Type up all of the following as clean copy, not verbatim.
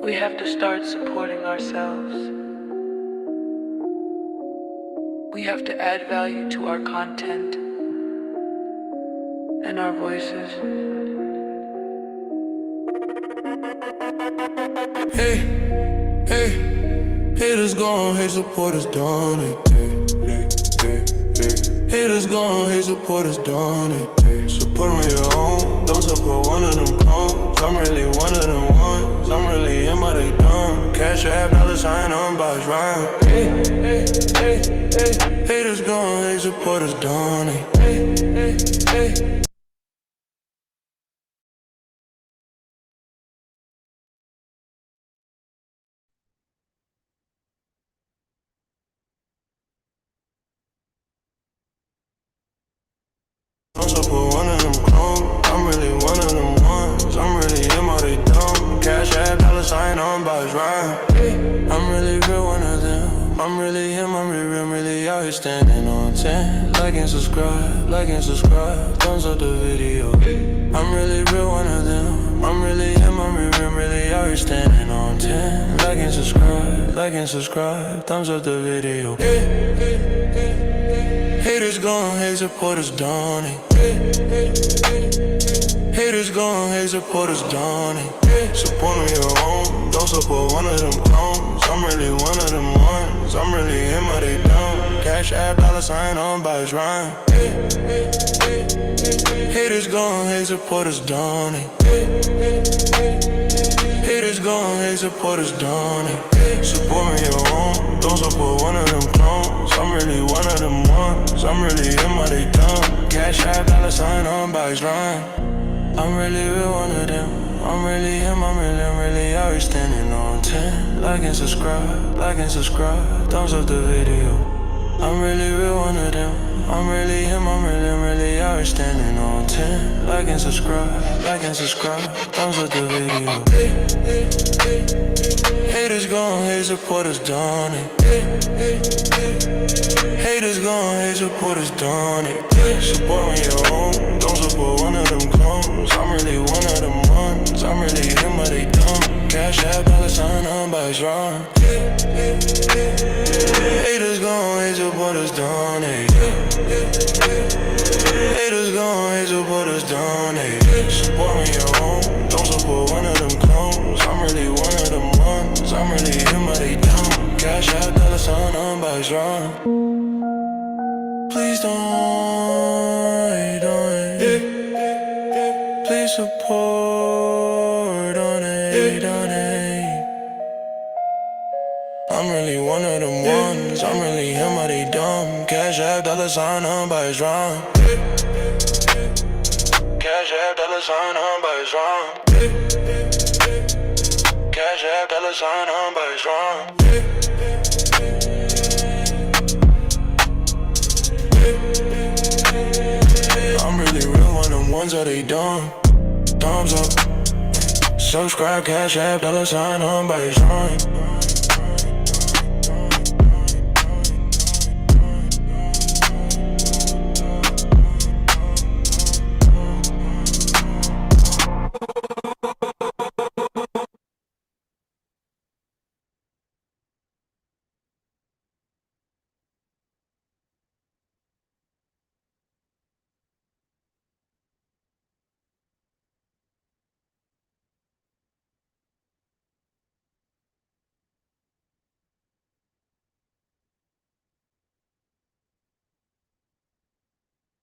We have to start supporting ourselves. We have to add value to our content and our voices. Hey, hey, haters gone, hate supporters done it. Haters gone, hate supporters done it. Support me your own, don't support one of them clones. I'm really one of them ones, I'm really in my they dumb. Cash app, $sign on box rhyme. Hey, hey, hey, hey. Haters gone, hate supporters done it. Hey, hey, hey. Don't support one of them clones, I'm really one of them ones. I'm really in my they dumb. Cash app, $sign on box rhyme. I'm really real one of them. I'm really him, I'm really out here standing on 10. Like and subscribe, thumbs up the video. I'm really real one of them. I'm really him, I'm really out here standing on 10. Like and subscribe, thumbs up the video. Haters gone, hate supporters done it. Haters gone, hate supporters done it. Support me your own, don't support one of them clones. I'm really one of them ones, I'm really in my they dumb. Cash app, $sign on box rhyme. Haters gone, hate supporters done it. Haters gone, hate supporters done it. Support me your own, don't support one of them clones. I'm really one of them ones, I'm really in my they dumb. Cash app, $sign on box rhyme. I'm really real one of them. I'm really him, I'm really out here standing on 10. Like and subscribe, thumbs up the video. I'm really real one of them. I'm really him, I'm really out here standing on 10. Like and subscribe, thumbs up the video. Haters gone, hate supporters done it. Haters gone, hate supporters done it. Support me your own, don't support one of them clones. I'm really one of them ones, I'm really him, but they dumb. Cash app, $sign on box rhyme. Haters gone, hate supporters done it. Haters gone, hate supporters done it. Support me your own, don't support one of them clones. I'm really one of them ones, I'm really him, but they dumb. Cash app, $sign on box rhyme. Please don't. Please support on it. I'm really one of them ones, I'm really him, but they dumb. Cash app, $sign on box rhyme. Cash app, $sign on box rhyme. Cash app, $sign on box rhyme. I'm really real one of them ones that they dumb. Thumbs up, subscribe, cash app, $sign on box rhyme.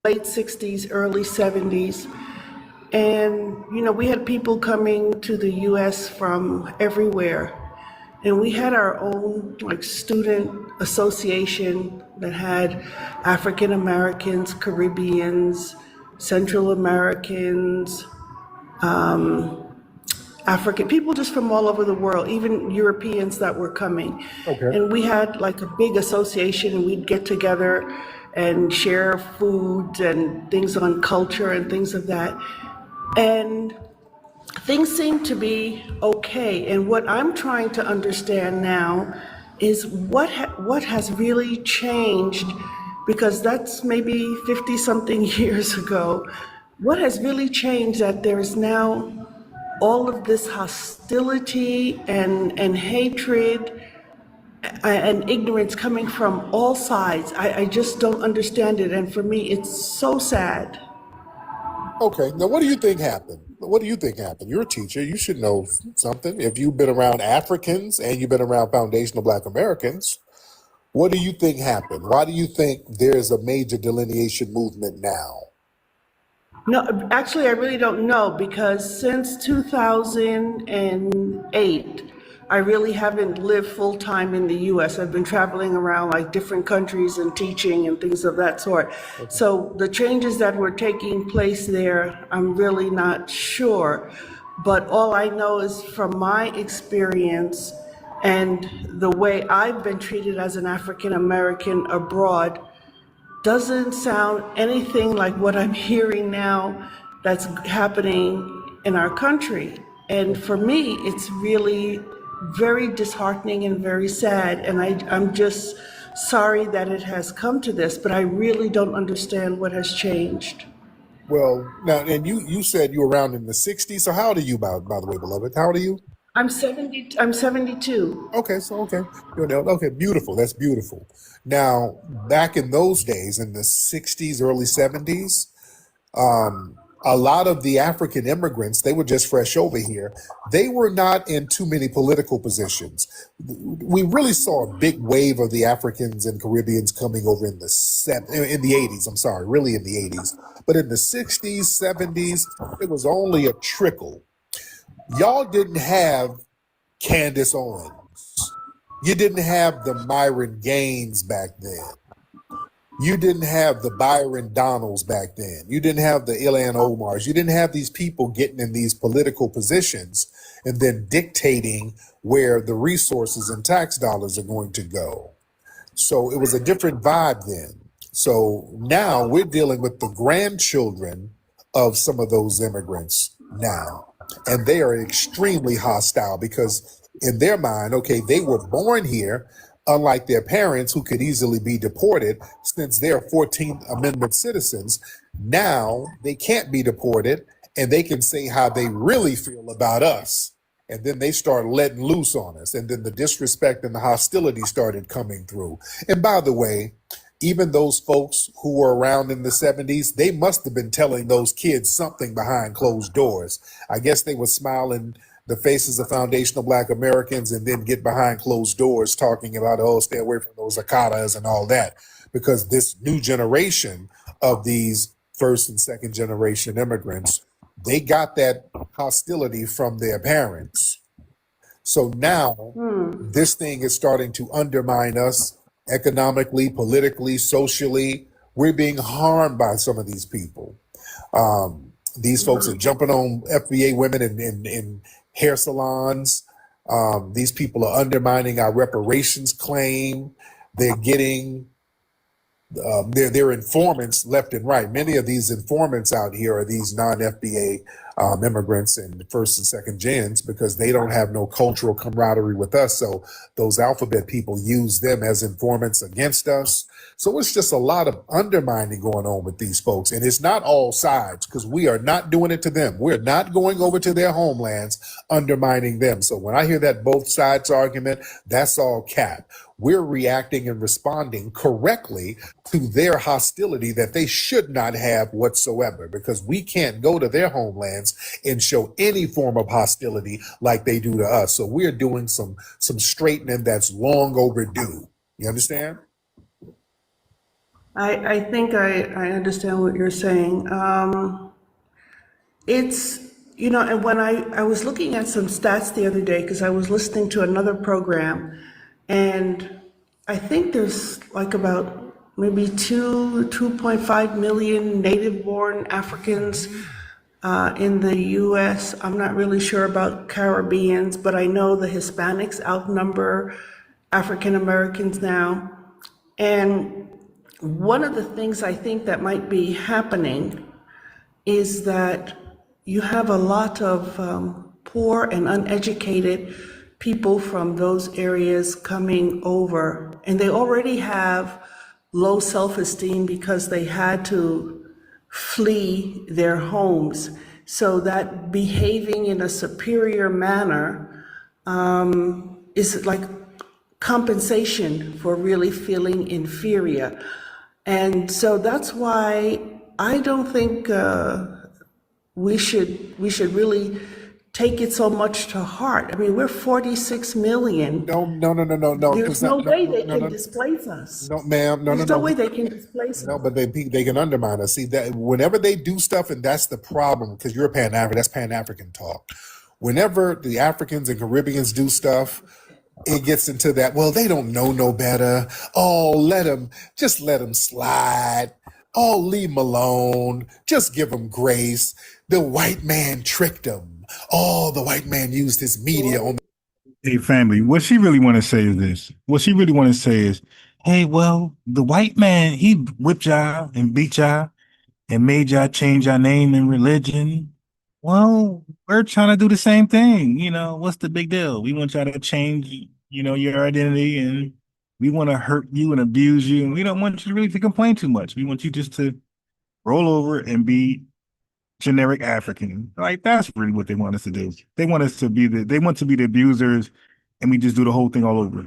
Late 60s, early 70s. And, we had people coming to the US from everywhere. And we had our own student association that had African Americans, Caribbeans, Central Americans, African people just from all over the world, even Europeans that were coming. Okay. And we had a big association, and we'd get together and share foods and things on culture and things of that. And things seem to be okay. And what I'm trying to understand now is what has really changed, because that's maybe 50 something years ago. What has really changed that there is now all of this hostility and hatred and ignorance coming from all sides. I just don't understand it. And for me, it's so sad. Okay, now what do you think happened? What do you think happened? You're a teacher. You should know something. If you've been around Africans and you've been around foundational Black Americans, what do you think happened? Why do you think there's a major delineation movement now? No, actually, I really don't know because since 2008, I really haven't lived full time in the US. I've been traveling around like different countries and teaching and things of that sort. So the changes that were taking place there, I'm really not sure. But all I know is from my experience and the way I've been treated as an African American abroad, doesn't sound anything like what I'm hearing now that's happening in our country. And for me, it's really very disheartening and very sad. And I'm just sorry that it has come to this, but I really don't understand what has changed. Well, now, and you said you were around in the 60s. So how old are you, by the way, beloved? How old are you? I'm 72. Okay, so okay. Okay, beautiful. That's beautiful. Now, back in those days, in the 60s, early 70s, a lot of the African immigrants, they were just fresh over here. They were not in too many political positions. We really saw a big wave of the Africans and Caribbeans coming over in the 80s. I'm sorry, really in the 80s. But in the 60s, 70s, it was only a trickle. Y'all didn't have Candace Owens. You didn't have the Myron Gaines back then. You didn't have the Byron Donalds back then. You didn't have the Ilan Omars. You didn't have these people getting in these political positions and then dictating where the resources and tax dollars are going to go. So it was a different vibe then. So now we're dealing with the grandchildren of some of those immigrants now. And they are extremely hostile because in their mind, okay, they were born here, unlike their parents who could easily be deported since they're 14th Amendment citizens. Now they can't be deported and they can say how they really feel about us. And then they start letting loose on us. And then the disrespect and the hostility started coming through. And by the way, even those folks who were around in the 70s, they must have been telling those kids something behind closed doors. I guess they would smile in the faces of foundational Black Americans and then get behind closed doors talking about, oh, stay away from those Akatas and all that. Because this new generation of these first and second generation immigrants, they got that hostility from their parents. So now this thing is starting to undermine us economically, politically, socially. We're being harmed by some of these people. These folks are jumping on FBA women in hair salons. These people are undermining our reparations claim. They're getting they're informants left and right. Many of these informants out here are these non-FBA immigrants and first and second gens because they don't have no cultural camaraderie with us. So those alphabet people use them as informants against us. So it's just a lot of undermining going on with these folks. And it's not all sides because we are not doing it to them. We're not going over to their homelands, undermining them. So when I hear that both sides argument, that's all cap. We're reacting and responding correctly to their hostility that they should not have whatsoever, because we can't go to their homelands and show any form of hostility like they do to us. So we're doing some straightening that's long overdue. You understand? I think I understand what you're saying. It's, and when I was looking at some stats the other day, because I was listening to another program, and I think there's like about maybe 2.5 million native-born Africans in the U.S. I'm not really sure about Caribbeans, but I know the Hispanics outnumber African Americans now. And one of the things I think that might be happening is that you have a lot of poor and uneducated people from those areas coming over, and they already have low self-esteem because they had to flee their homes. so that behaving in a superior manner is like compensation for really feeling inferior. And so that's why I don't think we should really take it so much to heart. I mean, we're 46 million. No. There's no way they can displace us. No, ma'am. There's no way they can displace us. No, but they can undermine us. See that whenever they do stuff, and that's the problem, because you're a Pan-African, that's Pan-African talk. Whenever the Africans and Caribbeans do stuff, it gets into that, well, they don't know no better. Oh, just let them slide. Oh, leave them alone. Just give them grace. The white man tricked them. Oh, the white man used his media on. Hey, family, what she really want to say is this. What she really want to say is, hey, well, the white man, he whipped y'all and beat y'all and made y'all change your name and religion. Well, we're trying to do the same thing. You know, what's the big deal? We want y'all to change, you know, your identity, and we want to hurt you and abuse you. And we don't want you really to complain too much. We want you just to roll over and be generic African. Like, that's really what they want us to do. They want us to be they want to be the abusers, and we just do the whole thing all over.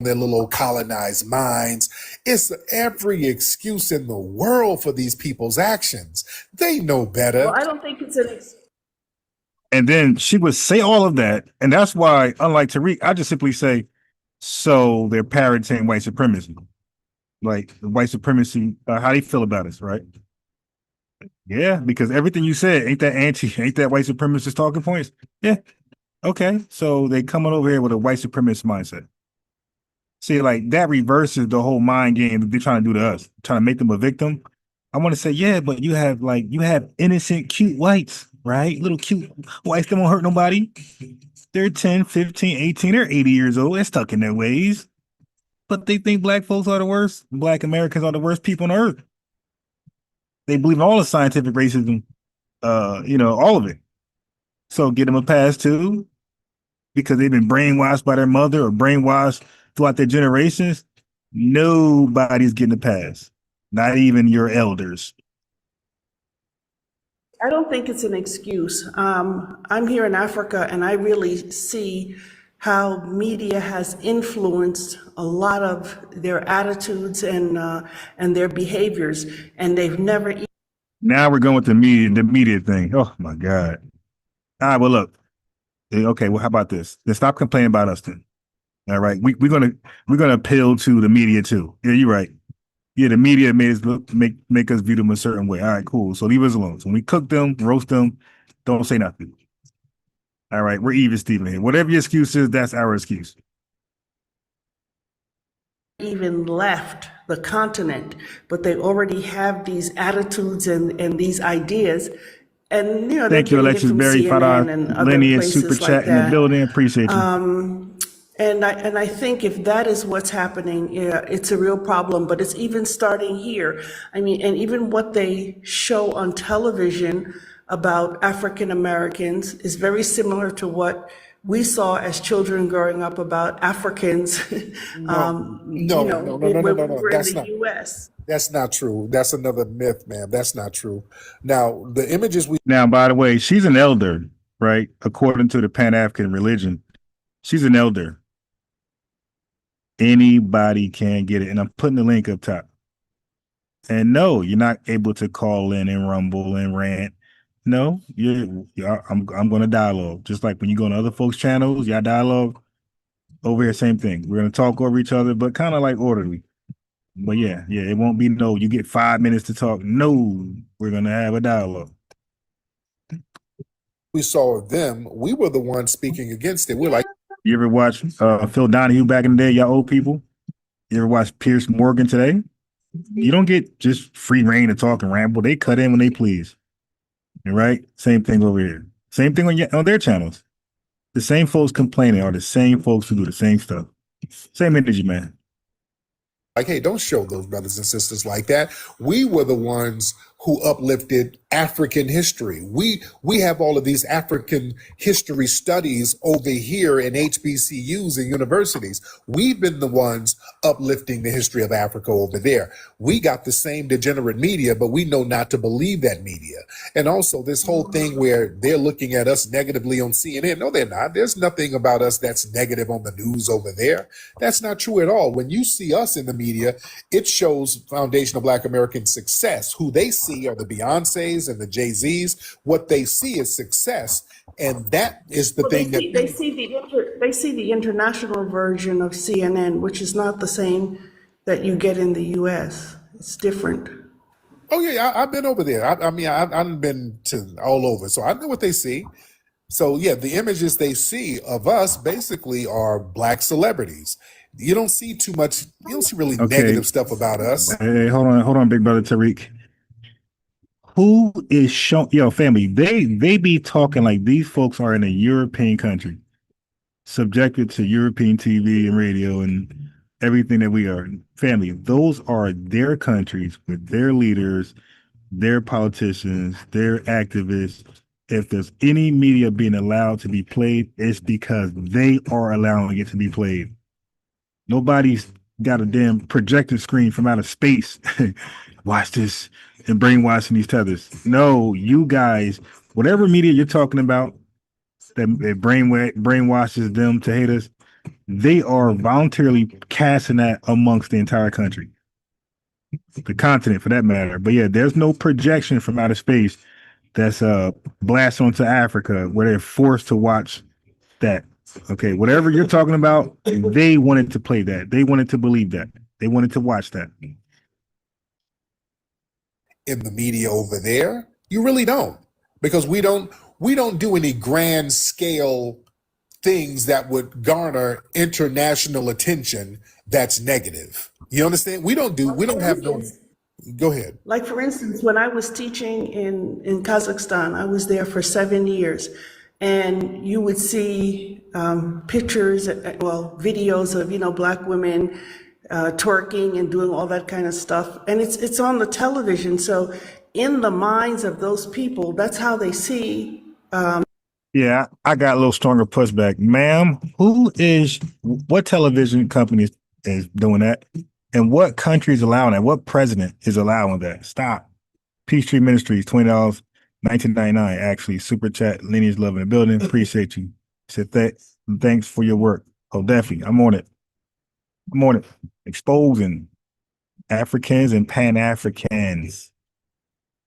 Their little colonized minds. It's every excuse in the world for these people's actions. They know better. Well, I don't think it's an excuse. And then she would say all of that. And that's why, unlike Tariq, I just simply say, so they're parroting white supremacy. Like, the white supremacy, how do you feel about us, right? Yeah, because everything you said, ain't that white supremacist talking points? Yeah. Okay. So they coming over here with a white supremacist mindset. See, like, that reverses the whole mind game that they're trying to do to us, trying to make them a victim. I want to say, yeah, but you have innocent, cute whites, right? Little cute whites that won't hurt nobody. They're 10, 15, 18, they're 80 years old. They're stuck in their ways. But they think black folks are the worst. Black Americans are the worst people on earth. They believe in all the scientific racism, all of it. So get them a pass too, because they've been brainwashed by their mother or brainwashed throughout their generations. Nobody's getting a pass, not even your elders. I don't think it's an excuse. I'm here in Africa, and I really see how media has influenced a lot of their attitudes and their behaviors, and they've never. Now we're going with the media thing. Oh my God! All right, well look, okay, well how about this? Then stop complaining about us then. All right, we're gonna appeal to the media too. Yeah, you're right. Yeah, the media made us make us view them a certain way. All right, cool. So leave us alone. So when we cook them, roast them, don't say nothing. All right, we're even Steven here. Whatever your excuse is, that's our excuse. Even left the continent, but they already have these attitudes and these ideas. And thank you, Alexis Berry, Farah, Lineage, Super Chat in the building. Appreciate you. And I think if that is what's happening, it's a real problem, but it's even starting here. I mean, and even what they show on television about African Americans is very similar to what we saw as children growing up about Africans. No. That's in the US. That's not true. That's another myth, man. That's not true. Now, the images Now, by the way, she's an elder, right? According to the Pan-African religion, she's an elder. Anybody can get it. And I'm putting the link up top. And no, you're not able to call in and rumble and rant. No, I'm going to dialogue. Just like when you go on other folks' channels, y'all dialogue. Over here, same thing. We're going to talk over each other, but kind of like orderly. But yeah, it won't be no, you get 5 minutes to talk. No, we're going to have a dialogue. we saw of them, we were the ones speaking against it. We're like, you ever watch Phil Donahue back in the day, y'all old people? You ever watch Pierce Morgan today? You don't get just free reign to talk and ramble. They cut in when they please. Right? Same thing over here. Same thing on their channels. The same folks complaining are the same folks who do the same stuff. Same energy, man. hey, don't show those brothers and sisters like that. We were the ones who uplifted African history. We have all of these African history studies over here in HBCUs and universities. We've been the ones uplifting the history of Africa over there. We got the same degenerate media, but we know not to believe that media. And also this whole thing where they're looking at us negatively on CNN. No, they're not. There's nothing about us that's negative on the news over there. That's not true at all. When you see us in the media, it shows foundational Black American success. Who they see are the Beyoncés and the Jay-Z's. What they see is success, and that is the thing they see the international version of CNN, which is not the same that you get in the U.S. It's different. Oh yeah, I've been over there. I mean, I've been to all over, so I know what they see. So yeah, the images they see of us basically are Black celebrities. You don't see too much. You don't see really negative stuff about us. Hey, hold on, big brother Tariq. Who is showing, family? They be talking like these folks are in a European country, subjected to European TV and radio and everything that we are. Family, those are their countries with their leaders, their politicians, their activists. If there's any media being allowed to be played, it's because they are allowing it to be played. Nobody's got a damn projector screen from outer space. Watch this and brainwashing these tethers. No, you guys, whatever media you're talking about that brainwashes them to hate us, they are voluntarily casting that amongst the entire country, the continent for that matter. But yeah, there's no projection from outer space that's blasted onto Africa where they're forced to watch that. Okay, whatever you're talking about, they wanted to play that. They wanted to believe that. They wanted to watch that. In the media over there, you really don't, because we don't do any grand scale things that would garner international attention that's negative. You understand? We don't have no. Go ahead. Like, for instance, when I was teaching in Kazakhstan, I was there for 7 years, and you would see pictures, videos of, Black women twerking and doing all that kind of stuff. And it's on the television. So in the minds of those people, that's how they see. Yeah, I got a little stronger pushback. Ma'am, what television company is doing that? And what country is allowing that? What president is allowing that? Stop. Peachtree Ministries, $20, $19.99. Actually, super chat, lineage love in the building. Appreciate you. Said thanks for your work. Oh, definitely. I'm on it. Exposing Africans and Pan-Africans.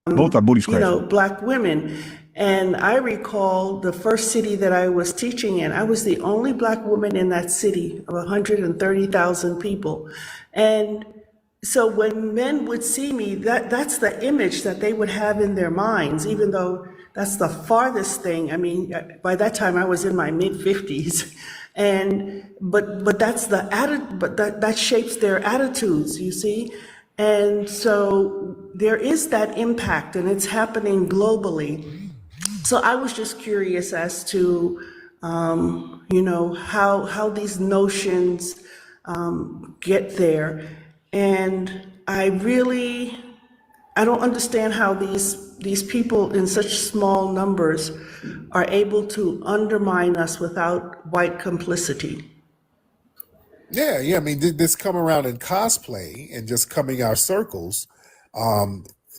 Both are booty scratchers. Black women. And I recall the first city that I was teaching in, I was the only Black woman in that city of 130,000 people. And so when men would see me, that's the image that they would have in their minds, even though that's the farthest thing. I mean, by that time I was in my mid-50s. But that's the attitude, but that shapes their attitudes, you see? And so there is that impact, and it's happening globally. So I was just curious as to, how these notions get there. And I don't understand how these people in such small numbers are able to undermine us without white complicity. Yeah. I mean, this come around in cosplay and just coming our circles,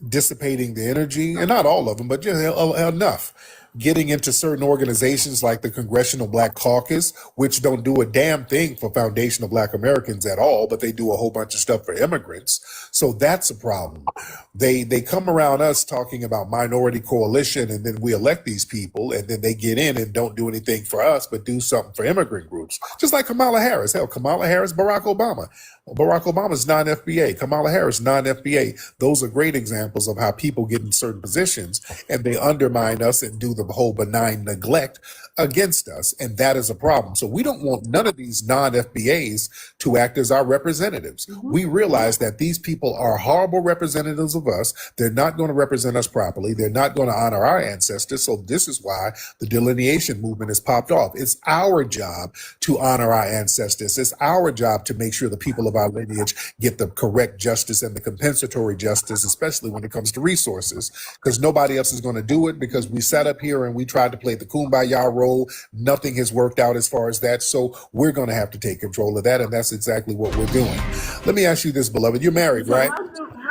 dissipating the energy, and not all of them, but enough. Getting into certain organizations like the Congressional Black Caucus, which don't do a damn thing for foundational Black Americans at all, but they do a whole bunch of stuff for immigrants. So that's a problem. They come around us talking about minority coalition, and then we elect these people, and then they get in and don't do anything for us, but do something for immigrant groups. Just like Kamala Harris. Hell, Kamala Harris, Barack Obama. Barack Obama's non-FBA. Kamala Harris, non-FBA. Those are great examples of how people get in certain positions and they undermine us and do the of whole benign neglect against us. And that is a problem. So we don't want none of these non-FBAs to act as our representatives. We realize that these people are horrible representatives of us. They're not going to represent us properly. They're not going to honor our ancestors. So this is why the delineation movement has popped off. It's our job to honor our ancestors. It's our job to make sure the people of our lineage get the correct justice and the compensatory justice, especially when it comes to resources, because nobody else is going to do it, because we sat up here and we tried to play the kumbaya role. Nothing has worked out as far as that. So we're going to have to take control of that. And that's exactly what we're doing. Let me ask you this, beloved. You're married, So right?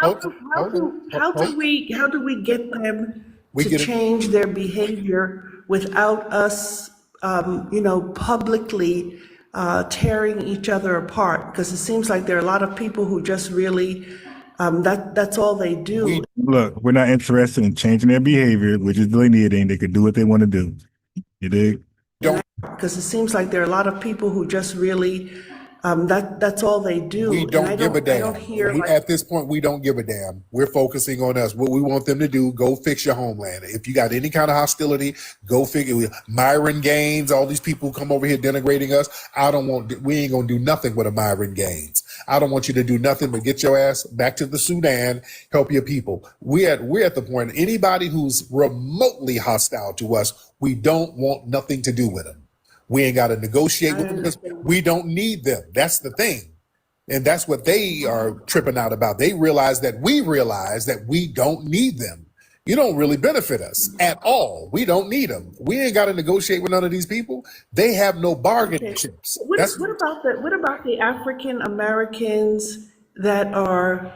how do we get them We to get it. change their behavior without us, publicly tearing each other apart? Because it seems like there are a lot of people who just really, that's all they do. Look, we're not interested in changing their behavior, which is delineating. They can do what they want to do. You dig? Because it seems like there are a lot of people who just really, that's all they do. We And don't give a I damn. don't hear At this point, we don't give a damn. We're focusing on us. What we want them to do, go fix your homeland. If you got any kind of hostility, go figure. Myron Gaines, all these people who come over here denigrating us. We ain't gonna do nothing with a Myron Gaines. I don't want you to do nothing but get your ass back to the Sudan, help your people. We're at the point, anybody who's remotely hostile to us, we don't want nothing to do with them. We ain't got to negotiate with them because we don't need them. That's the thing. And that's what they are tripping out about. They realize that we don't need them. You don't really benefit us at all. We don't need them. We ain't got to negotiate with none of these people. They have no bargaining chips. What about the African Americans that are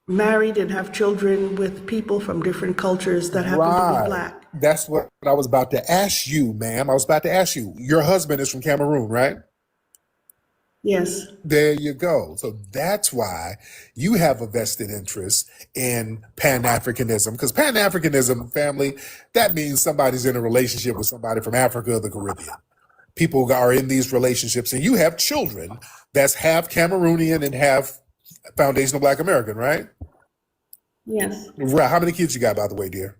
married and have children with people from different cultures that happen to be Black? That's what I was about to ask you, ma'am. I was about to ask you. Your husband is from Cameroon, right? Yes. There you go. So that's why you have a vested interest in Pan-Africanism, because Pan-Africanism, family, that means somebody's in a relationship with somebody from Africa or the Caribbean. People are in these relationships, and you have children that's half Cameroonian and half foundational Black American, right? Yes. Right. How many kids you got, by the way, dear?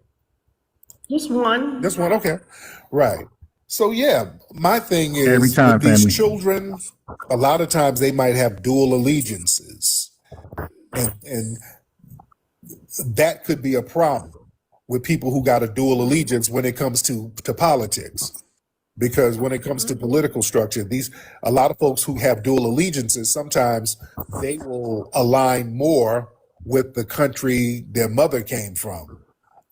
Just one. Just one. Okay. Right. So yeah, my thing is Every time, with these family. children, a lot of times they might have dual allegiances, and that could be a problem with people who got a dual allegiance when it comes to politics. Because when it comes to political structure, a lot of folks who have dual allegiances, sometimes they will align more with the country their mother came from.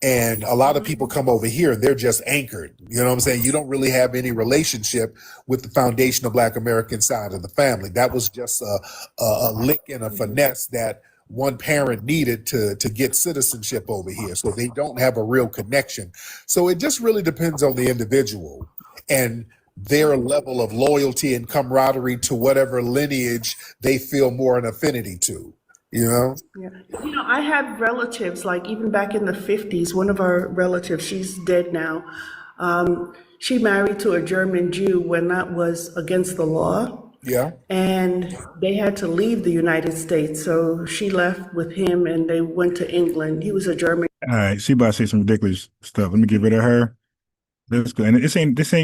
And a lot of people come over here and they're just anchored. You know what I'm saying? You don't really have any relationship with the foundational Black American side of the family. That was just a lick and a finesse that one parent needed to get citizenship over here. So they don't have a real connection. So it just really depends on the individual and their level of loyalty and camaraderie to whatever lineage they feel more an affinity to. You know? Yeah. I had relatives, like even back in the 50s, one of our relatives, she's dead now. She married to a German Jew when that was against the law. Yeah. And they had to leave the United States. So she left with him and they went to England. He was a German. All right, she about to say some ridiculous stuff. Let me get rid of her. That's good. And this.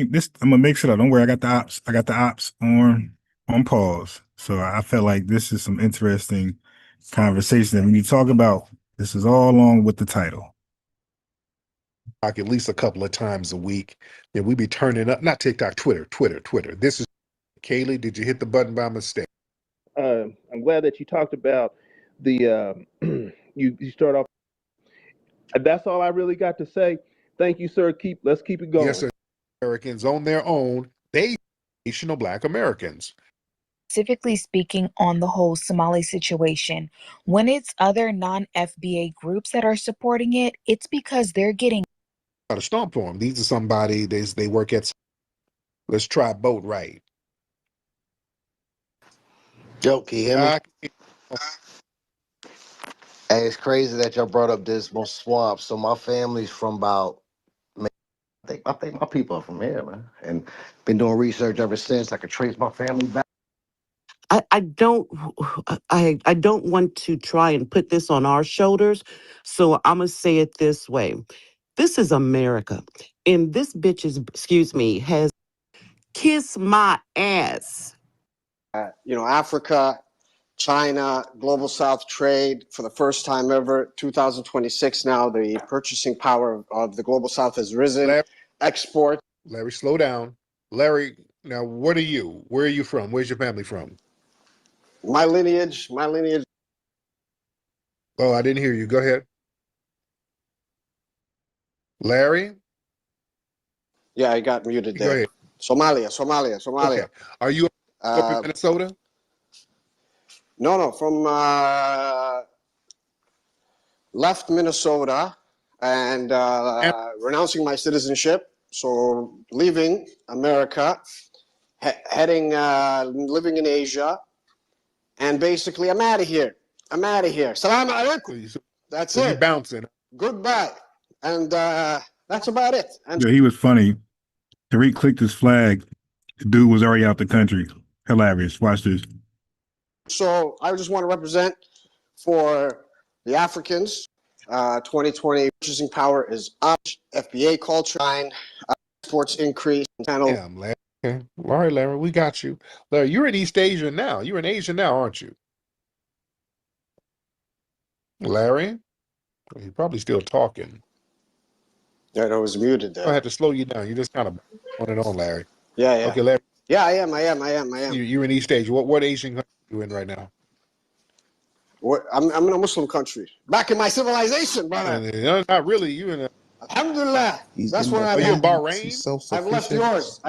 I'm gonna mix it up. Don't worry, I got the ops on pause. So I felt like this is some interesting conversation that we need to talk about. This is all along with the title. Like at least a couple of times a week. And we be turning up, not TikTok, Twitter. This is Kaylee. Did you hit the button by mistake? I'm glad that you talked about the you start off. That's all I really got to say. Thank you, sir. Let's keep it going. Yes, sir. Americans on their own, they traditional Black Americans. Specifically speaking on the whole Somali situation, when it's other non-FBA groups that are supporting it, it's because they're getting Got to stomp for them. These are somebody they work at. Let's try boat right. Yo, can you hear me? Hey, it's crazy that y'all brought up this most swamp. So my family's from about, I think my people are from here, man, and been doing research ever since. I could trace my family back. I don't want to try and put this on our shoulders, so I'm gonna say it this way. This is America. And this bitch is, excuse me, has kissed my ass. Africa, China, Global South trade for the first time ever, 2026 now, the purchasing power of the Global South has risen. Larry, Export. Larry, slow down. Larry, now what are you? Where are you from? Where's your family from? My lineage. Oh, I didn't hear you. Go ahead. Larry? Yeah, I got muted Go there. ahead. Somalia. Okay. Are you up in Minnesota? No, from left Minnesota and renouncing my citizenship. So leaving America, heading, living in Asia, and basically I'm out of here. Salam alaikum. That's So you it. bouncing. Goodbye. And that's about it. And Yeah, he was funny. Tariq clicked his flag. The dude was already out the country. Hilarious. Watch this. so I just want to represent for the Africans. 2020 purchasing power is up. FBA culture, exports increase. Damn, Larry. Okay. All right, Larry, we got you. Larry, you're in East Asia now. You're in Asia now, aren't you? Larry? You're probably still talking. Yeah, I was muted there. I had to slow you down. You just kind of on and on, Larry. Yeah. Okay, Larry. Yeah, I am. You're in East Asia. What Asian country are you in right now? I'm in a Muslim country. Back in my civilization, brother. No, not really. You in a Alhamdulillah. That's where I'm Are you in at. Bahrain? I've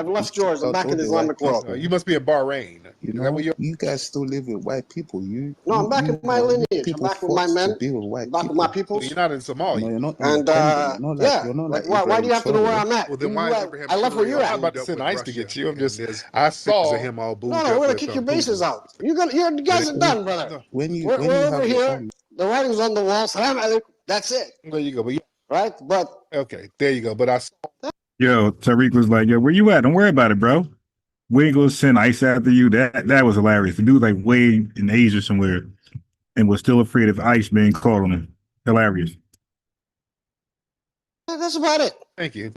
left yours. I'm back in the Islamic world. You must be in Bahrain. You know, you guys still live with white people. No, I'm back in my lineage. I'm back with my men. I'm back with my people. You're not in Somalia. No, you're not And independent. You're not like, yeah, you're not like why do you have to know where I'm at? Well, then why is Abraham I left where you're I'm at. about to send ICE to get you. I saw him all booed up. No, we're gonna kick your bases out. You guys are done, brother. We're over here. The writing's on the wall. Salam alaikum. That's it. There you go. But right, but okay, there you go. But I saw. Yo, Tariq was like, yo, where you at? Don't worry about it, bro. We ain't gonna send ICE after you. That was hilarious. The dude like way in Asia somewhere and was still afraid of ICE being called on him. Hilarious. That's about it. Thank you.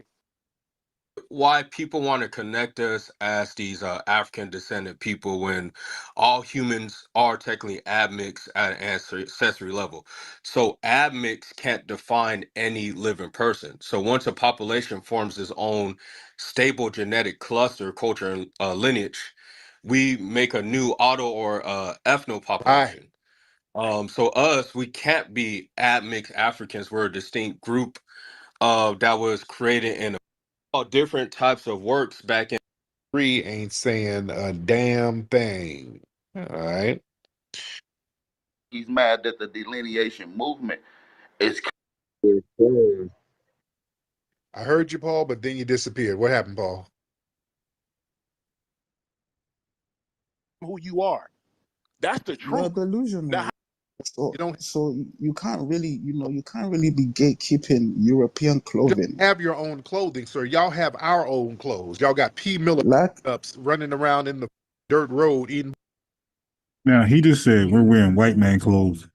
Why people want to connect us as these African descendant people when all humans are technically admixed at an ancestry level. So admix can't define any living person. So once a population forms its own stable genetic cluster, culture, and lineage, we make a new auto or ethno population. So us, we can't be admixed Africans. We're a distinct group that was created in all different types of works back in. Free ain't saying a damn thing. All right. He's mad that the delineation movement is. I heard you, Paul, but then you disappeared. What happened, Paul? Who you are. That's the truth. You're delusional. So you can't really, you can't really be gatekeeping European clothing. You have your own clothing, sir. Y'all have our own clothes. Y'all got P. Miller ups running around in the dirt road eating. Now he just said we're wearing white man clothes.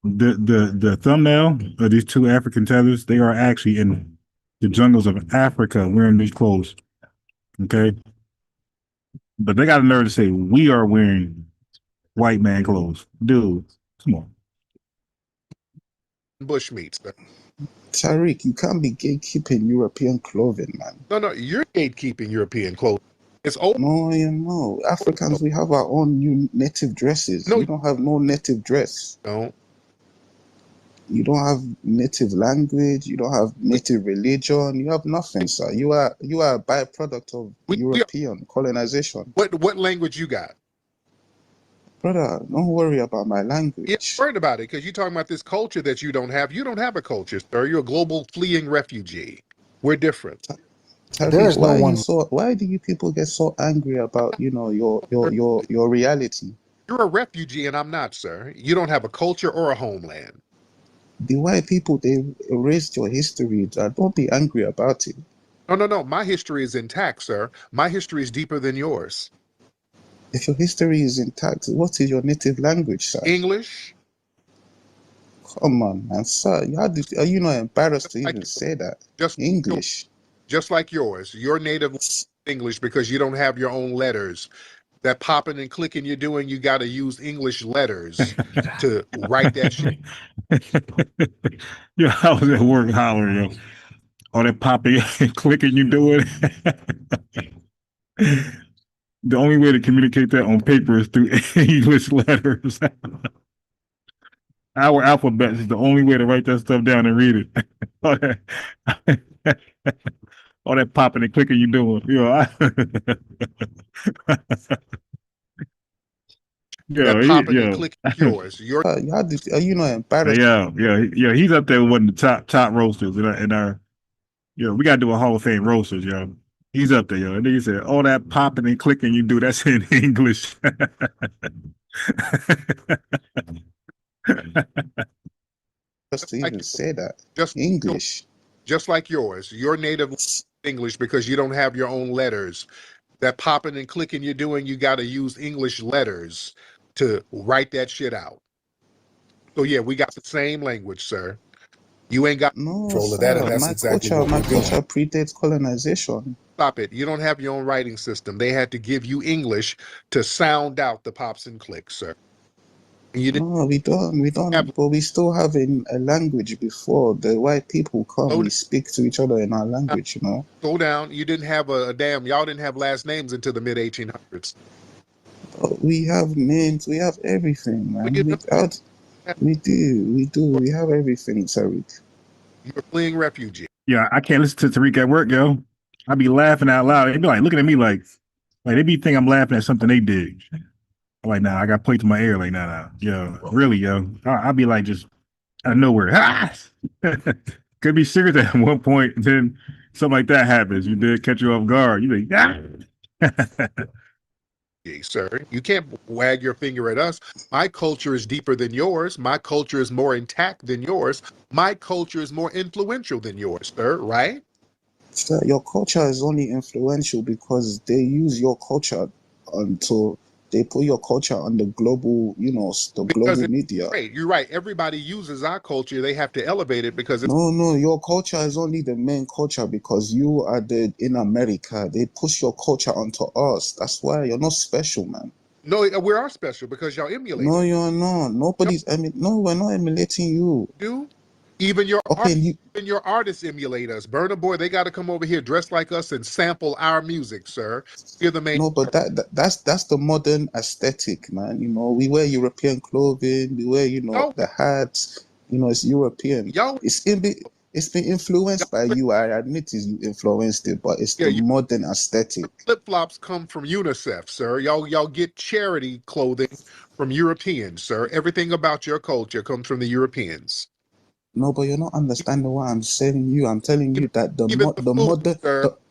The thumbnail of these two African tethers, they are actually in the jungles of Africa wearing these clothes. Okay. But they got a nerve to say we are wearing white man clothes. Dude, come on. Bushmeats. Tariq, you can't be gatekeeping European clothing, man. No, you're gatekeeping European clothing. It's old. No, Africans, we have our own native dresses. No, you don't have no native dress. No. You don't have native language. You don't have native religion. You have nothing, sir. You are a byproduct of European colonization. What language you got? Brother, don't worry about my language. Yeah, worried about it because you're talking about this culture that you don't have. You don't have a culture, sir. You're a global fleeing refugee. We're different. Tariq, why do you people get so angry about your reality? You're a refugee and I'm not, sir. You don't have a culture or a homeland. The white people, they erased your history. Don't be angry about it. No. My history is intact, sir. My history is deeper than yours. If your history is intact, what is your native language, sir? English. Come on, man, sir. Are you not embarrassed to even say that? Just English. just like yours. Your native English because you don't have your own letters. That popping and clicking you're doing, you got to use English letters to write that shit. Yeah, I was at work hollering, yo. All that popping and clicking you doing. The only way to communicate that on paper is through English letters. Our alphabet is the only way to write that stuff down and read it. All that popping and clicking you doing. That popping and clicking yours. Are you not embarrassed? Yeah. He's up there with one of the top roasters in our. We gotta do a Hall of Fame roasters, yo. He's up there, yo. And then he said, all that popping and clicking you do, that's in English. Just to even say that. Just English. Just like yours. Your native English because you don't have your own letters. That popping and clicking you're doing, you got to use English letters to write that shit out. So yeah, we got the same language, sir. You ain't got control of that, and that's exactly what my culture predates colonization. Stop it. You don't have your own writing system. They had to give you English to sound out the pops and clicks, sir. We don't. But we still have a language before. The white people come, we speak to each other in our language, you know. Slow down. You didn't have y'all didn't have last names until the mid 1800s. We have names, we have everything, man. We do. We have everything, Tariq. You're fleeing refugee. Yeah, I can't listen to Tariq at work, yo. I be laughing out loud. They be like looking at me like they be thinking I'm laughing at something they did. I'm like, nah, I got plates in my ear. Like, nah. Yo, really, yo. I'll be like just out of nowhere. Could be serious at one point, and then something like that happens. You did catch you off guard. You like, sir, you can't wag your finger at us. My culture is deeper than yours. My culture is more intact than yours. My culture is more influential than yours, sir, right? Sir, your culture is only influential because they use your culture until they put your culture on the global, global media. Right, you're right. Everybody uses our culture. They have to elevate it because it's no. Your culture is only the main culture because you are in America. They push your culture onto us. That's why you're not special, man. No, we are special because y'all emulate. No, you're not. No, we're not emulating you. You? Even your artists emulate us. Burna Boy, they got to come over here dressed like us and sample our music, sir. You're the main. No, but that's the modern aesthetic, man. You know, we wear European clothing. We wear, the hats. It's European. It's been influenced by you. I admit you influenced it, but it's the modern aesthetic. Flip flops come from UNICEF, sir. Y'all get charity clothing from Europeans, sir. Everything about your culture comes from the Europeans. No, but you're not understanding what I'm saying. I'm telling you that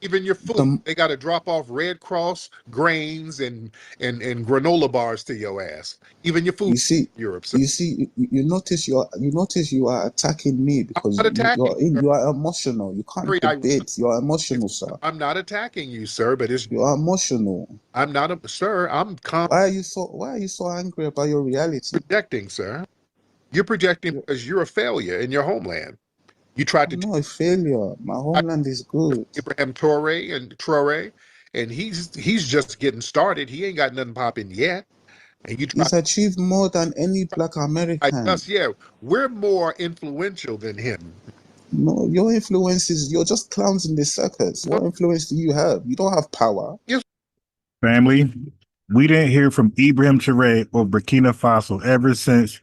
even your food, they got to drop off Red Cross grains and granola bars to your ass. Even your food. You see, Europe. So. You notice you are attacking me because you are emotional. You can't debate. You are emotional, sir. I'm not attacking you, sir, but you are emotional. I'm not sir. I'm calm. Why are you so angry about your reality? Projecting, sir. You're projecting because you're a failure in your homeland. You tried to. I'm not a failure. My homeland is good. Abraham Traore, and he's just getting started. He ain't got nothing popping yet. And he's achieved more than any Black American. We're more influential than him. No, your influence is you're just clowns in the circus. What influence do you have? You don't have power. Yes. Family, we didn't hear from Ibrahim Traore or Burkina Faso ever since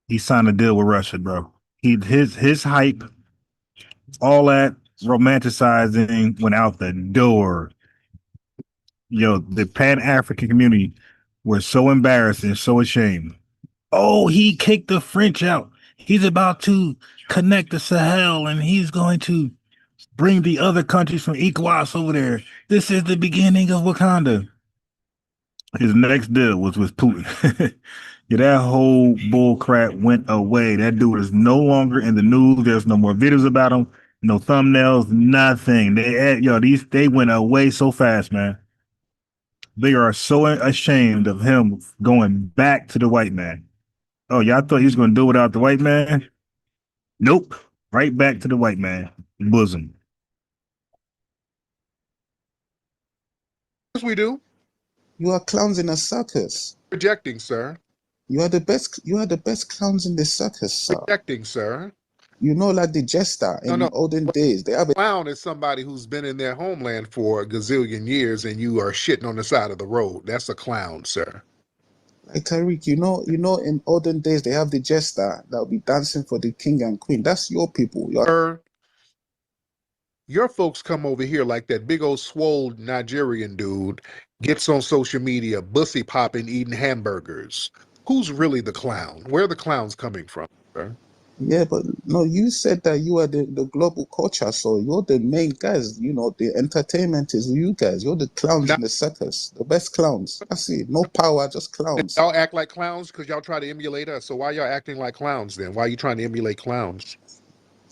he signed a deal with Russia, bro. His hype, all that romanticizing went out the door. Yo, the Pan-African community was so embarrassed and so ashamed. Oh, he kicked the French out. He's about to connect the Sahel and he's going to bring the other countries from ECOWAS over there. This is the beginning of Wakanda. His next deal was with Putin. Yeah, that whole bull crap went away. That dude is no longer in the news. There's no more videos about him, no thumbnails, nothing. They went away so fast, man. They are so ashamed of him going back to the white man. Oh, y'all thought he was gonna do it without the white man? Nope. Right back to the white man bosom. Yes, we do. You are clowns in a circus. Rejecting, sir. You are the best. You are the best clowns in the circus, sir. Rejecting, sir. You know, like the jester No, in no. olden days. They have a Clown is somebody who's been in their homeland for a gazillion years, and you are shitting on the side of the road. That's a clown, sir. like Tariq. In olden days they have the jester that will be dancing for the king and queen. That's your people. Sir, your folks come over here like that big old swole Nigerian dude gets on social media, bussy popping, eating hamburgers. Who's really the clown? Where are the clowns coming from, sir? Yeah, but no, you said that you are the global culture, so you're the main guys. The entertainment is you guys. You're the clowns Now, in the circus, the best clowns. That's it. No power, just clowns. y'all act like clowns because y'all try to emulate us. So why y'all acting like clowns then? Why are you trying to emulate clowns?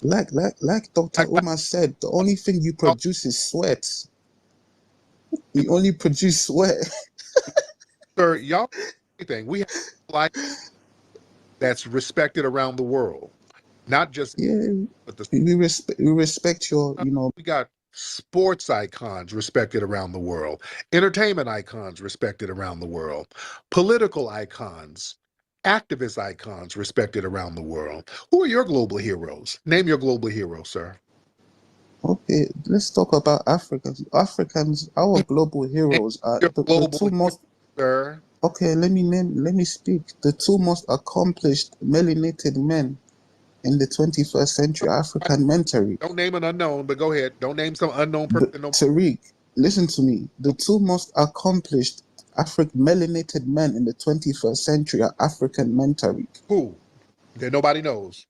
Like Dr. Like, Omar said, the only thing you produce is sweat. You only produce sweat. sir, y'all anything. We have like that's respected around the world. Not just Yeah, but the we respect your. we got sports icons respected around the world, entertainment icons respected around the world, political icons, activist icons respected around the world. Who are your global heroes? Name your global hero, sir. Okay, let's talk about Africans. Africans, our global Name heroes are your the global two hero, most. sir. Okay, let me speak. The two most accomplished melanated men in the 21st century, African men, Tariq. Don't name an unknown, but go ahead. Don't name some unknown person. No, Tariq, listen to me. The two most accomplished melanated men in the 21st century are African men, Tariq. who? That nobody knows.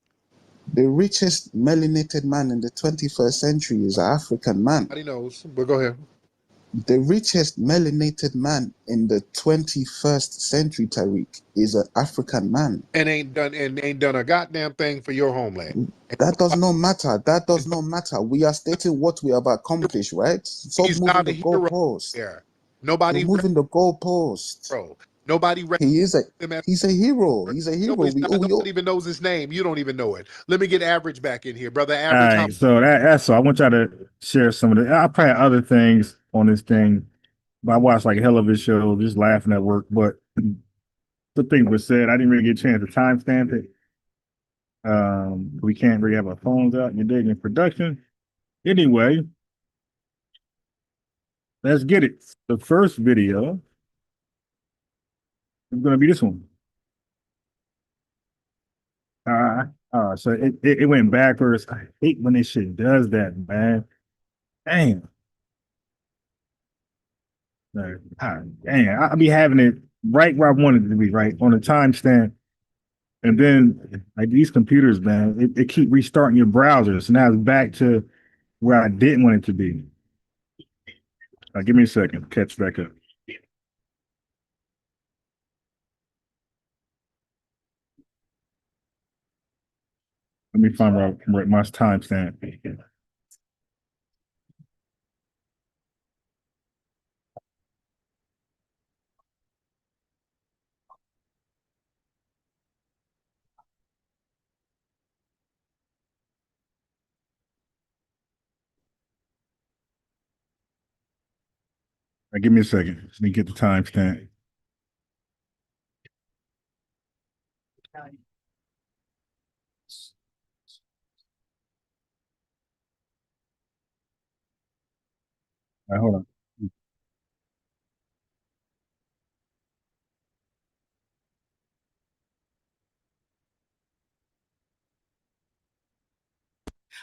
The richest melanated man in the 21st century is an African man. Nobody knows. But go ahead. The richest melanated man in the 21st century, Tariq, is an African man. And ain't done a goddamn thing for your homeland. That does not matter. That does not matter. We are stating what we have accomplished, right? Stop He's moving not a the hero goalpost. there. You're Nobody moving the goalpost. hero. Nobody He is a him as he's a hero. He's a hero. nobody's not, nobody even knows his name. You don't even know it. Let me get Average back in here, brother. All Average, how right, so that's all. I want y'all to share some of the. I probably have other things on this thing, but I watched like a hell of a show, just laughing at work. But the thing was said, I didn't really get a chance to timestamp it. We can't really have our phones out. You're digging production. Anyway, let's get it. The first video is going to be this one. So it went backwards. I hate when this shit does that, man. Damn. Dang, I'll be having it right where I wanted it to be, right on the timestamp. And then like these computers, man, it keep restarting your browser. So now it's back to where I didn't want it to be. Give me a second, catch back up. Let me find where my timestamp. Give me a second. Let me get the timestamp. All right, hold on.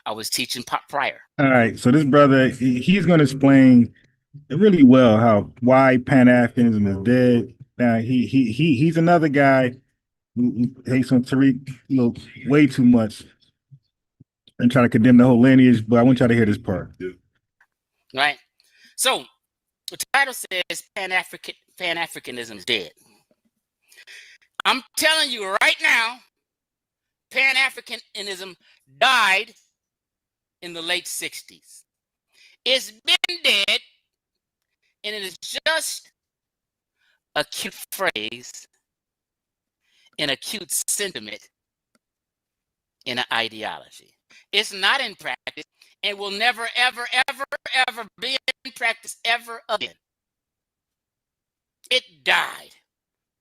I was teaching pop prior. All right, so this brother, he's going to explain really well how why Pan-Africanism is dead. Now he's another guy who hates on Tariq, way too much, and try to condemn the whole lineage. But I want y'all to hear this part. Right. So the title says Pan-Africanism is dead. I'm telling you right now, Pan-Africanism died in the late 60s. It's been dead, and it is just a cute phrase an acute sentiment in an ideology. It's not in practice and will never, ever, ever, ever be in practice ever again. It died.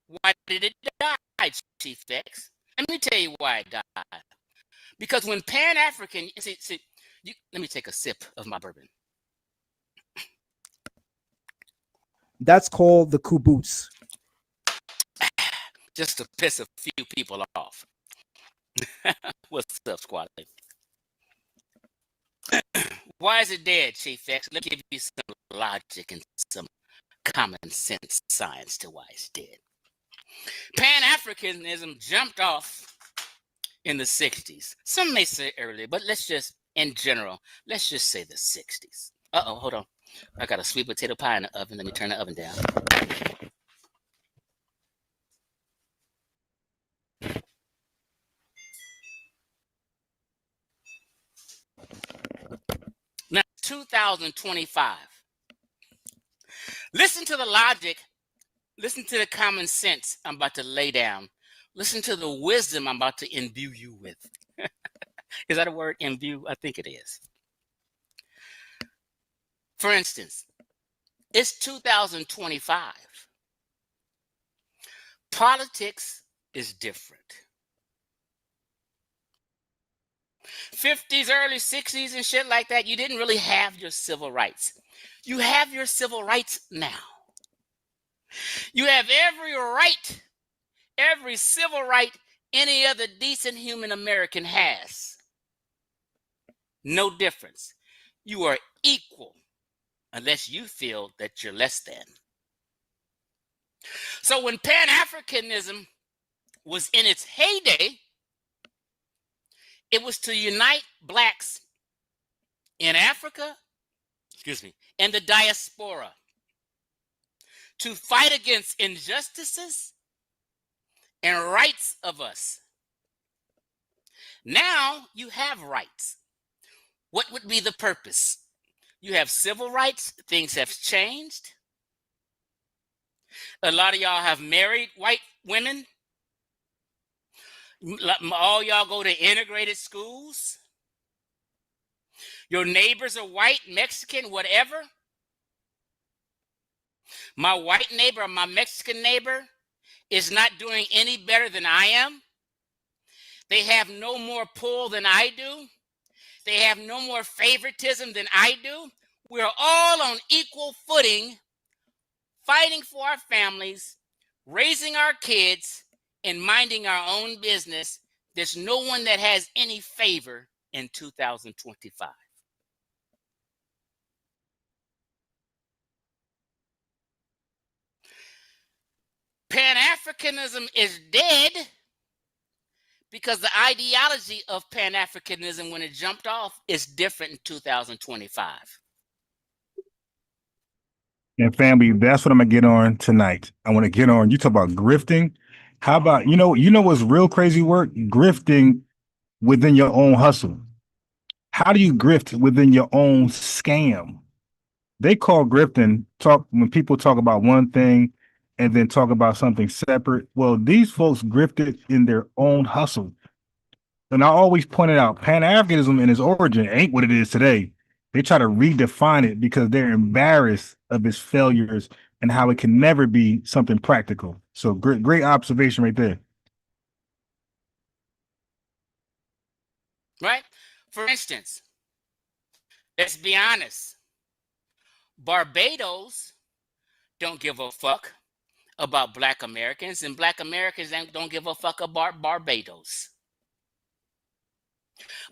Why did it die, Chief X? Let me tell you why it died. Because when Pan-African, let me take a sip of my bourbon. That's called the caboose. Just to piss a few people off. What's up, squad? Why is it dead, Chief X? Let me give you some logic and some common sense science to why it's dead. Pan-Africanism jumped off in the 60s. Some may say earlier, but let's just, in general, let's just say the 60s. Uh-oh, hold on. I got a sweet potato pie in the oven. Let me turn the oven down. Now, 2025. Listen to the logic. Listen to the common sense I'm about to lay down. Listen to the wisdom I'm about to imbue you with. Is that a word, imbue? I think it is. For instance, it's 2025. Politics is different. 50s, early 60s and shit like that, you didn't really have your civil rights. You have your civil rights now. You have every right, every civil right any other decent human American has. No difference. You are equal unless you feel that you're less than. So when Pan-Africanism was in its heyday, it was to unite blacks in Africa, and the diaspora, to fight against injustices and rights of us. Now you have rights. What would be the purpose? You have civil rights. Things have changed. A lot of y'all have married white women. All y'all go to integrated schools. Your neighbors are white, Mexican, whatever. My white neighbor or my Mexican neighbor is not doing any better than I am. They have no more pull than I do. They have no more favoritism than I do. We're all on equal footing, fighting for our families, raising our kids, and minding our own business. There's no one that has any favor in 2025. Pan-Africanism is dead because the ideology of Pan-Africanism, when it jumped off, is different in 2025. And family, that's what I'm gonna get on tonight. I want to get on. You talk about grifting. How about you know what's real crazy work? Grifting within your own hustle. How do you grift within your own scam? They call grifting when people talk about one thing and then talk about something separate. Well, these folks grifted in their own hustle. And I always pointed out Pan-Africanism in its origin ain't what it is today. They try to redefine it because they're embarrassed of its failures and how it can never be something practical. So great observation right there. Right? For instance, let's be honest. Barbados don't give a fuck about Black Americans, and Black Americans don't give a fuck about Barbados.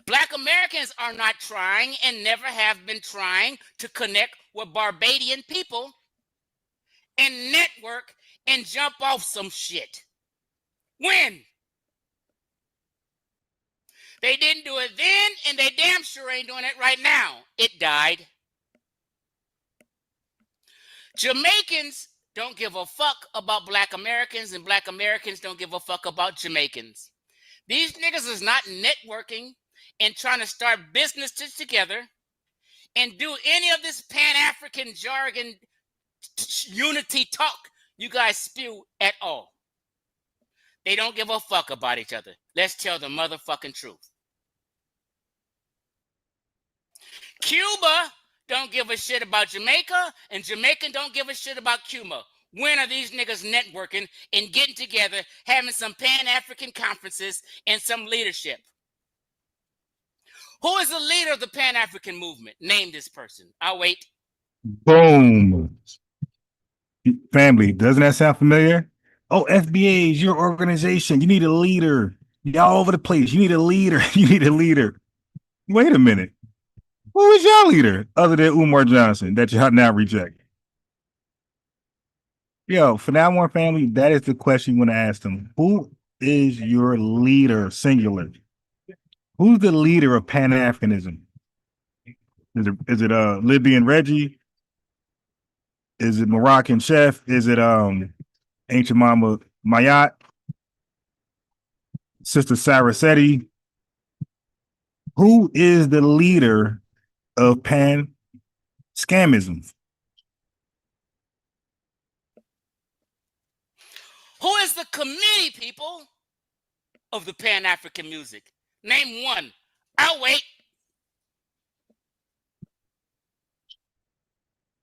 Black Americans are not trying and never have been trying to connect with Barbadian people and network and jump off some shit. When? They didn't do it then, and they damn sure ain't doing it right now. It died. Jamaicans don't give a fuck about Black Americans, and Black Americans don't give a fuck about Jamaicans. These niggas is not networking and trying to start businesses together and do any of this Pan-African jargon unity talk you guys spew at all. They don't give a fuck about each other. Let's tell the motherfucking truth. Cuba don't give a shit about Jamaica, and Jamaica don't give a shit about Cuba. When are these niggas networking and getting together, having some Pan-African conferences and some leadership? Who is the leader of the Pan-African movement? Name this person. I'll wait. Boom. Family, doesn't that sound familiar? Oh, FBA is your organization. You need a leader. Y'all over the place. You need a leader. You need a leader. Wait a minute. Who is your leader other than Umar Johnson that you now reject? Yo, for now on, family, that is the question you want to ask them. Who is your leader, singular? Who's the leader of Pan-Africanism? Is it Libyan Reggie? Is it Moroccan Chef? Is it Ancient Mama Mayat? Sister Sarasetti? Who is the leader of Pan-Scamism? Who is the committee, people, of the Pan-African music? Name one. I'll wait.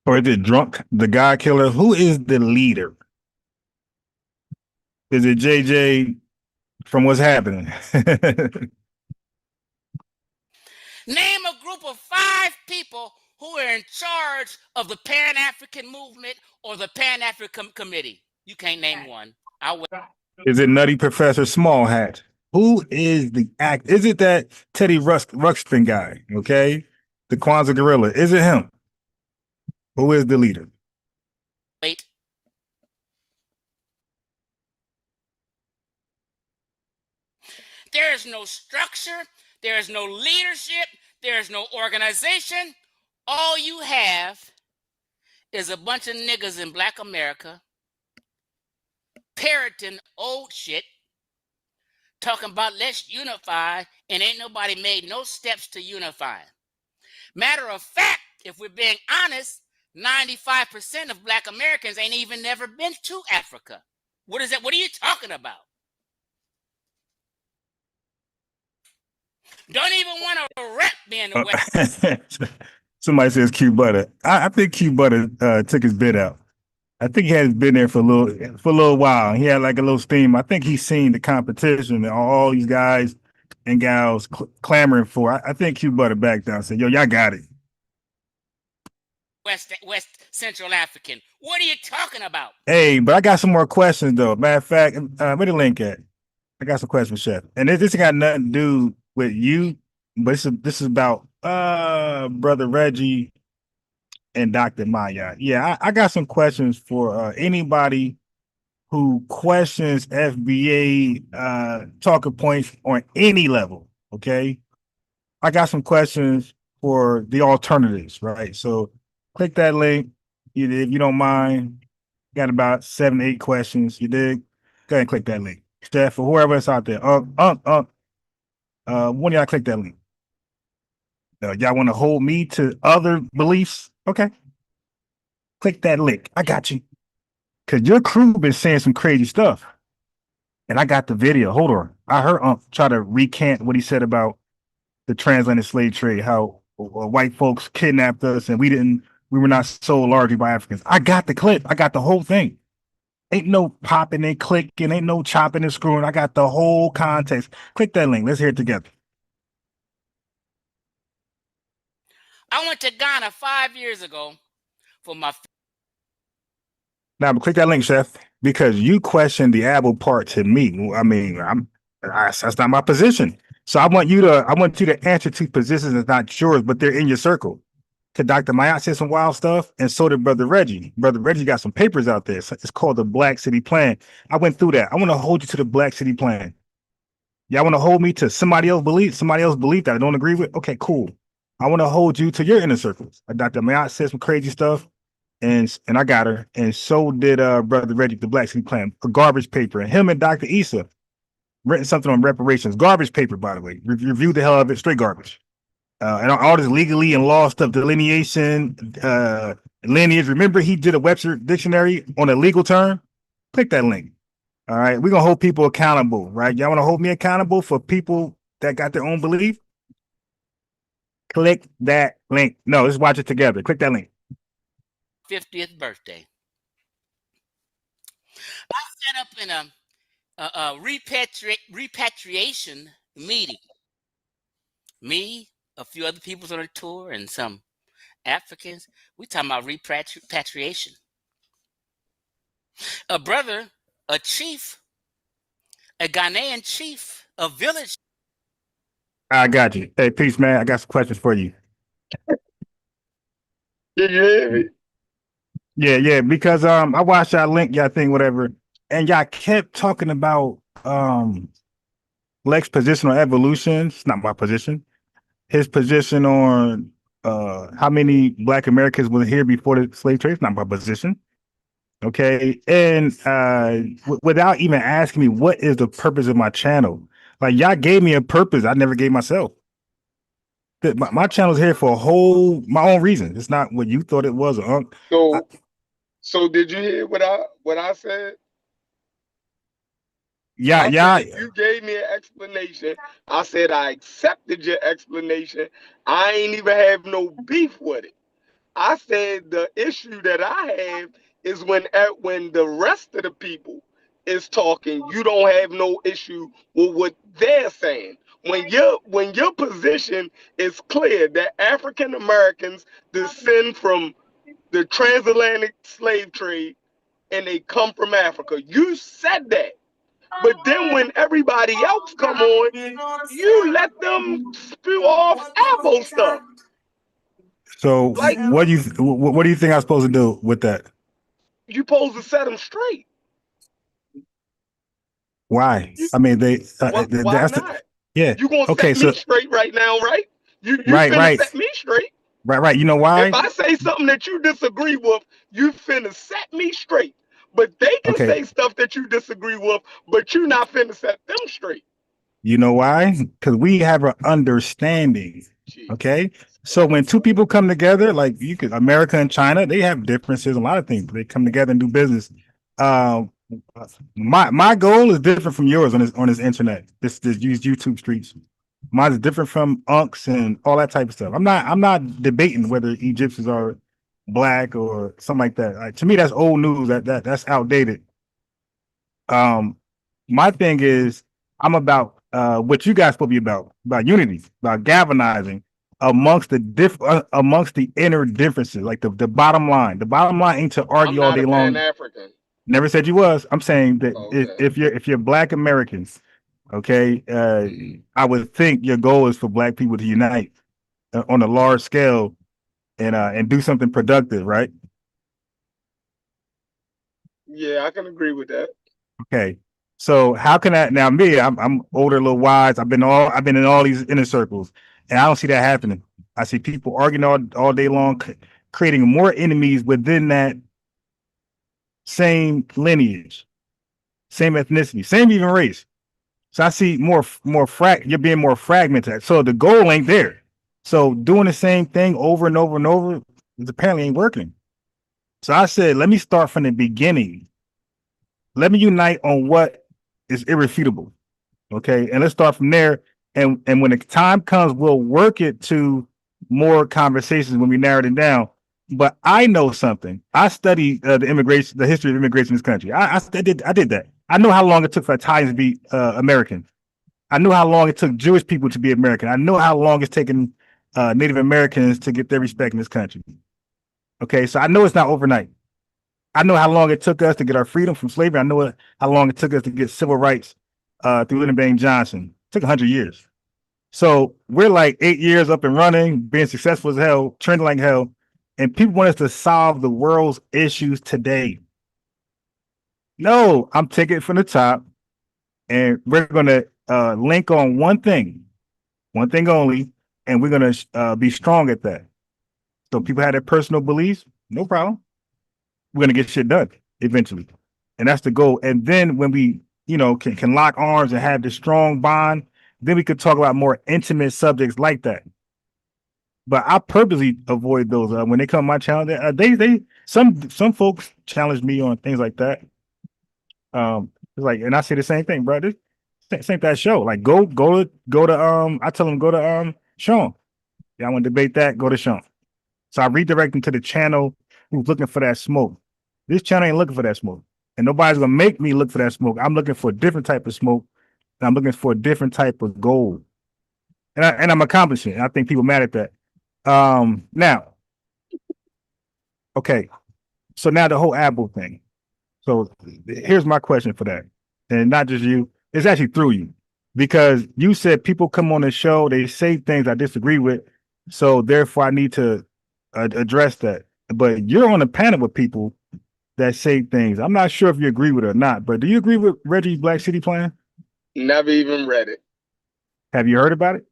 Or is it Drunk, the God Killer? Who is the leader? Is it JJ from What's Happening? Name a group of 5 people who are in charge of the Pan-African movement or the Pan-African committee. You can't name one. I'll wait. Is it Nutty Professor Small Hat? Who is the act? Is it that Teddy Ruxpin guy? Okay, the Kwanzaa Gorilla. Is it him? Who is the leader? Wait. There is no structure. There is no leadership. There is no organization. All you have is a bunch of niggas in Black America parroting old shit, talking about let's unify, and ain't nobody made no steps to unify. Matter of fact, if we're being honest, 95% of Black Americans ain't even never been to Africa. What is that? What are you talking about? Don't even want to rep being the West. Somebody says Q Butter. I think Q Butter took his bid out. I think he has been there for a little while. He had like a little steam. I think he's seen the competition and all these guys and gals clamoring for. I think Q Butter backed down and said, "Yo, y'all got it." West Central African. What are you talking about? Hey, but I got some more questions though. Matter of fact, where the link at? I got some questions, Chef. And this got nothing to do with you, but this is about Brother Reggie and Dr. Maya. Yeah, I got some questions for anybody who questions FBA talking points on any level. Okay, I got some questions for the alternatives, right? So click that link if you don't mind. Got about 7, 8 questions. You dig? Go ahead and click that link. Steph, for whoever else out there. One of y'all click that link. Y'all want to hold me to other beliefs? Okay. Click that link. I got you. Because your crew been saying some crazy stuff. And I got the video. Hold on. I heard try to recant what he said about the transatlantic slave trade, how white folks kidnapped us and we were not sold largely by Africans. I got the clip. I got the whole thing. Ain't no popping and clicking. Ain't no chopping and screwing. I got the whole context. Click that link. Let's hear it together. I went to Ghana 5 years ago for my. Now, but click that link, Chef, because you questioned the able part to me. I mean, that's not my position. So I want you to answer 2 positions that's not yours, but they're in your circle. Because Dr. Mayat said some wild stuff, and so did Brother Reggie. Brother Reggie got some papers out there. So it's called the Black City Plan. I went through that. I want to hold you to the Black City Plan. Y'all want to hold me to somebody else belief that I don't agree with? Okay, cool. I want to hold you to your inner circles. Dr. Mayat said some crazy stuff, and I got her. And so did Brother Reggie, the Black City Plan, a garbage paper. And him and Dr. Issa written something on reparations. Garbage paper, by the way. Reviewed the hell of it, straight garbage. And all this legally and law stuff, delineation, lineage. Remember, he did a Webster dictionary on a legal term? Click that link. All right, we're gonna hold people accountable, right? Y'all want to hold me accountable for people that got their own belief? Click that link. No, let's watch it together. Click that link. 50th birthday. I set up in a repatriation meeting. Me, a few other people on the tour, and some Africans. We talking about repatriation. A brother, a chief, a Ghanaian chief, a village. I got you. Hey, peace, man. I got some questions for you. Did you hear me? Yeah, because I watched y'all link, y'all thing, whatever, and y'all kept talking about Lex position on evolution. It's not my position. His position on how many Black Americans were here before the slave trade. It's not my position. Okay, and without even asking me what is the purpose of my channel, like y'all gave me a purpose I never gave myself. My channel's here for my own reason. It's not what you thought it was. So did you hear what I said? Yeah. You gave me an explanation. I said I accepted your explanation. I ain't even have no beef with it. I said the issue that I have is when the rest of the people is talking, you don't have no issue with what they're saying. When your position is clear that African Americans descend from the transatlantic slave trade and they come from Africa, you said that. But then when everybody else come on, you let them spew off Afro stuff. So Like, what do you think I'm supposed to do with that? you supposed to set them straight. Why? I mean, Why not? Yeah. You gonna Okay. set me So straight right now, right? You right. finna set me straight. Right. You know If why? I say something that you disagree with, you finna set me straight. But they can Okay. say stuff that you disagree with, but you not finna set them straight. You know why? Because we have an understanding. Okay. So when two people come together, like America and China, they have differences, a lot of things. They come together and do business. Um, my goal is different from yours on this internet. This YouTube streets. Mine is different from unks and all that type of stuff. I'm not debating whether Egyptians are black or something like that. To me, that's old news. That's outdated. My thing is I'm about what you guys supposed to be about unity, about galvanizing amongst the inner differences, like the bottom line. The bottom line ain't to I'm argue all not day a long. Pan-African. Never said you was. I'm saying that Okay. if you're Black Americans, okay, I would think your goal is for Black people to unite on a large scale and do something productive, right? Yeah, I can agree with that. Okay. So how can I now I'm older, a little wise. I've been in all these inner circles, and I don't see that happening. I see people arguing all day long, creating more enemies within that same lineage, same ethnicity, same even race. So I see you're being more fragmented. So the goal ain't there. So doing the same thing over and over and over is apparently ain't working. So I said, let me start from the beginning. Let me unite on what is irrefutable. Okay. And let's start from there. And when the time comes, we'll work it to more conversations when we narrow it down. But I know something. I studied the history of immigration in this country. I did that. I know how long it took for Italians to be American. I knew how long it took Jewish people to be American. I know how long it's taken Native Americans to get their respect in this country. Okay, so I know it's not overnight. I know how long it took us to get our freedom from slavery. I know how long it took us to get civil rights through Lyndon Baines Johnson. It took 100 years. So we're like 8 years up and running, being successful as hell, trending like hell, and people want us to solve the world's issues today. No, I'm taking it from the top, and we're gonna link on one thing only, and we're gonna be strong at that. So people have their personal beliefs, no problem. We're gonna get shit done eventually, and that's the goal. And then when we, can lock arms and have this strong bond, then we could talk about more intimate subjects like that. But I purposely avoid those when they come to my channel. Some folks challenge me on things like that. It's like, and I say the same thing, bro. This ain't that show. Like, go to I tell them go to Sean. Y'all want to debate that? Go to Sean. So I redirect them to the channel who's looking for that smoke. This channel ain't looking for that smoke, and nobody's gonna make me look for that smoke. I'm looking for a different type of smoke, and I'm looking for a different type of gold, and I'm accomplishing it. I think people mad at that. Now, okay, so now the whole Apple thing. So here's my question for that, and not just you. It's actually through you, because you said people come on the show, they say things I disagree with, so therefore I need to address that. But you're on a panel with people that say things. I'm not sure if you agree with it or not, but do you agree with Reggie's Black City plan? Never even read it. Have you heard about it?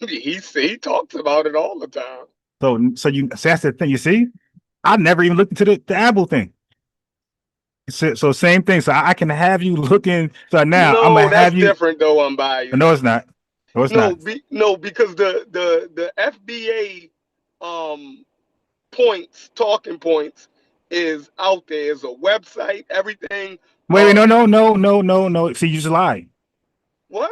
He talks about it all the time. So that's the thing. You see, I never even looked into the Apple thing. So same thing. So I can have you looking. So now I'm gonna have you. Different though. I'm biased. No, it's not. No, it's not. Because the FBA talking points is out there. Is a website, everything. Wait, no. See, you just lied. What?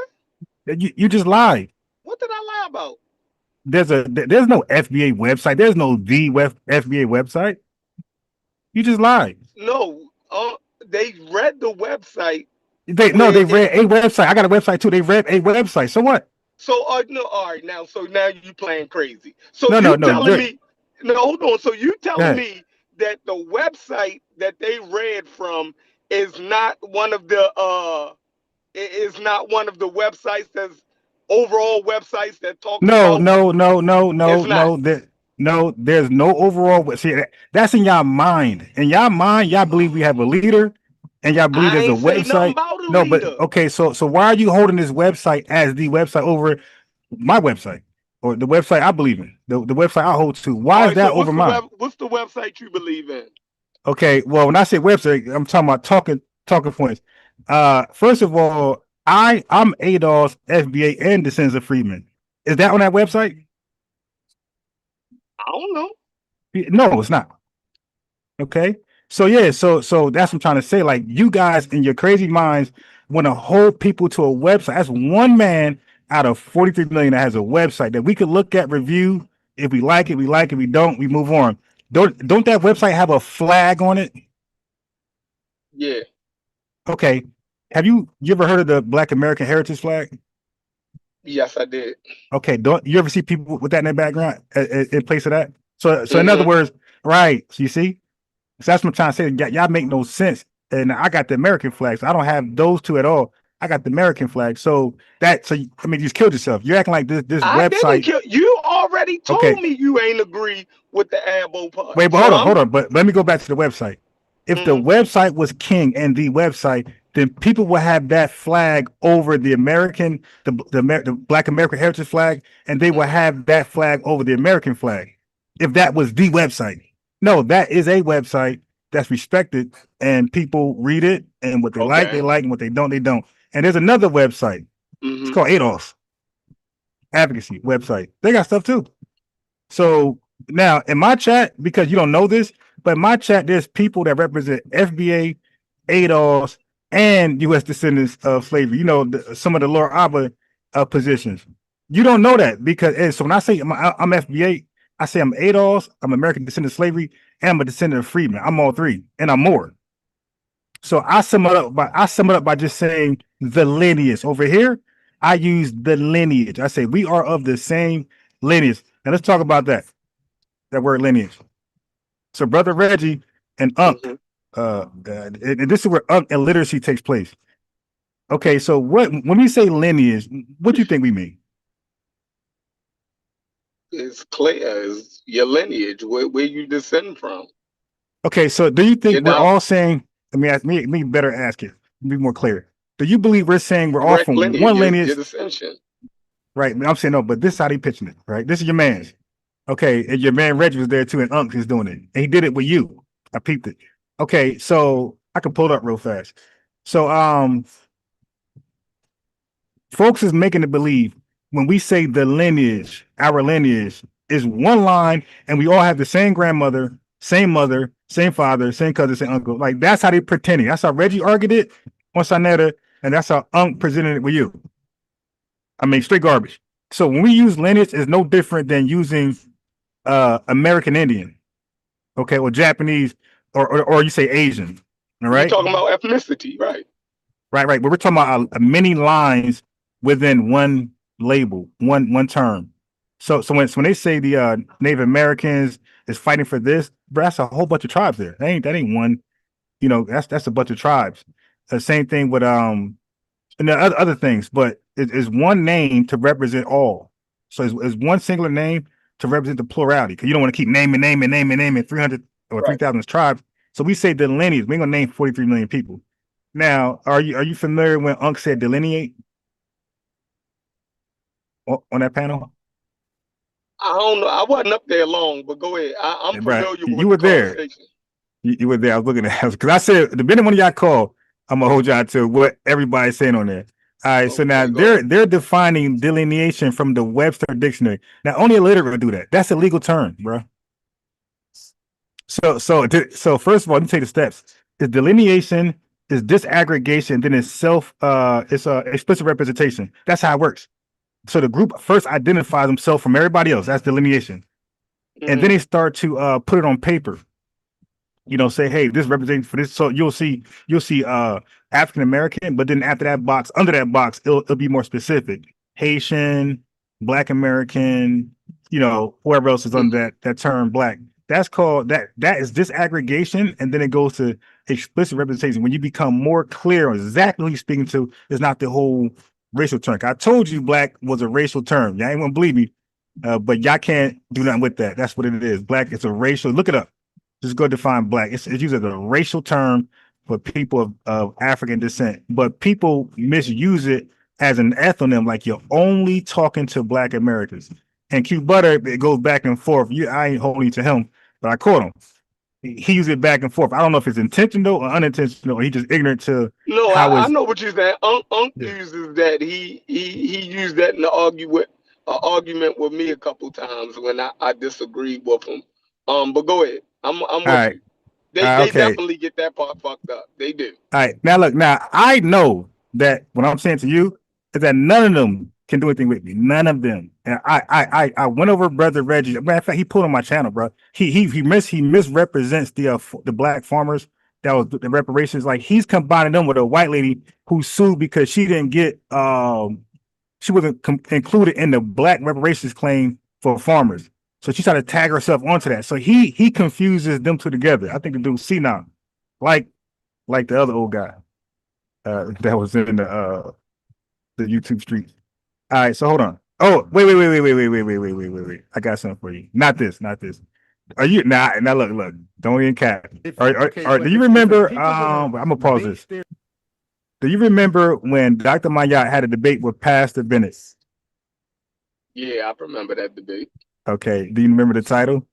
You just lied. What did I lie about? There's no FBA website. There's no FBA website. You just lied. No, they read the website. They read a website. I got a website too. They read a website. So what? So no, all right. Now you playing crazy. So no. Telling me? No, hold on. So you telling me that the website that they read from is not one of the websites that's overall websites that talk about. No, there's no overall. See, that's in y'all mind. In y'all mind, y'all believe we have a leader, and y'all believe there's a website. No, but okay. So why are you holding this website as the website over my website or the website I believe in? The website I hold to. Why is that over mine? What's the website you believe in? Okay, well, when I say website, I'm talking about talking points. First of all, I'm ADOS, FBA, and Descendants of Freedmen. Is that on that website? I don't know. No, it's not. Okay. So yeah, so that's what I'm trying to say. Like, you guys in your crazy minds want to hold people to a website. That's one man out of 43 million that has a website that we could look at, review. If we like it, we like it. We don't, we move on. Don't that website have a flag on it? Yeah. Okay. Have you ever heard of the Black American Heritage flag? Yes, I did. Okay. Don't you ever see people with that in their background in place of that? So in other words, right. So you see, so that's what I'm trying to say. Y'all make no sense. And I got the American flag. So I don't have those two at all. I got the American flag. So I mean, you just killed yourself. You're acting like this I website. Didn't kill you. Already told me you ain't agree with the ABO part. Wait, but hold on. But let me go back to the website. If the website was king and the website, then people will have that flag over the American, the Black American Heritage flag, and they will have that flag over the American flag. If that was the website. No, that is a website that's respected, and people read it, and what they like, and what they don't, they don't. And there's another website. It's called ADOS Advocacy website. They got stuff too. So now in my chat, because you don't know this, but in my chat, there's people that represent FBA, ADOS, and U.S. descendants of slavery. You know, some of the Laura Abba positions. You don't know that because, and so when I say I'm FBA, I say I'm ADOS, I'm American descendant of slavery, and I'm a descendant of freedmen. I'm all three, and I'm more. So I sum it up by just saying the lineage. Over here, I use the lineage. I say we are of the same lineage. Now let's talk about that word lineage. So Brother Reggie and Unc, and this is where Unc illiteracy takes place. Okay, so when we say lineage, what do you think we mean? It's clear. It's your lineage, where you descend from. Okay, so do you think we're all saying? Let me better ask it. Be more clear. Do you believe we're saying we're all from one lineage? Your descension. Right, I'm saying no, but this is how they pitching it. Right, this is your man's. Okay, and your man Reggie was there too, and Unc is doing it, and he did it with you. I peeped it. Okay, so I can pull it up real fast. So folks is making it believe when we say the lineage, our lineage is one line, and we all have the same grandmother, same mother, same father, same cousin, same uncle. Like that's how they pretending. That's how Reggie argued it, Onsaneta, and that's how Unc presented it with you. I mean, straight garbage. So when we use lineage, it's no different than using American Indian, okay, or Japanese, or you say Asian, all You're right? talking about ethnicity, right? Right. But we're talking about many lines within one label, one term. So when they say the Native Americans is fighting for this, bro, that's a whole bunch of tribes there. That ain't one. You know, that's a bunch of tribes. The same thing with and the other things, but it's one name to represent all. So it's one singular name to represent the plurality. Because you don't want to keep naming 300 or Right. 3,000 tribes. So we say the lineage. We're gonna name 43 million people. Now, are you familiar when Unc said delineate on that panel? I don't know. I wasn't up there long, but go ahead. I'm Right, familiar you with were the there. conversation. You were there. I was looking at because I said depending on y'all call, I'm gonna hold y'all to what everybody's saying on there. All right, so now they're defining delineation from the Webster dictionary. Now only a literate would do that. That's a legal term, bro. So first of all, let me take the steps. Is delineation, is disaggregation, then it's it's a explicit representation. That's how it works. So the group first identifies themselves from everybody else. That's delineation, and then they start to put it on paper. You know, say, hey, this represents for this. So you'll see African American, but then after that box, under that box, it'll be more specific. Haitian, Black American, you know, whoever else is under that term Black. That's called that is disaggregation, and then it goes to explicit representation. When you become more clear on exactly who you're speaking to, it's not the whole racial term. I told you Black was a racial term. Y'all ain't gonna believe me, but y'all can't do nothing with that. That's what it is. Black is a racial. Look it up. Just go define Black. It's used as a racial term for people of African descent, but people misuse it as an ethnonym, like you're only talking to Black Americans. And Q Butter, it goes back and forth. I ain't holding to him, but I caught him. He used it back and forth. I don't know if it's intentional or unintentional, or he just ignorant to how I know what you're saying. Unc uses that. He used that in the argument with me a couple times when I disagreed with him. But go ahead. I'm with you. They okay. definitely get that part fucked up. They do. All right. Now look, now I know that what I'm saying to you is that none of them can do anything with me. None of them. And I went over Brother Reggie. Matter of fact, he pulled on my channel, bro. He misrepresents the Black farmers. That was the reparations. Like he's combining them with a white lady who sued because she didn't get she wasn't included in the Black reparations claim for farmers. So she tried to tag herself onto that. So he confuses them two together. I think the dude senile, like the other old guy that was in the YouTube streets. All right, so hold on. Oh, wait. I got something for you. Not this. Are you now look, don't even cap. Do you remember I'm gonna pause this. Do you remember when Dr. Mayat had a debate with Pastor Bennett? Yeah, I remember that debate. Okay. Do you remember the title?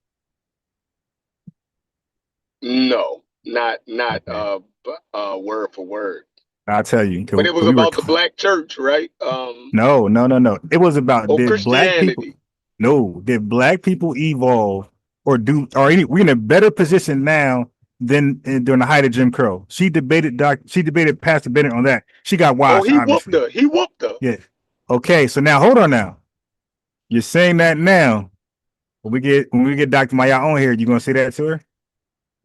No, not word for word. I'll tell you. But it was about the Black church, right? No. It was about did Black people. Christianity. No, did Black people evolve or we're in a better position now than during the height of Jim Crow. She debated Pastor Bennett on that. She got washed. He whooped her. Yeah. Okay, so now hold on now. You're saying that now. When we get Dr. Maya on here, you gonna say that to her?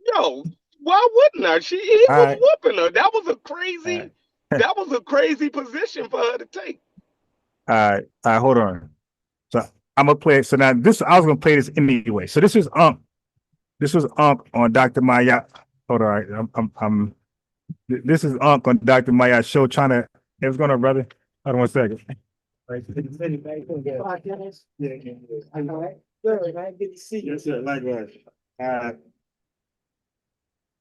Yo, why wouldn't I? He was whooping her. That was a crazy position for her to take. All right, hold on. So I'm gonna play it. So now I was gonna play this anyway. So this was Unc on Dr. Maya. Hold on, this is Unc on Dr. Maya's show trying to. Hey, what's going on, brother? Hold on 1 second.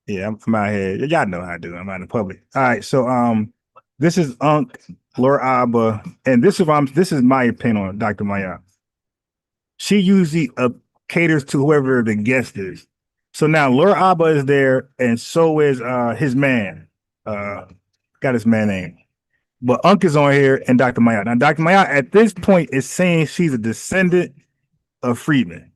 Yeah, I'm out here. Y'all know how I do. I'm out in the public. All right, so this is Unc, Laura Abba, and this is my opinion on Dr. Maya. She usually caters to whoever the guest is. So now Laura Abba is there, and so is his man. Got his man name. But Unc is on here and Dr. Maya. Now, Dr. Maya at this point is saying she's a descendant of freedmen.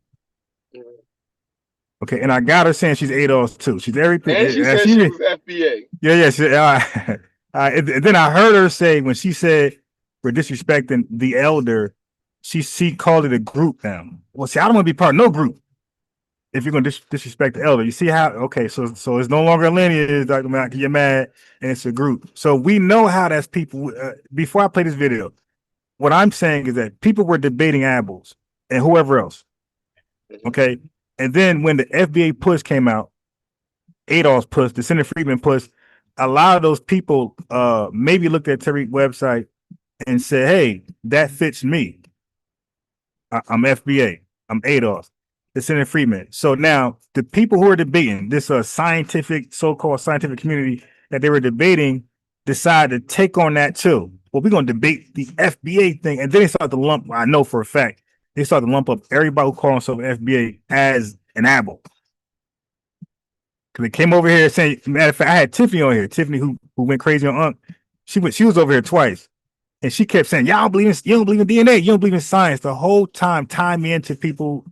Okay, and I got her saying she's ADOS too. She's everything. And she said she was FBA. Yeah. And then I heard her say when she said we're disrespecting the elder, she called it a group now. Well, see, I don't want to be part of no group. If you're gonna disrespect the elder, you see how? Okay, so it's no longer a lineage. Dr. Mack, you're mad, and it's a group. So we know how that's people. Before I play this video, what I'm saying is that people were debating Abels and whoever else. Okay, and then when the FBA push came out, Adolph's push, the Senator Friedman push, a lot of those people maybe looked at Tariq's website and said, "Hey, that fits me. I'm FBA. I'm Adolph. The Senator Friedman." So now the people who are debating this scientific, so-called scientific community that they were debating decided to take on that too. Well, we're going to debate the FBA thing. And then they started to lump, I know for a fact, they started to lump up everybody who calls themselves FBA as an Abel. Because they came over here saying, matter of fact, I had Tiffany on here. Tiffany, who went crazy on Unc. She was over here twice. And she kept saying, y'all you don't believe in DNA, you don't believe in science. The whole time, tying me into people,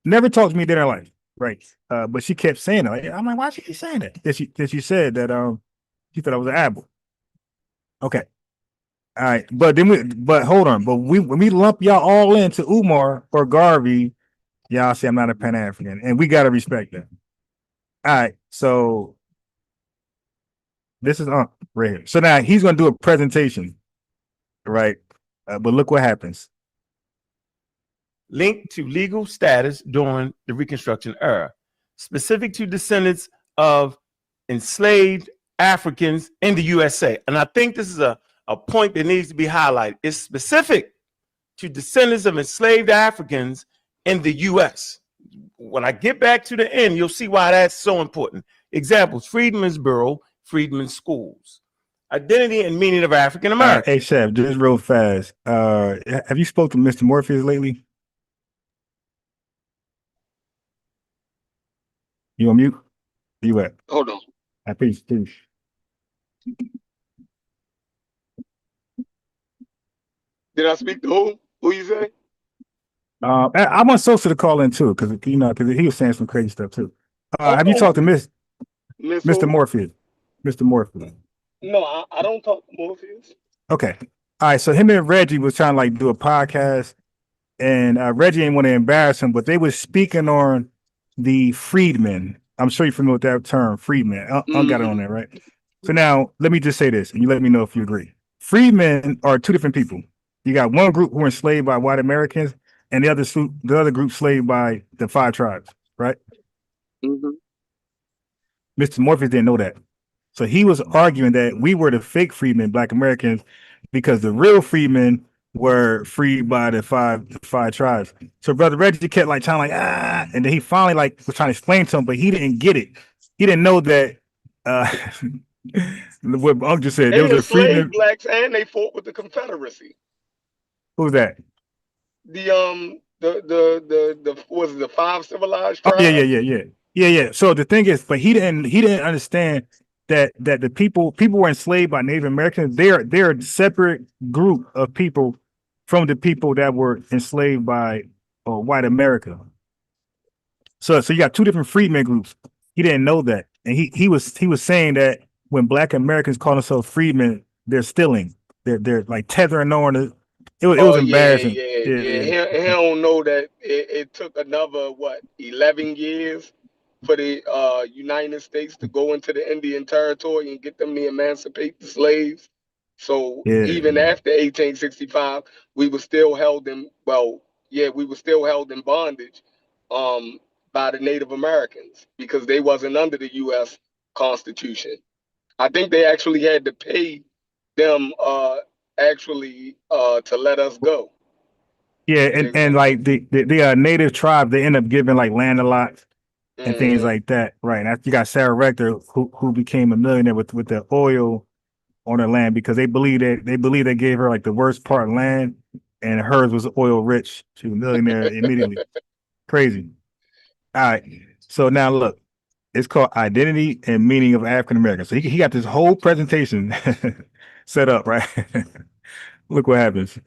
never talked to me in their life. Right. But she kept saying it. I'm like, why she keep saying that? That she said that she thought I was an Abel. Okay. All right. But hold on. But when we lump y'all all into Umar or Garvey, y'all say I'm not a Pan-African. And we gotta respect that. All right. So this is right here. So now he's gonna do a presentation. Right. But look what happens. Linked to legal status during the Reconstruction era, specific to descendants of enslaved Africans in the USA. And I think this is a point that needs to be highlighted. It's specific to descendants of enslaved Africans in the US. When I get back to the end, you'll see why that's so important. Examples: Freedmen's Bureau, Freedmen's Schools. Identity and meaning of African American. Hey, Chef, just real fast. Have you spoken to Mr. Morpheus lately? You on mute? Where you at? Hold on. Peace. Did I speak to who? Who you say? I want Sosa to call in too, because he was saying some crazy stuff too. Have you talked to Mr. Morpheus? Mr. Morpheus. No, I don't talk to Morpheus. Okay. All right. So him and Reggie was trying to like do a podcast, and Reggie didn't want to embarrass him, but they was speaking on the freedmen. I'm sure you're familiar with that term, freedmen. I got it on there, right? So now let me just say this, and you let me know if you agree. Freedmen are two different people. You got one group who were enslaved by white Americans, and the other group enslaved by the 5 tribes, right? Mm-hmm. Mr. Morpheus didn't know that. So he was arguing that we were the fake freedmen, Black Americans, because the real freedmen were freed by the five tribes. So Brother Reggie kept like trying and then he finally like was trying to explain to him, but he didn't get it. He didn't know that what Unc just said. They There was a freedmen. Blacks and they fought with the Confederacy. Who's that? The was it the 5 civilized tribes? Yeah. So the thing is, but he didn't understand that the people were enslaved by Native Americans. They're a separate group of people from the people that were enslaved by white America. So you got two different freedmen groups. He didn't know that, and he was saying that when Black Americans call themselves freedmen, they're stealing. They're like tethering on it. It was embarrassing. Yeah. He don't know that it took another 11 years for the United States to go into the Indian territory and get them to emancipate the slaves. So even after 1865, we were still held in bondage by the Native Americans because they wasn't under the U.S. Constitution. I think they actually had to pay them to let us go. Yeah, and like the native tribe, they end up giving like land a lot and things like that, right? And you got Sarah Rector who became a millionaire with the oil on her land because they believe they gave her like the worst part of land and hers was oil rich. She was a millionaire immediately. Crazy. All right. So now look, it's called Identity and Meaning of African American. So he got this whole presentation set up, right? Look what happens.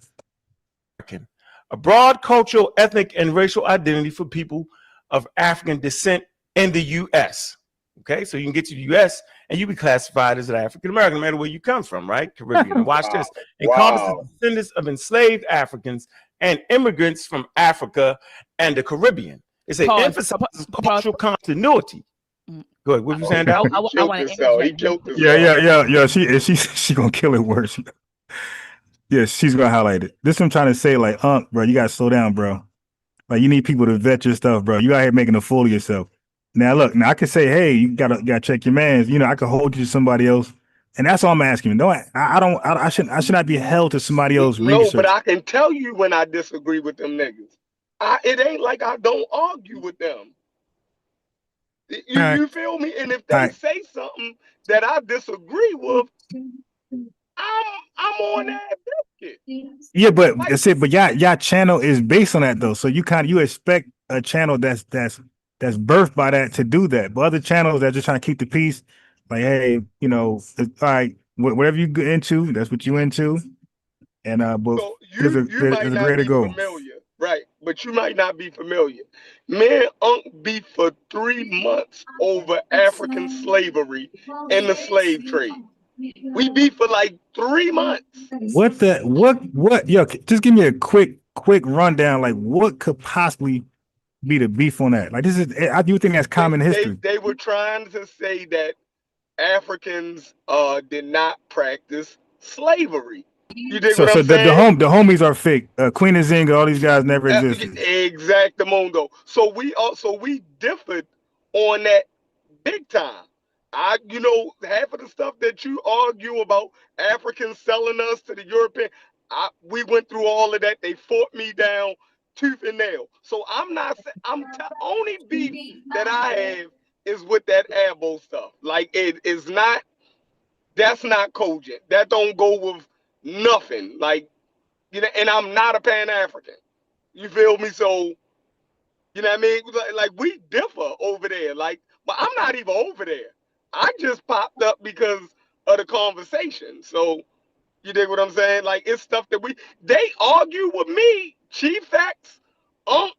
A broad cultural, ethnic, and racial identity for people of African descent in the U.S. Okay, so you can get to the U.S. and you be classified as an African American, no matter where you come from, right? Caribbean. And watch this. Encompasses descendants of enslaved Africans and immigrants from Africa and the Caribbean. It's an emphasis cultural continuity. Go ahead. What were you saying, Doc? He killed this. Yeah. She gonna kill it worse. Yeah, she's gonna highlight it. This I'm trying to say, like, bro, you gotta slow down, bro. Like, you need people to vet your stuff, bro. You out here making a fool of yourself. Now, look, now I could say, hey, you gotta check your mans. You know, I could hold you to somebody else, and that's all I'm asking. No, I should not be held to somebody else's research. No, but I can tell you when I disagree with them niggas. It ain't like I don't argue with them. You feel me? And if they say something that I disagree with, I'm on that biscuit. Yeah, but like, that's it. But y'all channel is based on that though. So you expect a channel that's birthed by that to do that. But other channels that are just trying to keep the peace, like, hey, you know, all right, whatever you get into, that's what you into. And but so there's a greater goal. Familiar, right? But you might not be familiar. Me and Unc beef for 3 months over African slavery and the slave trade. We beef for like 3 months. What? Yo, just give me a quick rundown. Like, what could possibly be the beef on that? Like, this is, I do think that's common history. They were trying to say that Africans did not practice slavery. You dig what I'm saying? The homies are fake. Queen Nzinga, all these guys never existed. Exactamundo. So we differed on that big time. Half of the stuff that you argue about Africans selling us to the European, we went through all of that. They fought me down tooth and nail. So only beef that I have is with that Abo stuff. Like, it is not. That's not cogent. That don't go with nothing. Like, and I'm not a Pan-African. You feel me? So, you know what I mean? Like we differ over there. Like, but I'm not even over there. I just popped up because of the conversation. So, you dig what I'm saying? Like, it's stuff that they argue with me. Chief Facts, Unc,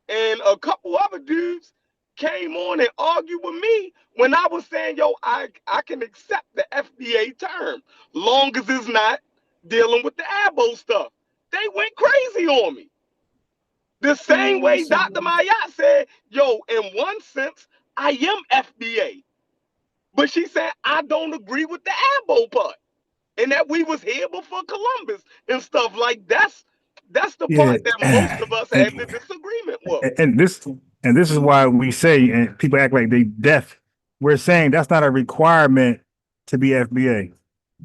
and a couple other dudes came on and argued with me when I was saying, yo, I can accept the FBA term, long as it's not dealing with the Abo stuff. They went crazy on me. The same way Dr. Mayat said, yo, in one sense, I am FBA. But she said, I don't agree with the Abo part. And that we was here before Columbus and stuff. Like, that's the part that most of us have the disagreement with. And this is why we say, and people act like they deaf. We're saying that's not a requirement to be FBA.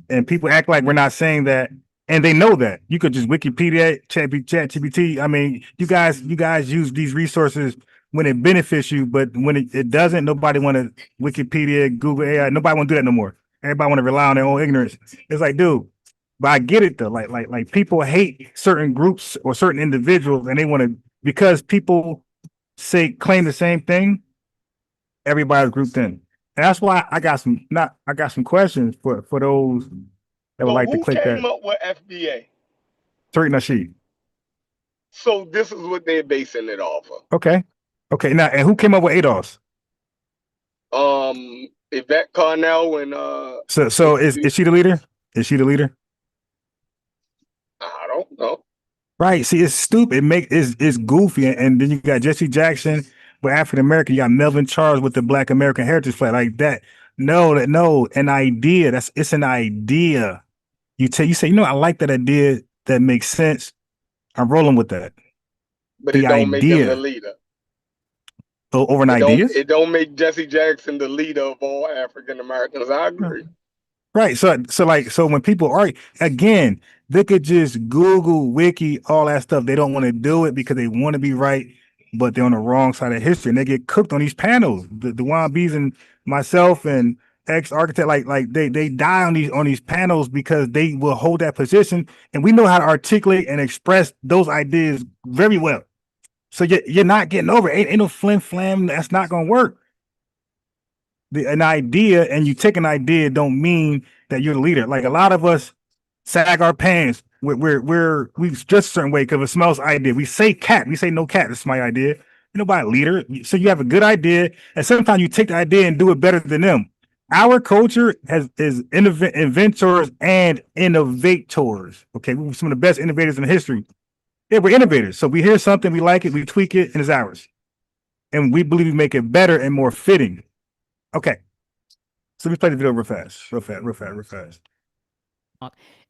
And people act like we're not saying that. And they know that. You could just Wikipedia, ChatGPT. I mean, you guys use these resources when it benefits you, but when it doesn't, nobody want to Wikipedia, Google AI. Nobody want to do that no more. Everybody want to rely on their own ignorance. It's like, dude, but I get it though. Like people hate certain groups or certain individuals, and they want to, because people claim the same thing. Everybody's grouped in, and that's why I got some questions for those that would like to click that. Who came up with FBA? Tariq Nasheed. So this is what they're basing it off of. Okay. Now, and who came up with ADOS? Yvette Carnell and So is she the leader? Is she the leader? I don't know. Right. See, it's stupid. It's goofy, and then you got Jesse Jackson with African American. You got Melvin Charles with the Black American Heritage flag. Like that. No, an idea. It's an idea. You say, I like that idea. That makes sense. I'm rolling with that. But it don't make him the leader. Over an idea? It don't make Jesse Jackson the leader of all African Americans. I agree. Right. So when people argue, again, they could just Google, Wiki, all that stuff. They don't want to do it because they want to be right, but they're on the wrong side of history, and they get cooked on these panels. The Wannabes and myself and ex-architect, like they die on these panels because they will hold that position, and we know how to articulate and express those ideas very well. So you're not getting over it. Ain't no flim flam. That's not gonna work. An idea, and you take an idea, don't mean that you're the leader. Like a lot of us sag our pants. We dress a certain way because it smells idea. We say cat. We say no cat. This is my idea. Nobody leader. So you have a good idea, and sometimes you take the idea and do it better than them. Our culture is inventors and innovators. Okay, we're some of the best innovators in history. Yeah, we're innovators. So we hear something, we like it, we tweak it, and it's ours. And we believe we make it better and more fitting. Okay. So let me play the video real fast.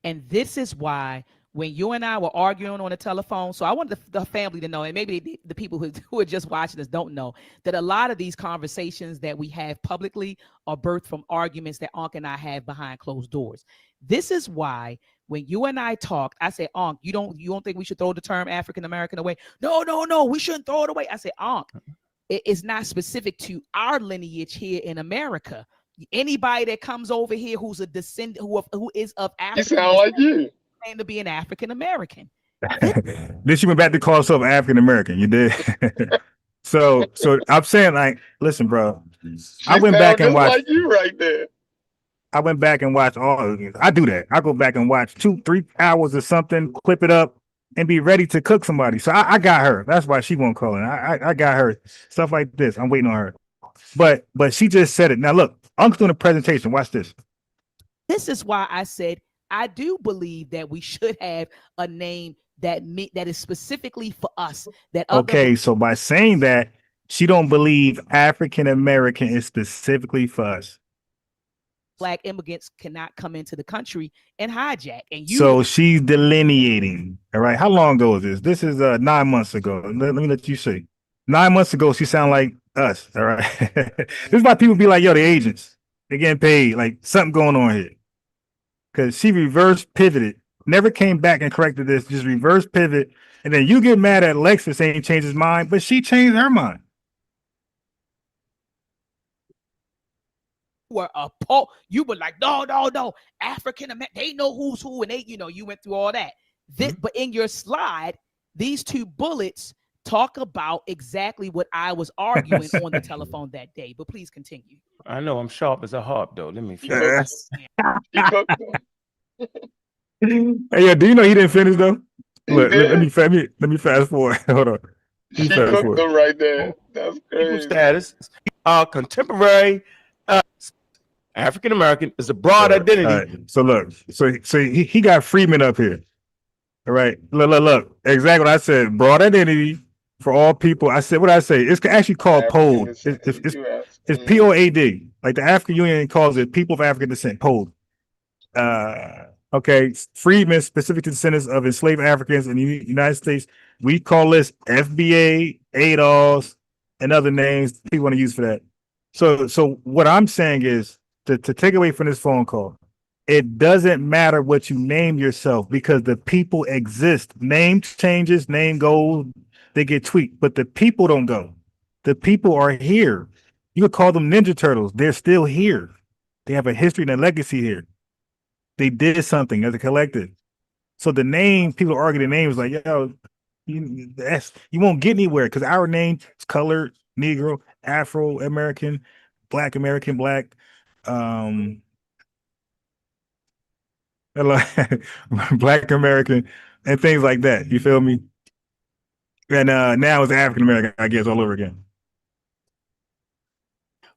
And this is why when you and I were arguing on the telephone, so I want the family to know, and maybe the people who are just watching us don't know, that a lot of these conversations that we have publicly are birthed from arguments that Unc and I have behind closed doors. This is why when you and I talked, I said, Unc, you don't think we should throw the term African American away? No, we shouldn't throw it away. I said, Unc, it's not specific to our lineage here in America. Anybody that comes over here who's a descendant who is of African, you sound like you claim to be an African American. Then she went back to call herself African American. You did. so I'm saying, like, listen, bro. I went back and watched. Like you right there. I went back and watched all of it. I do that. I go back and watch 2-3 hours or something, clip it up, and be ready to cook somebody. So I got her. That's why she won't call in. I got her. Stuff like this. I'm waiting on her. But she just said it. Now look, Unc's doing a presentation. Watch this. This is why I said I do believe that we should have a name that is specifically for us. Okay, so by saying that, she don't believe African American is specifically for us. Black immigrants cannot come into the country and hijack. And so she's delineating. All right. How long ago is this? This is 9 months ago. Let me let you see. 9 months ago, she sounded like us. All right. This is why people be like, yo, the agents, they're getting paid. Like something going on here. Because she reverse pivoted, never came back and corrected this, just reverse pivot. And then you get mad at Lex for saying he changed his mind, but she changed her mind. Were appalled. You were like, no, African American, they know who's who, and they, you went through all that. But in your slide, these 2 bullets talk about exactly what I was arguing on the telephone that day. But please continue. I know I'm sharp as a harp, though. Let me finish. Hey, yeah, do you know he didn't finish though? Look, let me fast forward. Hold on. She cooked them right there. That's crazy. Equal status, contemporary. African American is a broad identity. Right. So look, so he got Freeman up here. All right, look, exactly what I said. Broad identity for all people. I said what I say. It's actually called POAD. It's POAD. Like the African Union calls it People of African Descent. POAD. Okay, Freedmen, specific to descendants of enslaved Africans in the United States. We call this FBA, ADOS, and other names people want to use for that. So what I'm saying is to take away from this phone call, it doesn't matter what you name yourself because the people exist. Name changes, name goes, they get tweaked, but the people don't go. The people are here. You could call them Ninja Turtles. They're still here. They have a history and a legacy here. They did something as a collective. So the name, people argue the names like, yo, you won't get anywhere because our name is colored, Negro, Afro-American, Black American, Black, Black American, and things like that. You feel me? And now it's African American, I guess, all over again.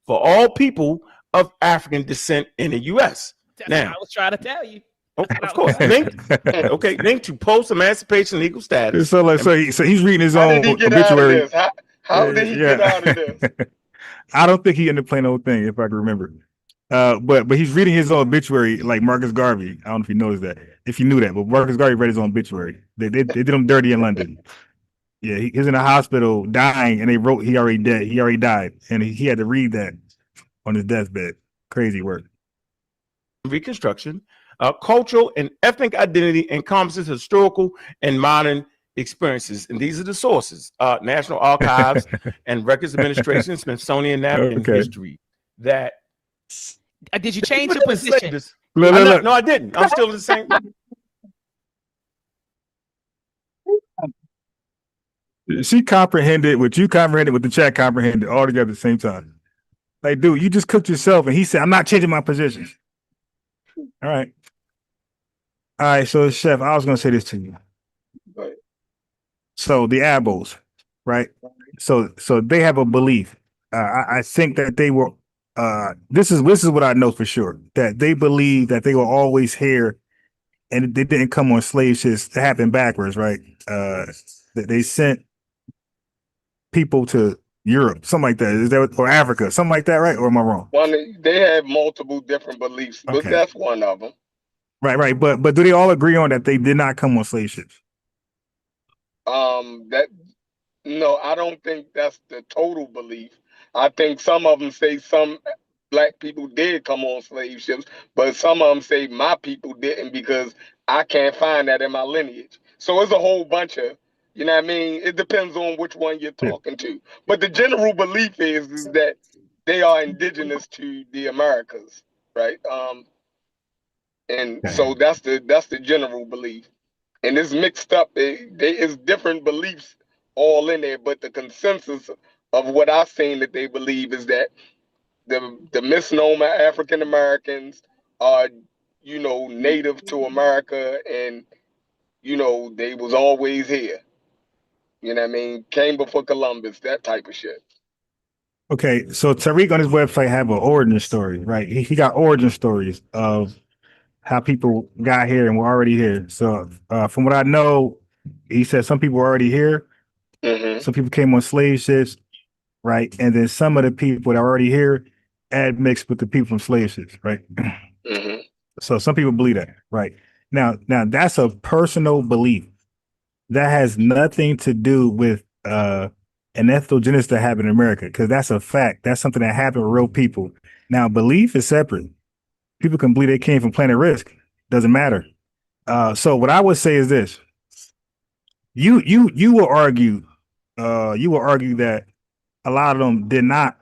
For all people of African descent in the U.S. That's what I was trying to tell you. Okay, of course. Linked to post-emancipation legal status. So he's reading his own obituary. How did he get out of this? I don't think he ended up playing the whole thing, if I can remember. But he's reading his own obituary like Marcus Garvey. I don't know if you noticed that. If you knew that, but Marcus Garvey read his own obituary. They did him dirty in London. Yeah, he was in a hospital dying, and they wrote he already dead. He already died, and he had to read that on his deathbed. Crazy work. Reconstruction, cultural and ethnic identity encompasses historical and modern experiences, and these are the sources: National Archives and Records Administration, Smithsonian African History. That did you change your position? No, I didn't. I'm still the same. She comprehended what you comprehended, what the chat comprehended, all together at the same time. Like, dude, you just cooked yourself, and he said, "I'm not changing my position." All right. So, Chef, I was going to say this to you. So the ABOs, right? So they have a belief. I think that they were. This is what I know for sure, that they believe that they were always here, and they didn't come on slave ships. It happened backwards, right? That they sent people to Europe, something like that. Is that, or Africa, something like that, right? Or am I wrong? They have multiple different beliefs, but Okay, that's one of them. right. But do they all agree on that they did not come on slave ships? That No, I don't think that's the total belief. I think some of them say some black people did come on slave ships, but some of them say my people didn't because I can't find that in my lineage. So it's a whole bunch of, you know what I mean? It depends on which one you're Yeah. talking to. But the general belief is that they are indigenous to the Americas, right? And Okay. so that's the general belief, and it's mixed up. It's different beliefs all in there, but the consensus of what I've seen that they believe is that the misnomer African Americans are, native to America, and they was always here. You know what I mean? Came before Columbus, that type of shit. Okay, so Tariq on his website have an origin story, right? He got origin stories of how people got here and were already here. So from what I know, he said some people were already here. Mm-hmm. Some people came on slave ships, right? And then some of the people that are already here admixed with the people from slave ships, right? Mm-hmm. So some people believe that, right? Now that's a personal belief. That has nothing to do with an ethnogenesis that happened in America, because that's a fact. That's something that happened with real people. Now, belief is separate. People can believe they came from Planet Risk. Doesn't matter. So what I would say is this: you will argue, that a lot of them did not.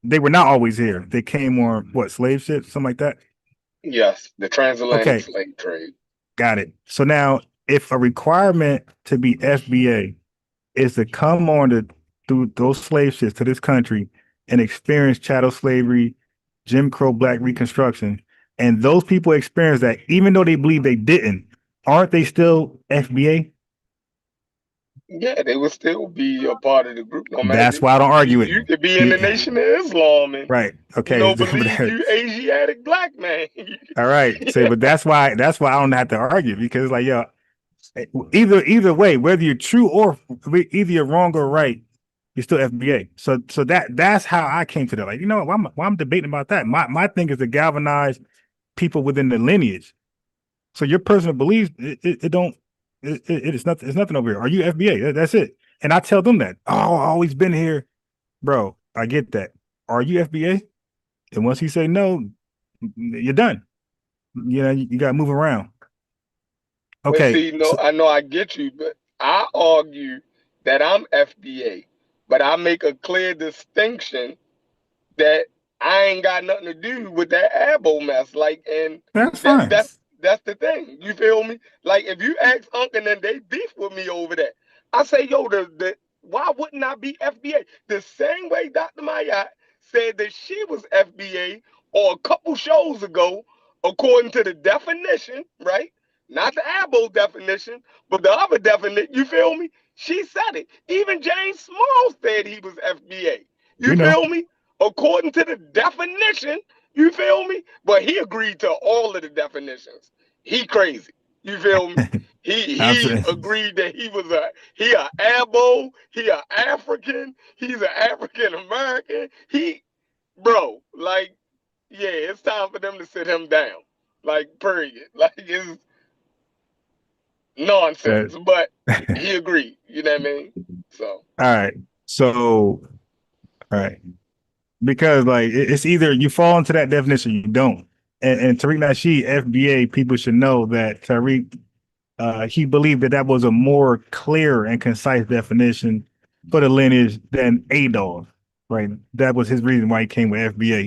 They were not always here. They came on what, slave ships, something like that. Yes, the transatlantic Okay, slave trade. got it. So now, if a requirement to be FBA is to come on through those slave ships to this country and experience chattel slavery, Jim Crow, Black Reconstruction, and those people experience that, even though they believe they didn't, aren't they still FBA? Yeah, they would still be a part of the group, no matter. That's why I don't argue it. You could be in the Yeah, Nation of Islam and right. Okay. believe you Asiatic black man. All right. So, but that's why I don't have to argue, because like, yo, either way, whether you're true or either you're wrong or right, you're still FBA. So that's how I came to that. Like, why I'm debating about that. My thing is to galvanize people within the lineage. So your personal beliefs, it don't, it's nothing. It's nothing over here. Are you FBA? That's it. And I tell them that. Oh, I always been here, bro. I get that. Are you FBA? And once you say no, you're done. You got to move around. But Okay. see, no, I know I get you, but I argue that I'm FBA, but I make a clear distinction that I ain't got nothing to do with that Abo mess. Like, and That's that fine. that's the thing. You feel me? Like, if you ask Unc and then they beef with me over that, I say, yo, the why wouldn't I be FBA? The same way Dr. Mayat said that she was FBA or a couple shows ago, according to the definition, right? Not the Abo definition, but the other definition. You feel me? She said it. Even James Small said he was FBA. You We know. feel me? According to the definition, you feel me? But he agreed to all of the definitions. He crazy. You feel me? He Absolutely. agreed that he a Abo, he a African, he's an African American. Like, yeah, it's time for them to sit him down. Like, period. Like, it's Uh, nonsense. But he agreed. You know what I mean? So all right. So, all right. Because like it's either you fall into that definition or you don't. And Tariq Nasheed, FBA, people should know that Tariq, he believed that was a more clear and concise definition for the lineage than Adolf. Right. That was his reason why he came with FBA.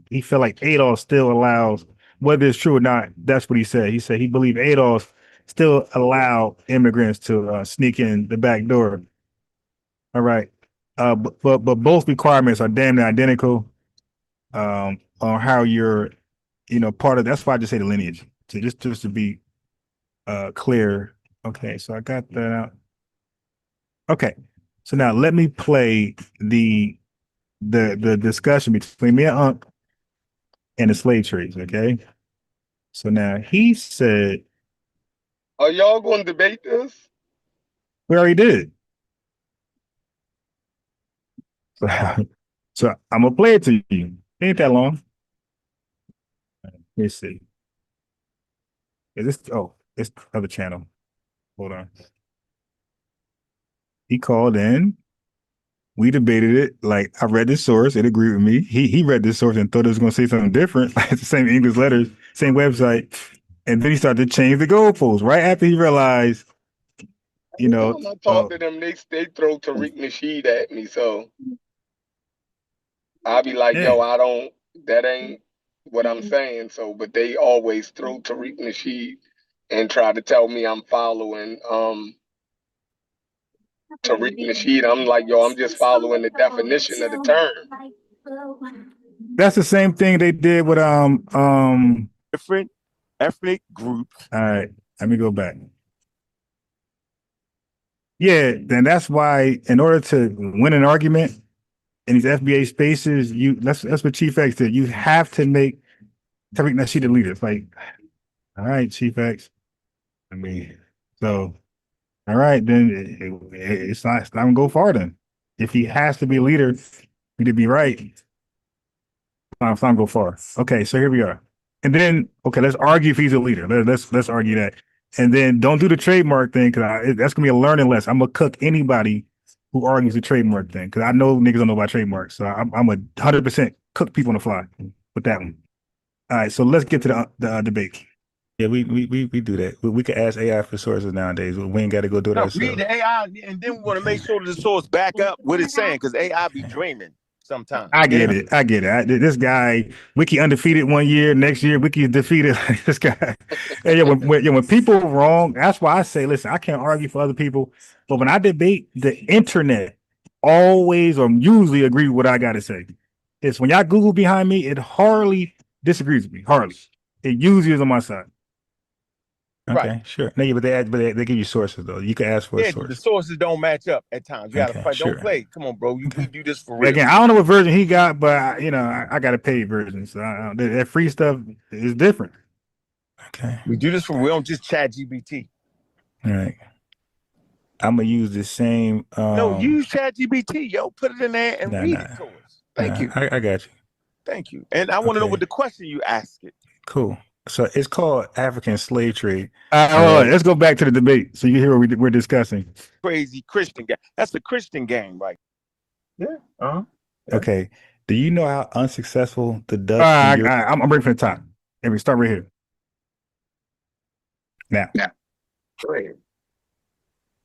He felt like Adolf still allows, whether it's true or not. That's what he said. He said he believed Adolf still allowed immigrants to sneak in the back door. All right. But both requirements are damn near identical on how you're, part of. That's why I just say the lineage. So just to be clear. Okay, so I got that out. Okay, So now let me play the discussion between me and Unc and the slave trades, okay? So now he said, Are y'all going to debate this? we already did. So I'm gonna play it to you. Ain't that long. Let's see. Is this? Oh, it's the other channel. Hold on. He called in. We debated it. Like I read the source, it agreed with me. He read the source and thought it was gonna say something different. Like it's the same English letters, same website. And then he started to change the goalposts right after he realized, you know, When I talk to them, they throw Tariq Nasheed at me, so I'll be like, yeah. yo, that ain't what I'm saying. So, but they always throw Tariq Nasheed and try to tell me I'm following Tariq Nasheed. I'm like, yo, I'm just following the definition of the term. That's the same thing they did with different ethnic groups. All right, let me go back. Yeah, then that's why in order to win an argument in these FBA spaces, that's what Chief X did. You have to make Tariq Nasheed the leader. It's like, all right, Chief X. I mean, so all right, then it's not gonna go far then. If he has to be a leader, he to be right. It's not gonna go far. Okay, so here we are. And then let's argue if he's a leader. Let's argue that. And then don't do the trademark thing because that's gonna be a learning lesson. I'm gonna cook anybody who argues the trademark thing because I know niggas don't know about trademarks. So I'm a 100% cook people on the fly with that one. All right, so let's get to the debate. Yeah, we do that. We can ask AI for sources nowadays. We ain't got to go do it ourselves. Read the AI, and then we want to make sure that the source back up what it's saying because AI be dreaming sometimes. I get it. This guy, Wiki undefeated one year, next year Wiki is defeated. This guy, and yeah, when people are wrong, that's why I say, listen, I can't argue for other people, but when I debate, the internet always or usually agree with what I got to say. It's when y'all Google behind me, it hardly disagrees with me. Hardly, it usually is on my side. Okay, right. Sure. No, yeah, but they give you sources though. You can ask for a source. The sources don't match up at times. You gotta fight. Sure. Don't play. Come on, bro. We do this for real. Again, I don't know what version he got, but I got a paid version, so that free stuff is different. Okay, we do this for. We don't just chat GBT. All right. I'm gonna use the same. No, use chat GBT, yo. Put it in there and read it to us. Thank you. I got you. Thank you. And I want to know what the question you ask it. Cool. So it's called African slave trade. Let's go back to the debate so you hear what we're discussing. Crazy Christian gang. That's the Christian gang, right? Yeah. Yeah. Okay. Do you know how unsuccessful the Dutch? I'm bringing from the top. And we start right here. Now. Go ahead.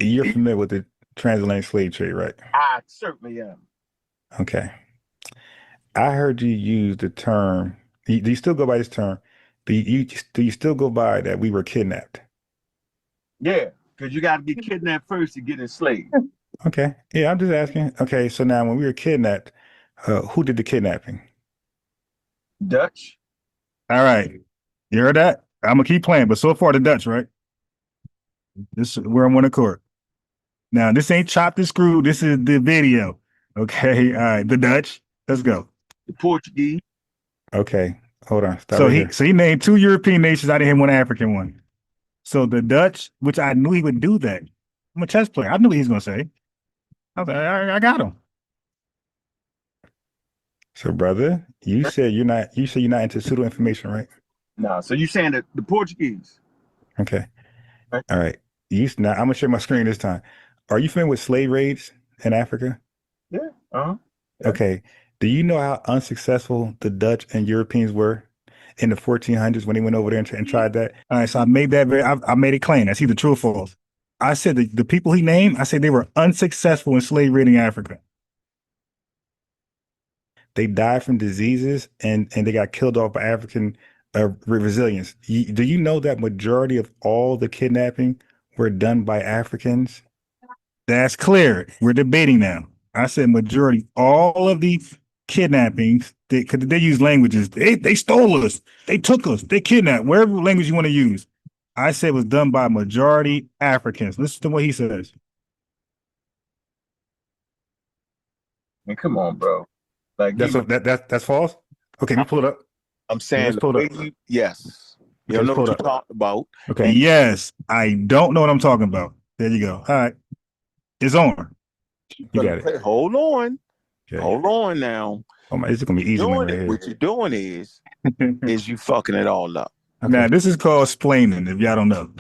You're familiar with the transatlantic slave trade, right? I certainly am. Okay. I heard you use the term. Do you still go by this term? Do you still go by that we were kidnapped? Yeah, because you got to get kidnapped first to get enslaved. Okay. Yeah, I'm just asking. Okay, so now when we were kidnapped, who did the kidnapping? Dutch. All right. You heard that? I'm gonna keep playing, but so far the Dutch, right? We're on one accord. Now this ain't chopped and screwed. This is the video. Okay. All right. The Dutch. Let's go. The Portuguese. Okay. Hold on. So he named 2 European nations. I didn't have one African one. So the Dutch, which I knew he would do that. I'm a chess player. I knew what he was gonna say. I was like, I got him. So, brother, you said you're not into pseudo information, right? No. So you saying that the Portuguese? Okay. All right. Now I'm gonna share my screen this time. Are you familiar with slave raids in Africa? Yeah. Yeah. Okay. Do you know how unsuccessful the Dutch and Europeans were in the 1400s when they went over there and tried that? All right, so I made that I made a claim. That's either true or false. I said the people he named, I said they were unsuccessful in slave raiding Africa. They died from diseases and they got killed off by African resilience. Do you know that majority of all the kidnapping were done by Africans? That's clear. We're debating now. I said majority, all of the kidnappings, because they use languages. They stole us. They took us. They kidnapped. Whatever language you want to use. I said it was done by majority Africans. Listen to what he says. mean, come on, bro. Like That's what that's false. Okay, let me pull it up. I'm Yeah, saying let's the pull way it up. you, yes, you Okay, don't let's know pull what it you're up. talking about. Okay, And yes, I don't know what I'm talking about. There you go. All right, it's on. you're You gonna got it. play. Hold on, Okay. hold on now. Oh my, this is gonna be easy one Doing right it. here. What you're doing is you fucking it all up. Now this is called splaining. If y'all don't know,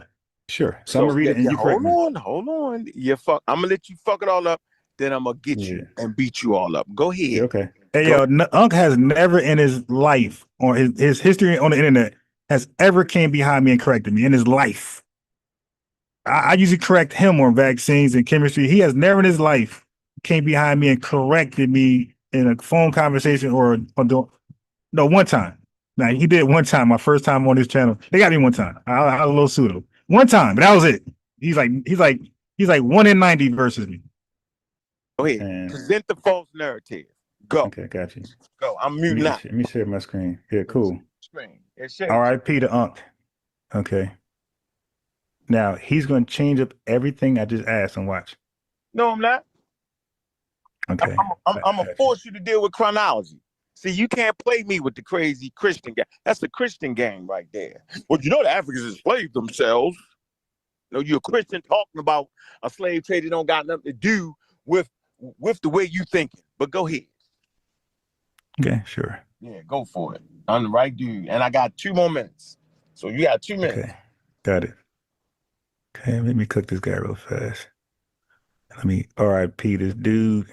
sure. So I'm So gonna read it and you correct me. hold on. You fuck. I'm gonna let you fuck it all up. Then I'm gonna get you and beat you all up. Go ahead. Yeah, okay. Hey, Go. yo, Unc has never in his life or his history on the internet has ever came behind me and corrected me in his life. I usually correct him on vaccines and chemistry. He has never in his life came behind me and corrected me in a phone conversation or no, one time. Now he did one time, my first time on his channel. They got me one time. I was a little pseudo. One time, but that was it. He's like 1 in 90 versus me. Go ahead. And, present the false narrative. Go. Okay, got you. Go. I'm muting out. Let me share my screen. Yeah, cool. Screen. R.I.P. to Unc. Okay. Now he's going to change up everything I just asked and watch. No, I'm not. Okay. I'm gonna force you to deal with chronology. See, you can't play me with the crazy Christian game. That's the Christian game right there. Well, you know the Africans enslaved themselves. You know, you're a Christian talking about a slave trade that don't got nothing to do with the way you thinking. But go ahead. Okay, sure. Yeah, go for it. I'm the right dude. And I got 2 more minutes. So you got 2 minutes. Okay, got it. Okay, let me cook this guy real fast. Let me RIP this dude.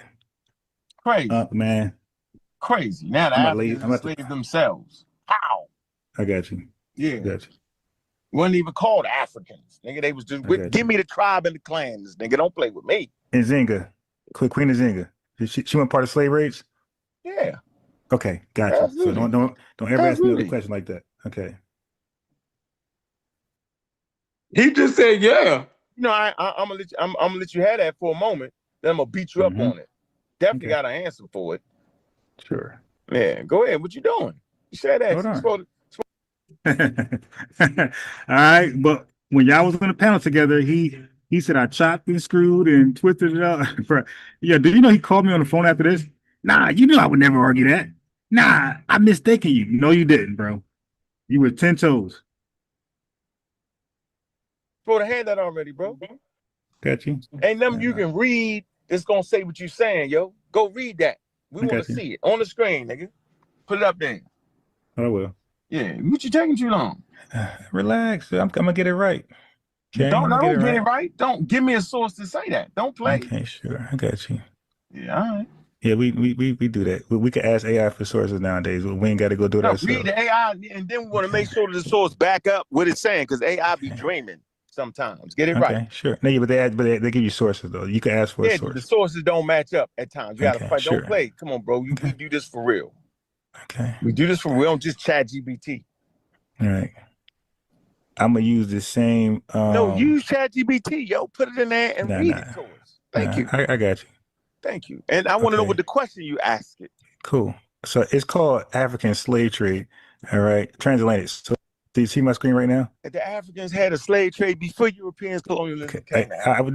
Crazy. Man. Crazy. Now the Africans enslaved themselves. How? I got you. Yeah. Got you. Wasn't even called Africans. Nigga, they was just, give me the tribe and the clans. Nigga, don't play with me. And Zinga. Queen of Zinga. She went part of slave raids? Yeah. Okay, got you. Absolutely. So don't ever ask me another question like that. Okay. He just said, yeah. You know, I'm gonna let you have that for a moment. Then I'm gonna beat you up on it. Definitely got an answer for it. Sure. Yeah, go ahead. What you doing? You said that. Hold on. All right, but when y'all was on the panel together, he said I chopped and screwed and twisted it up. Yeah, do you know he called me on the phone after this? Nah, you knew I would never argue that. Nah, I'm mistaken you. No, you didn't, bro. You were 10 toes. Supposed to had that already, bro. Got you. Ain't nothing you can read that's gonna say what you saying, yo. Go read that. We want to see it on the screen, nigga. Put it up there. I will. Yeah, what you taking too long? Relax. I'm gonna get it right. Okay, Don't get it right. Don't give me a source to say that. Don't play. Okay, sure. I got you. Yeah, all right. Yeah, we do that. We can ask AI for sources nowadays. We ain't got to go do it ourselves. Read the AI, and then we want to make sure that the source back up what it's saying, because AI be dreaming sometimes. Get it right. Okay, sure. No, yeah, but they give you sources though. You can ask for a source. The sources don't match up at times. You gotta fight. Sure. Don't play. Come on, bro. We do this for real. Okay. We do this for real. We don't just chat GBT. All right. I'm gonna use the same. No, use chat GBT, yo. Put it in there and read it to us. Thank you. I got you. Thank you. And I want to know what the question you asked it. Cool. So it's called African slave trade. All right. Transatlantic. So do you see my screen right now? The Africans had a slave trade before Europeans colonialism came out. We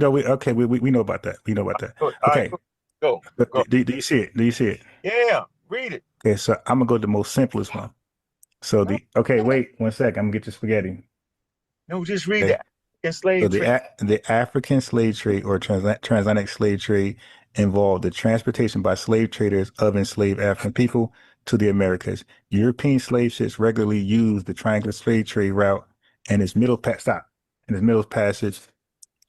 know about that. We know about that. Okay. Go. Do you see it? Do you see it? Yeah. Read it. Okay. So I'm gonna go to the most simplest one. So wait 1 second. I'm gonna get your spaghetti. No, just read the African slave trade. The African slave trade or transatlantic slave trade involved the transportation by slave traders of enslaved African people to the Americas. European slave ships regularly used the triangular slave trade route and its middle passage.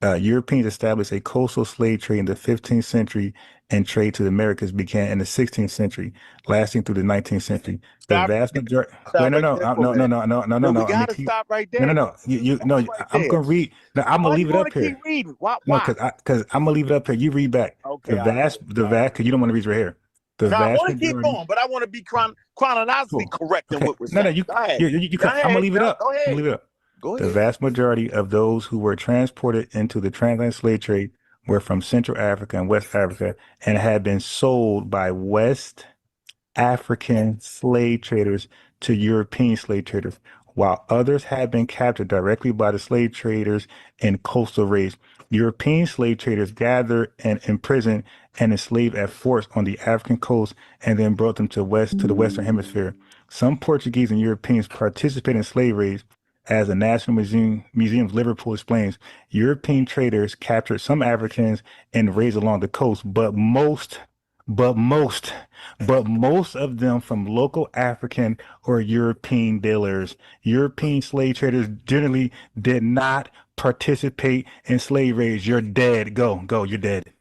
Europeans established a coastal slave trade in the 15th century, and trade to the Americas began in the 16th century, lasting through the 19th century. The vast majority. No. We gotta stop right there. No. I'm gonna read. No, I'm gonna leave it up here. Keep reading. Why? No, because I'm gonna leave it up here. You read back. Okay. The vast, because you don't want to read right here. I want to keep going, but I want to be chronologically correct in what we're saying. I'm gonna leave it up. Go ahead. I'm gonna leave it up. The vast majority of those who were transported into the transatlantic slave trade were from Central Africa and West Africa and had been sold by West African slave traders to European slave traders, while others had been captured directly by the slave traders in coastal raids. European slave traders gathered and imprisoned and enslaved at forts on the African coast and then brought them to the Western Hemisphere. Some Portuguese and Europeans participated in slave raids. As the National Museum of Liverpool explains, European traders captured some Africans and raids along the coast, but most of them from local African or European dealers. European slave traders generally did not participate in slave raids. You're dead. Go, you're dead.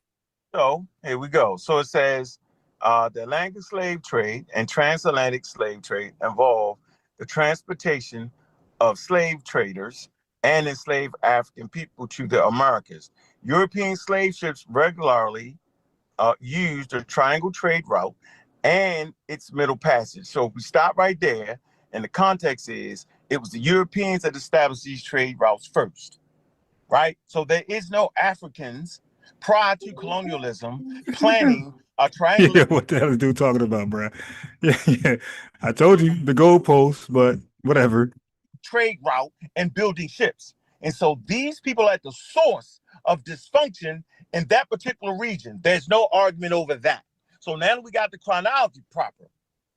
So here we go. So it says the Atlantic slave trade and transatlantic slave trade involved the transportation of slave traders and enslaved African people to the Americas. European slave ships regularly used the triangle trade route and its middle passage. So if we stop right there, and the context is it was the Europeans that established these trade routes first, right? So there is no Africans prior to colonialism planning a triangle. Yeah, what the hell is dude talking about, bro? Yeah. I told you the goalposts, but whatever. Trade route and building ships. And so these people are at the source of dysfunction in that particular region. There's no argument over that. So now that we got the chronology proper,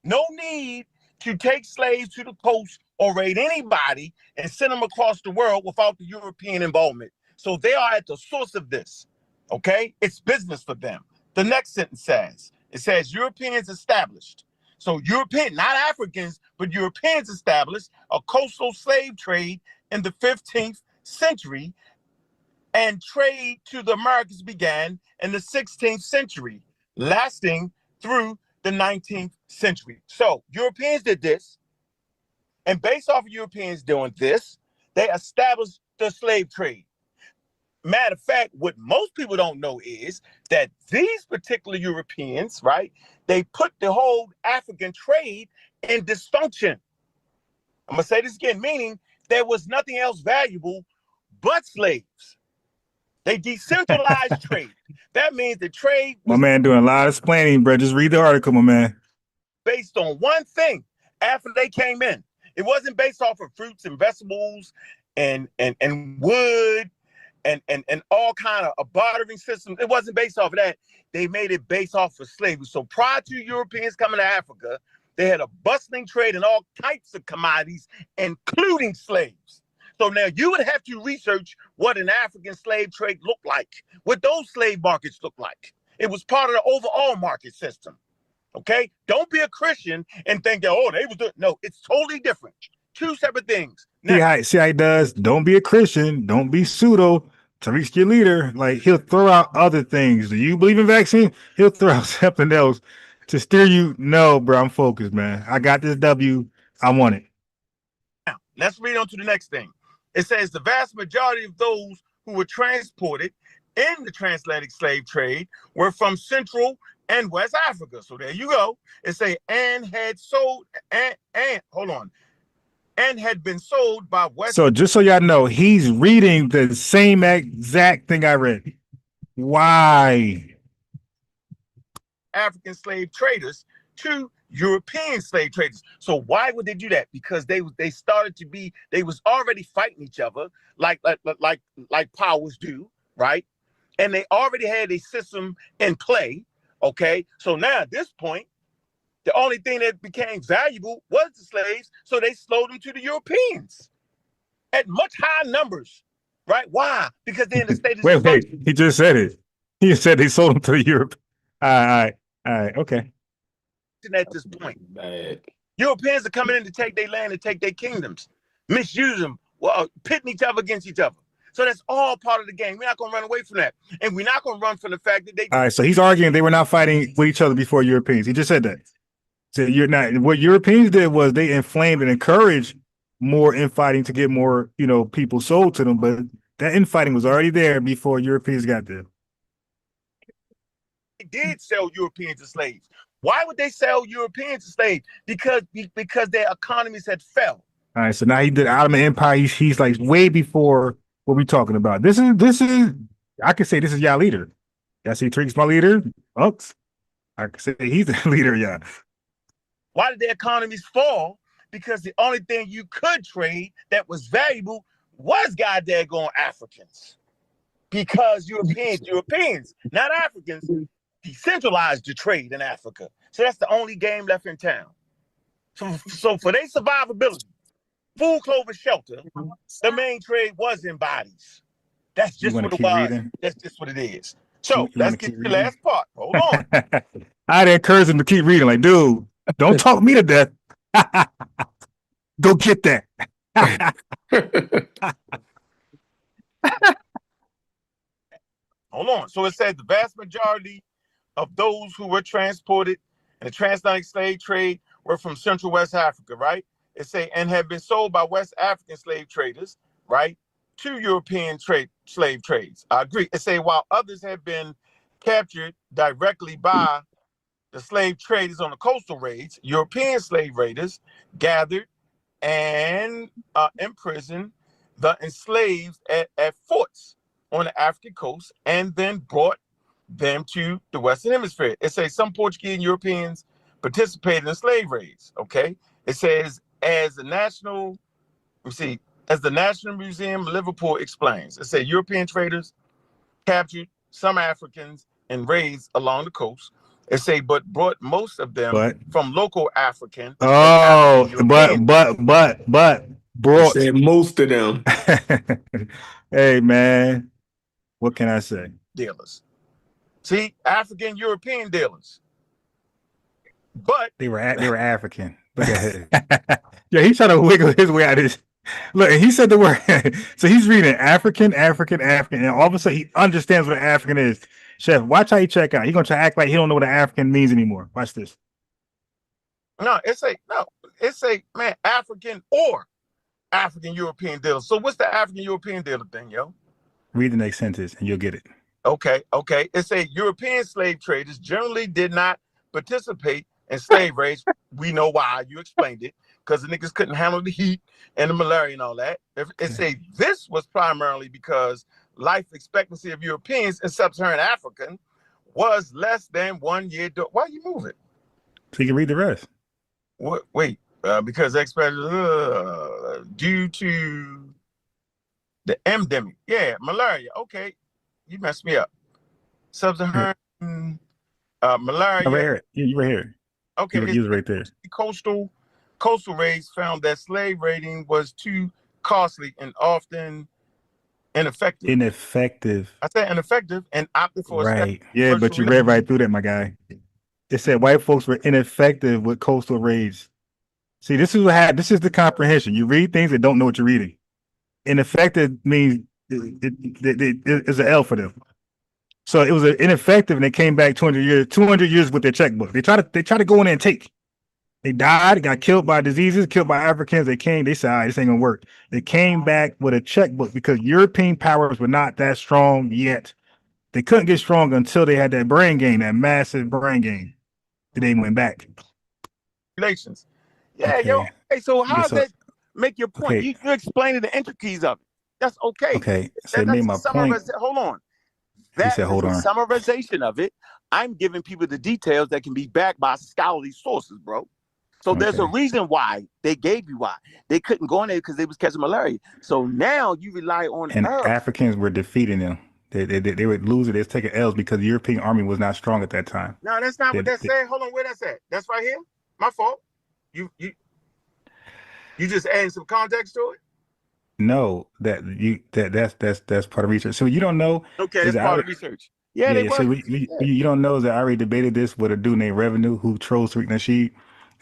no need to take slaves to the coast or raid anybody and send them across the world without the European involvement. So they are at the source of this, okay? It's business for them. The next sentence says, it says Europeans established. So European, not Africans, but Europeans established a coastal slave trade in the 15th century, and trade to the Americas began in the 16th century, lasting through the 19th century. So Europeans did this, and based off of Europeans doing this, they established the slave trade. Matter of fact, what most people don't know is that these particular Europeans, right, they put the whole African trade in dysfunction. I'm gonna say this again, meaning there was nothing else valuable but slaves. They decentralized trade. That means the trade was My man doing a lot of explaining, bro. Just read the article, my man. based on one thing after they came in. It wasn't based off of fruits and vegetables and wood and all kind of bartering systems. It wasn't based off of that. They made it based off of slavery. So prior to Europeans coming to Africa, they had a bustling trade in all types of commodities, including slaves. So now you would have to research what an African slave trade looked like, what those slave markets look like. It was part of the overall market system. Okay? Don't be a Christian and think that, oh, they was doing. No, it's totally different. Two separate things. Now, See how he does? Don't be a Christian. Don't be pseudo. Tariq's your leader. Like, he'll throw out other things. Do you believe in vaccine? He'll throw out something else to steer you. No, bro, I'm focused, man. I got this W. I want it. now, let's read on to the next thing. It says the vast majority of those who were transported in the transatlantic slave trade were from Central and West Africa. So there you go. It say and had sold and hold on. And had been sold by West. So just so y'all know, he's reading the same exact thing I read. Why? African slave traders to European slave traders. So why would they do that? Because they started to be, they was already fighting each other like powers do, right? And they already had a system in play. Okay, so now at this point, the only thing that became valuable was the slaves, so they sold them to the Europeans at much higher numbers, right? Why? Because they're in the state of wait, he just said it. He said they sold them to Europe. All right, okay. At this point, Europeans are coming in to take their land and take their kingdoms, misuse them, pitting each other against each other. So that's all part of the game. We're not going to run away from that. And we're not going to run from the fact that they... All right, so he's arguing they were not fighting with each other before Europeans. He just said that. So you're not... What Europeans did was they inflamed and encouraged more infighting to get more, people sold to them. But that infighting was already there before Europeans got there. They did sell Europeans as slaves. Why would they sell Europeans as slaves? Because their economies had fell. All right, so now he did Ottoman Empire. He's like way before... What we talking about? This is. I could say this is y'all leader. Y'all see Tariq's my leader. Oh, I could say he's the leader, yeah. Why did the economies fall? Because the only thing you could trade that was valuable was goddamn Africans. because Europeans, not Africans, decentralized the trade in Africa. So that's the only game left in town. So for their survivability, food, clothing, shelter, the main trade was in bodies. That's just what it was. Reading? That's just what it is. So you let's get to the last part. Hold on. I'd encourage him to keep reading. Like, dude, don't talk me to death. Go get that. Hold on. So it said the vast majority of those who were transported in the transatlantic slave trade were from Central West Africa, right? It say and have been sold by West African slave traders, right, to European slave trades. I agree. It say while others have been captured directly by the slave traders on the coastal raids, European slave raiders gathered and imprisoned the enslaved at forts on the African coast and then brought them to the Western Hemisphere. It says some Portuguese and Europeans participated in slave raids. Okay. It says as the National Museum of Liverpool explains, it says European traders captured some Africans in raids along the coast. It say, but brought most of them from local African. Oh, African but brought said most of them. Hey man, what can I say? Dealers. See, African European dealers. But they were African. Look at it. Yeah, he's trying to wiggle his way out of this. Look, he said the word. So he's reading African, and all of a sudden he understands what an African is. Chef, watch how he check out. He's gonna try to act like he don't know what an African means anymore. Watch this. It's a man, African or African European dealer. So what's the African European dealer thing, yo? Read the next sentence and you'll get it. Okay. It's a European slave traders generally did not participate in slave raids. We know why. You explained it. Because the niggas couldn't handle the heat and the malaria and all that. It say this was primarily because life expectancy of Europeans in sub-Saharan Africa was less than 1 year. Why you move it? So you can read the rest. What? Wait, because due to the endemic. Yeah, malaria. Okay, you messed me up. Sub-Saharan malaria. Right here. You right here. Okay, you was right there. Coastal raids found that slave raiding was too costly and often ineffective. I said ineffective and opted for right. Yeah, but you read right through that, my guy. It said white folks were ineffective with coastal raids. See, this is what happened. This is the comprehension. You read things and don't know what you're reading. Ineffective means it's an L for them. So it was ineffective, and they came back 200 years with their checkbook. They try to go in there and take. They died, got killed by diseases, killed by Africans. They said, all right, this ain't gonna work. They came back with a checkbook because European powers were not that strong yet. They couldn't get strong until they had that brain gain, that massive brain gain. Then they went back. Relations. Yeah, okay. Yo. Hey, so how does that make your point? Okay. You explaining the intricacies of it. That's okay. Okay. So made my point. Hold on. That is a summarization of it. I'm giving people the details that can be backed by scholarly sources, bro. So there's a reason why they gave you why. They couldn't go in there because they was catching malaria. So now you rely on Africans were defeating them. They would lose it. They was taking L's because the European army was not strong at that time. No, that's not what that said. Hold on, where that's at? That's right here. My fault. You just adding some context to it? No, that's part of research. So you don't know. Okay, that's part of research. Yeah. So you don't know that I already debated this with a dude named Revenue who trolls Tariq Nasheed.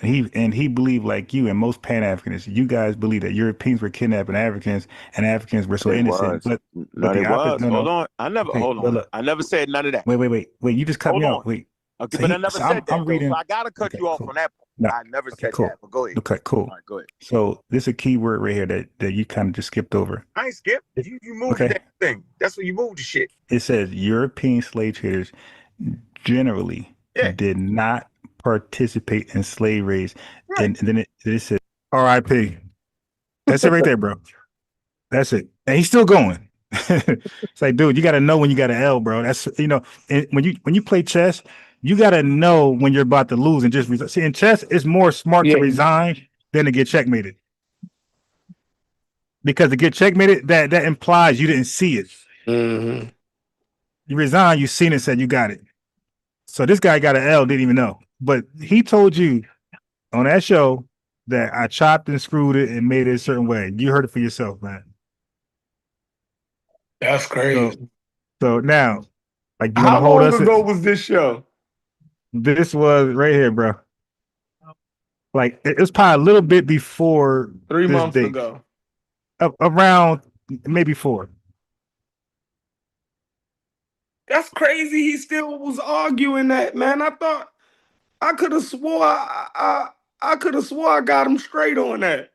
And he believed like you and most Pan-Africanists, you guys believe that Europeans were kidnapping Africans and Africans were so innocent. But hold on. I never said none of that. Wait. You just cut me off. Wait. Okay, but I never said that. So I gotta cut you off on that point. No. I never said that. But go ahead. Okay, cool. All right, go ahead. So this is a key word right here that you kind of just skipped over. I ain't skipped. You moved that thing. That's when you moved the shit. It says European slave traders generally did not participate in slave raids. Right. And then it said R.I.P. That's it right there, bro. That's it. And he's still going. It's like, dude, you got to know when you got an L, bro. That's, when you play chess, you got to know when you're about to lose and just see, in chess, it's more smart to resign than to get checkmated. Because to get checkmated, that implies you didn't see it. Mm-hmm. You resigned, you seen it, said you got it. So this guy got an L, didn't even know. But he told you on that show that I chopped and screwed it and made it a certain way. You heard it for yourself, man. That's crazy. So now, like, you want to How hold long us? ago was this show? This was right here, bro. Like, it was probably a little bit before 3 this months date. ago. Around maybe 4. That's crazy. He still was arguing that, man. I could have swore I could have swore I got him straight on that.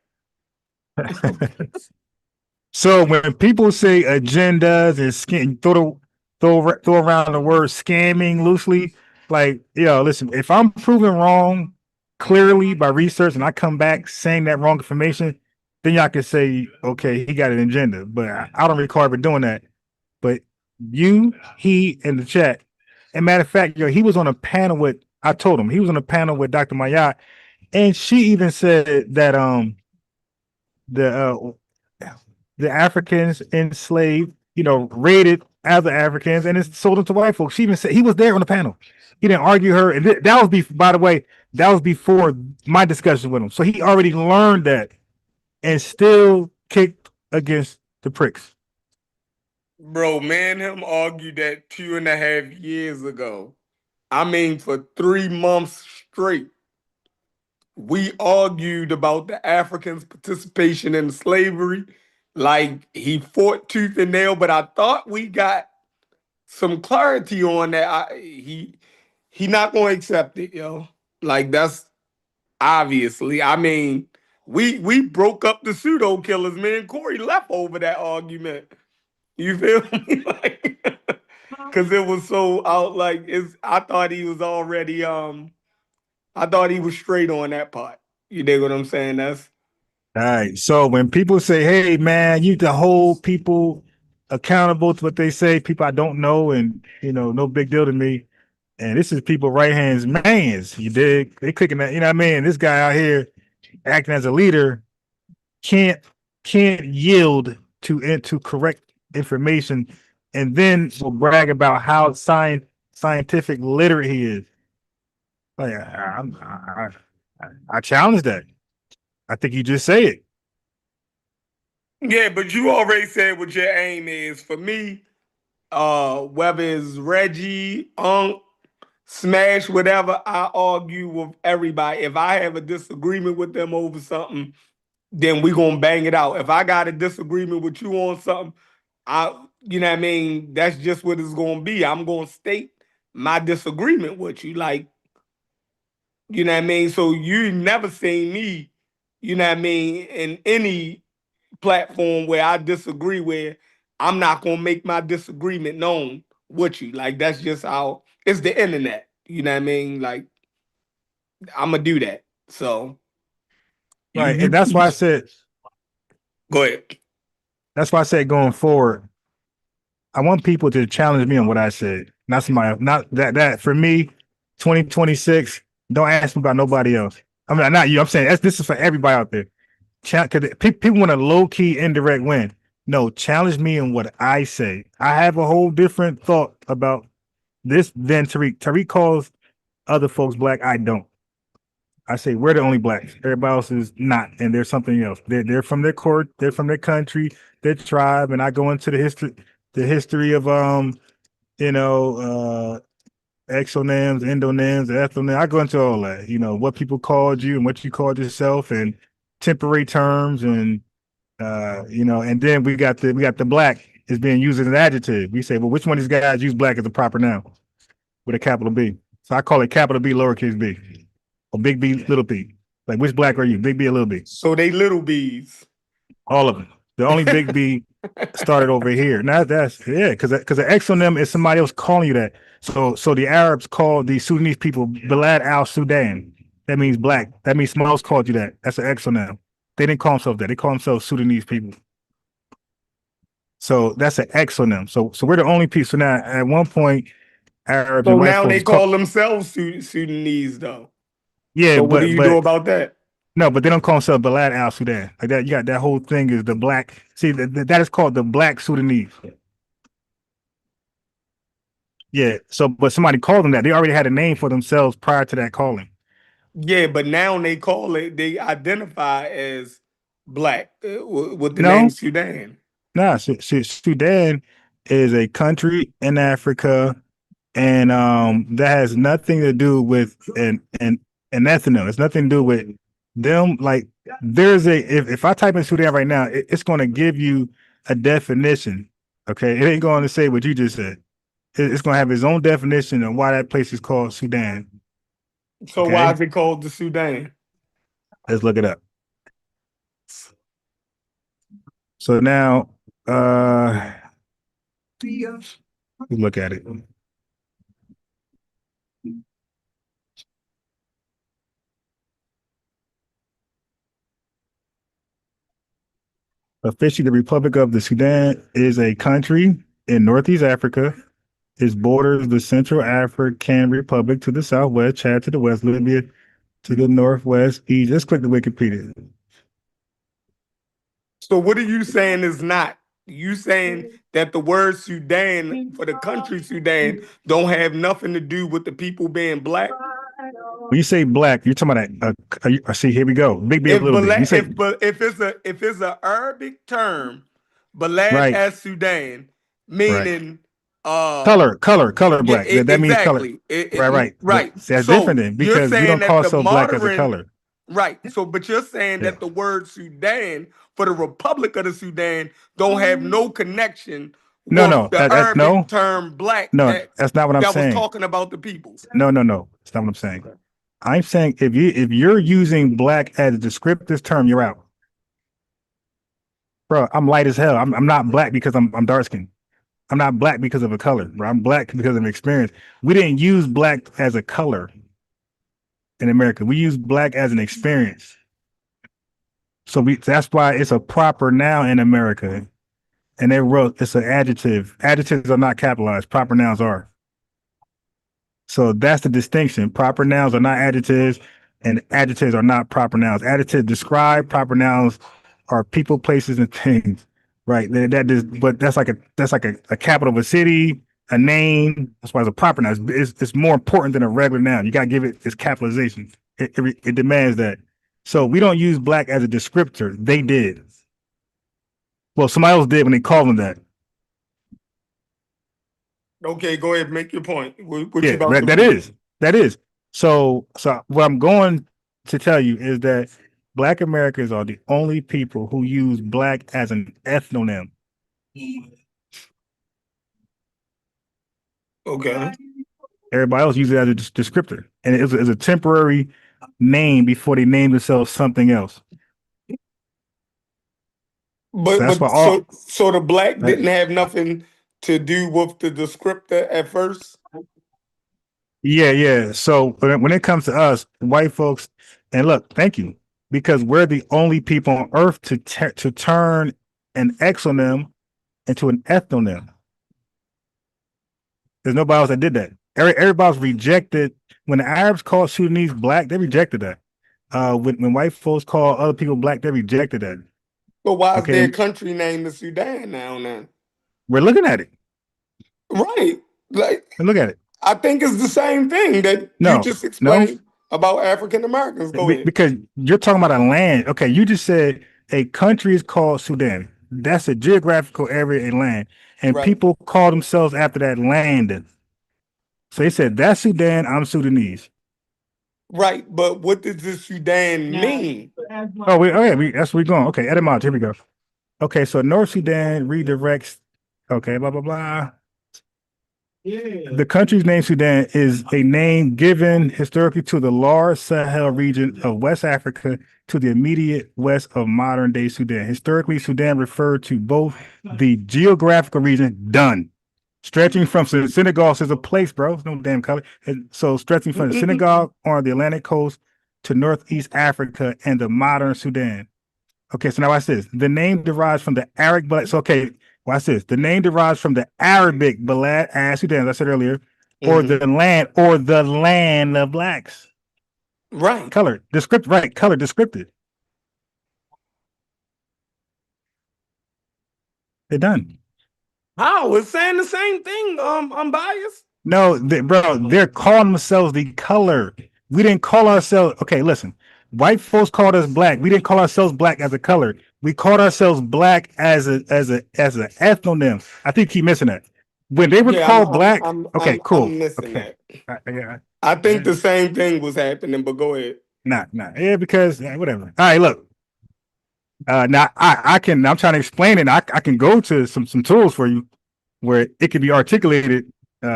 So when people say agendas and throw around the word scamming loosely, like, listen, if I'm proven wrong clearly by research and I come back saying that wrong information, then y'all can say, okay, he got an agenda. But I don't recall ever doing that. But he in the chat, and matter of fact, he was on a panel with, I told him he was on a panel with Dr. Mayat, and she even said that the Africans enslaved, raided other Africans and it's sold them to white folks. She even said he was there on the panel. He didn't argue her, and that was by the way, that was before my discussion with him. So he already learned that, and still kicked against the pricks. Bro, man, him argued that 2.5 years ago. I mean, for 3 months straight. We argued about the Africans' participation in slavery. Like, he fought tooth and nail, but I thought we got some clarity on that. He not gonna accept it, yo. Like, that's obviously. I mean, we broke up the pseudo killers. Me and Corey left over that argument. You feel me? Like, because it was so out. Like, I thought he was already. I thought he was straight on that part. You dig what I'm saying? That's All right. So when people say, "Hey, man, you to hold people accountable to what they say," people I don't know, and no big deal to me. And this is people right hands mans. You dig? They clicking that. You know what I mean? This guy out here acting as a leader can't yield to correct information, and then will brag about how scientific literate he is. Like, I challenge that. I think you just say it. yeah, but you already said what your aim is. For me, whether it's Reggie, Unc, Smash, whatever, I argue with everybody. If I have a disagreement with them over something, then we gonna bang it out. If I got a disagreement with you on something, you know what I mean? That's just what it's gonna be. I'm gonna state my disagreement with you. Like, you know what I mean? So you never seen me, you know what I mean, in any platform where I disagree with, I'm not gonna make my disagreement known with you. Like, that's just how it's the internet. You know what I mean? Like, I'm gonna do that. So Right. And that's why I said, go ahead. That's why I said going forward, I want people to challenge me on what I said. Not somebody, not that for me, 2026, don't ask me about nobody else. I mean, not you. I'm saying this is for everybody out there. Because people want a low key indirect win. No, challenge me in what I say. I have a whole different thought about this than Tariq. Tariq calls other folks black. I don't. I say we're the only blacks. Everybody else is not, and there's something else. They're from their court, they're from their country, their tribe, and I go into the history of exonyms, endonyms, ethonyms. I go into all that. What people called you and what you called yourself, and temporary terms, and and then we got the black is being used as an adjective. We say, well, which one of these guys use black as a proper noun with a capital B? So I call it capital B, lowercase b. Or big B, little b. Like, which black are you? Big B or little B? So they little B's. All of them. The only big B started over here. Now because an exonym is somebody else calling you that. So the Arabs called the Sudanese people Balad al Sudan. That means black. That means someone else called you that. That's an exonym. They didn't call themselves that. They call themselves Sudanese people. So that's an exonym. So we're the only people. So now at one point, Arabs So and white now folks they call themselves Sudanese, though. Yeah, so what do you do about that? No, but they don't call themselves Balad al Sudan. Like that, you got that whole thing is the black. See, that is called the black Sudanese. Yeah. So, but somebody called them that. They already had a name for themselves prior to that calling. Yeah, but now they call it, they identify as black with the name No, Sudan. nah. Sudan is a country in Africa, and that has nothing to do with an ethno. It's nothing to do with them. Like there's a if I type in Sudan right now, it's going to give you a definition. Okay, it ain't going to say what you just said. It's going to have its own definition of why that place is called Sudan. So why Okay, is it called the Sudan? let's look it up. So now, we look at it. Officially, the Republic of the Sudan is a country in Northeast Africa. It borders the Central African Republic to the southwest, Chad to the west, Libya to the northwest, east. Let's click the Wikipedia. So what are you saying is not? You saying that the word Sudan for the country Sudan don't have nothing to do with the people being black? When you say black, you're talking about see, here we go. Big B a little bit. You say If it's a Arabic term, Balad right, as Sudan, right. meaning Color yeah, black. That means color. exactly. Right. But Right. that's different So then you're because we saying don't that call the so black as a modern color. right. So but you're saying Yeah. that the word Sudan for the Republic of the Sudan don't have no connection with No, the Arabic no, term black no. That's not what I'm that was saying. talking about the people. No. That's not what I'm saying. I'm saying if you're using black as a descriptive term, you're out. Bro, I'm light as hell. I'm not black because I'm dark skinned. I'm not black because of a color, bro. I'm black because of experience. We didn't use black as a color in America. We use black as an experience. So that's why it's a proper noun in America. And they wrote it's an adjective. Adjectives are not capitalized. Proper nouns are. So that's the distinction. Proper nouns are not adjectives, and adjectives are not proper nouns. Adjectives describe, proper nouns are people, places, and things. Right. That is, but that's like a capital of a city, a name. That's why it's a proper noun. It's more important than a regular noun. You gotta give it its capitalization. It demands that. So we don't use black as a descriptor. They did. Well, somebody else did when they called them that. Okay, go ahead, make your point. What you Yeah, about to that is. So what I'm going to tell you is that Black Americans are the only people who use black as an ethnonym. Okay. Everybody else uses it as a descriptor, and it's a temporary name before they name themselves something else. So that's why all. So the black didn't have nothing to do with the descriptor at first. Yeah. So when it comes to us, white folks, and look, thank you, because we're the only people on earth to turn an exonym into an ethnonym. There's nobody else that did that. Everybody's rejected. When the Arabs called Sudanese black, they rejected that. When white folks call other people black, they rejected that. But why is Okay, their country named the Sudan now? we're looking at it. Right. Like Look at it. I think it's the same thing that you No, just no, explained about African Americans. Go ahead. because you're talking about a land. Okay, you just said a country is called Sudan. That's a geographical area, a land, and Right. people call themselves after that land. So they said that's Sudan. I'm Sudanese. Right. But what does the Sudan mean? That's where we're going. Okay, etymology. Here we go. Okay, so North Sudan redirects. Okay, blah blah blah. The country's name Sudan is a name given historically to the large Sahel region of West Africa to the immediate west of modern day Sudan. Historically, Sudan referred to both the geographical region done, stretching from Senegal says a place, bro. It's no damn color. And so stretching from Senegal on the Atlantic coast to Northeast Africa and the modern Sudan. Okay, so now watch this. The name derives from the Arabic, but so okay, watch this. The name derives from the Arabic Balad as Sudan, as I said earlier, or the land of blacks. Right. Color, descriptive, right, color, descriptive. They're done. How? It's saying the same thing. I'm biased. No, bro, they're calling themselves the color. We didn't call ourselves. Okay, listen. White folks called us black. We didn't call ourselves black as a color. We called ourselves black as an ethnonym. I think you keep missing that. When they were Yeah, called black. Okay, cool. I'm missing Okay. that. Yeah. I think the same thing was happening, but go ahead. Nah. Yeah, because whatever. All right, look. Now I'm trying to explain it. I can go to some tools for you where it can be articulated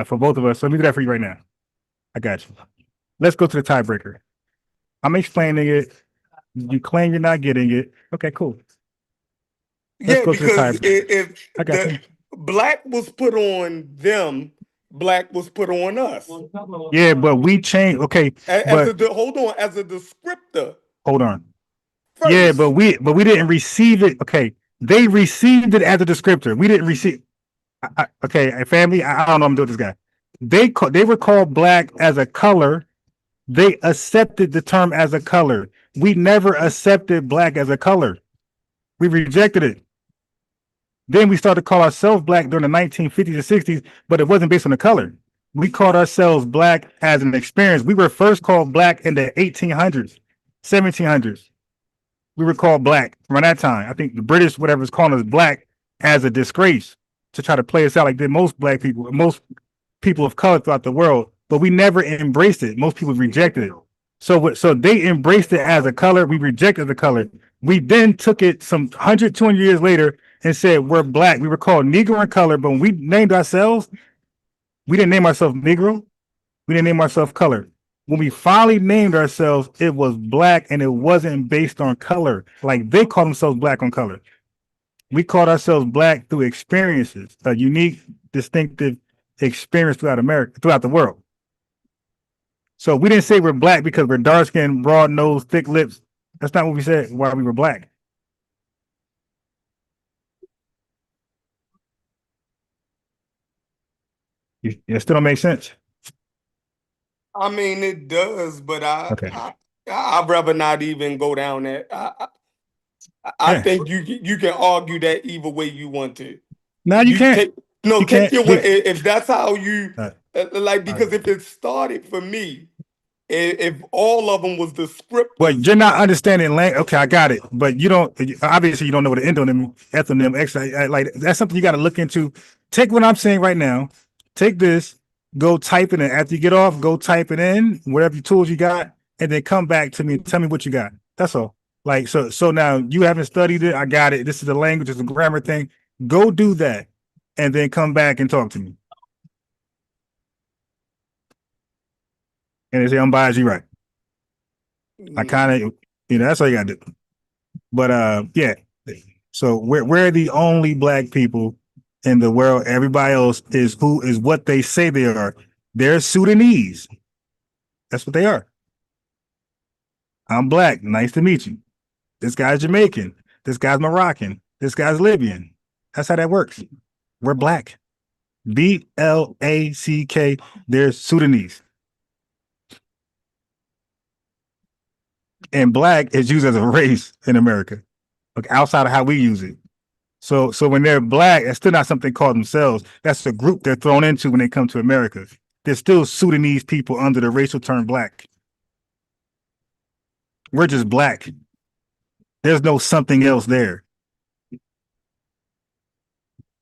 for both of us. So let me do that for you right now. I got you. Let's go to the tiebreaker. I'm explaining it. You claim you're not getting it. Okay, cool. Let's Yeah, go to the because tiebreaker. if I got the you. black was put on them, black was put on us. Yeah, but we changed. Okay, but Hold on, as a descriptor. hold on. First. Yeah, but we didn't receive it. Okay, they received it as a descriptor. We didn't receive. Okay, family. I don't know. I'm doing this guy. They were called black as a color. They accepted the term as a color. We never accepted black as a color. We rejected it. Then we started to call ourselves black during the 1950s and 60s, but it wasn't based on the color. We called ourselves black as an experience. We were first called black in the 1800s, 1700s. We were called black around that time. I think the British, whatever, is calling us black as a disgrace to try to play us out like did most black people, most people of color throughout the world. But we never embraced it. Most people rejected it. So they embraced it as a color. We rejected the color. We then took it some 100, 200 years later and said we're black. We were called Negro in color, but when we named ourselves, we didn't name ourselves Negro. We didn't name ourselves color. When we finally named ourselves, it was black and it wasn't based on color. Like they call themselves black on color. We called ourselves black through experiences, a unique, distinctive experience throughout America, throughout the world. So we didn't say we're black because we're dark skinned, broad nose, thick lips. That's not what we said why we were black. It still don't make sense. I mean, it does, but Okay. I'd rather not even go down that. I think you can argue that either way you want to. No, you can't. Take your way. If that's how you like, because if it started for me, if all of them was the script. But you're not understanding language. Okay, I got it. But you don't. Obviously, you don't know what an endonym, like that's something you got to look into. Take what I'm saying right now. Take this. Go type it in. After you get off, go type it in. Whatever tools you got, and then come back to me and tell me what you got. That's all. Like so now you haven't studied it. I got it. This is the language. It's a grammar thing. Go do that, and then come back and talk to me. And they say I'm biased. You right. I kind of, that's all you gotta do. But yeah. So we're the only black people in the world. Everybody else is what they say they are. They're Sudanese. That's what they are. I'm black. Nice to meet you. This guy's Jamaican. This guy's Moroccan. This guy's Libyan. That's how that works. We're black. BLACK. They're Sudanese. And black is used as a race in America, like outside of how we use it. So when they're black, that's still not something called themselves. That's the group they're thrown into when they come to America. They're still Sudanese people under the racial term black. We're just black. There's no something else there.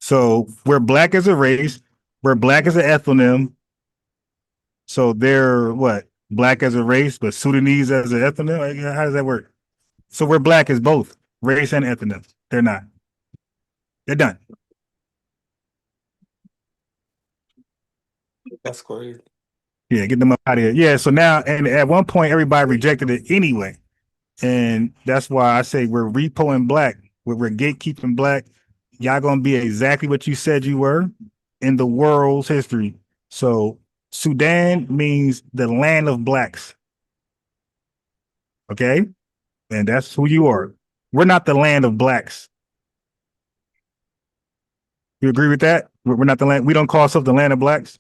So we're black as a race. We're black as an ethnonym. So they're what? Black as a race, but Sudanese as an ethnonym? How does that work? So we're black as both race and ethnonym. They're not. They're done. That's crazy. Yeah, get them up out of here. Yeah, so now, and at one point, everybody rejected it anyway. And that's why I say we're repoing black. We're gatekeeping black. Y'all gonna be exactly what you said you were in the world's history. So Sudan means the land of blacks. Okay? And that's who you are. We're not the land of blacks. You agree with that? We're not the land. We don't call ourselves the land of blacks.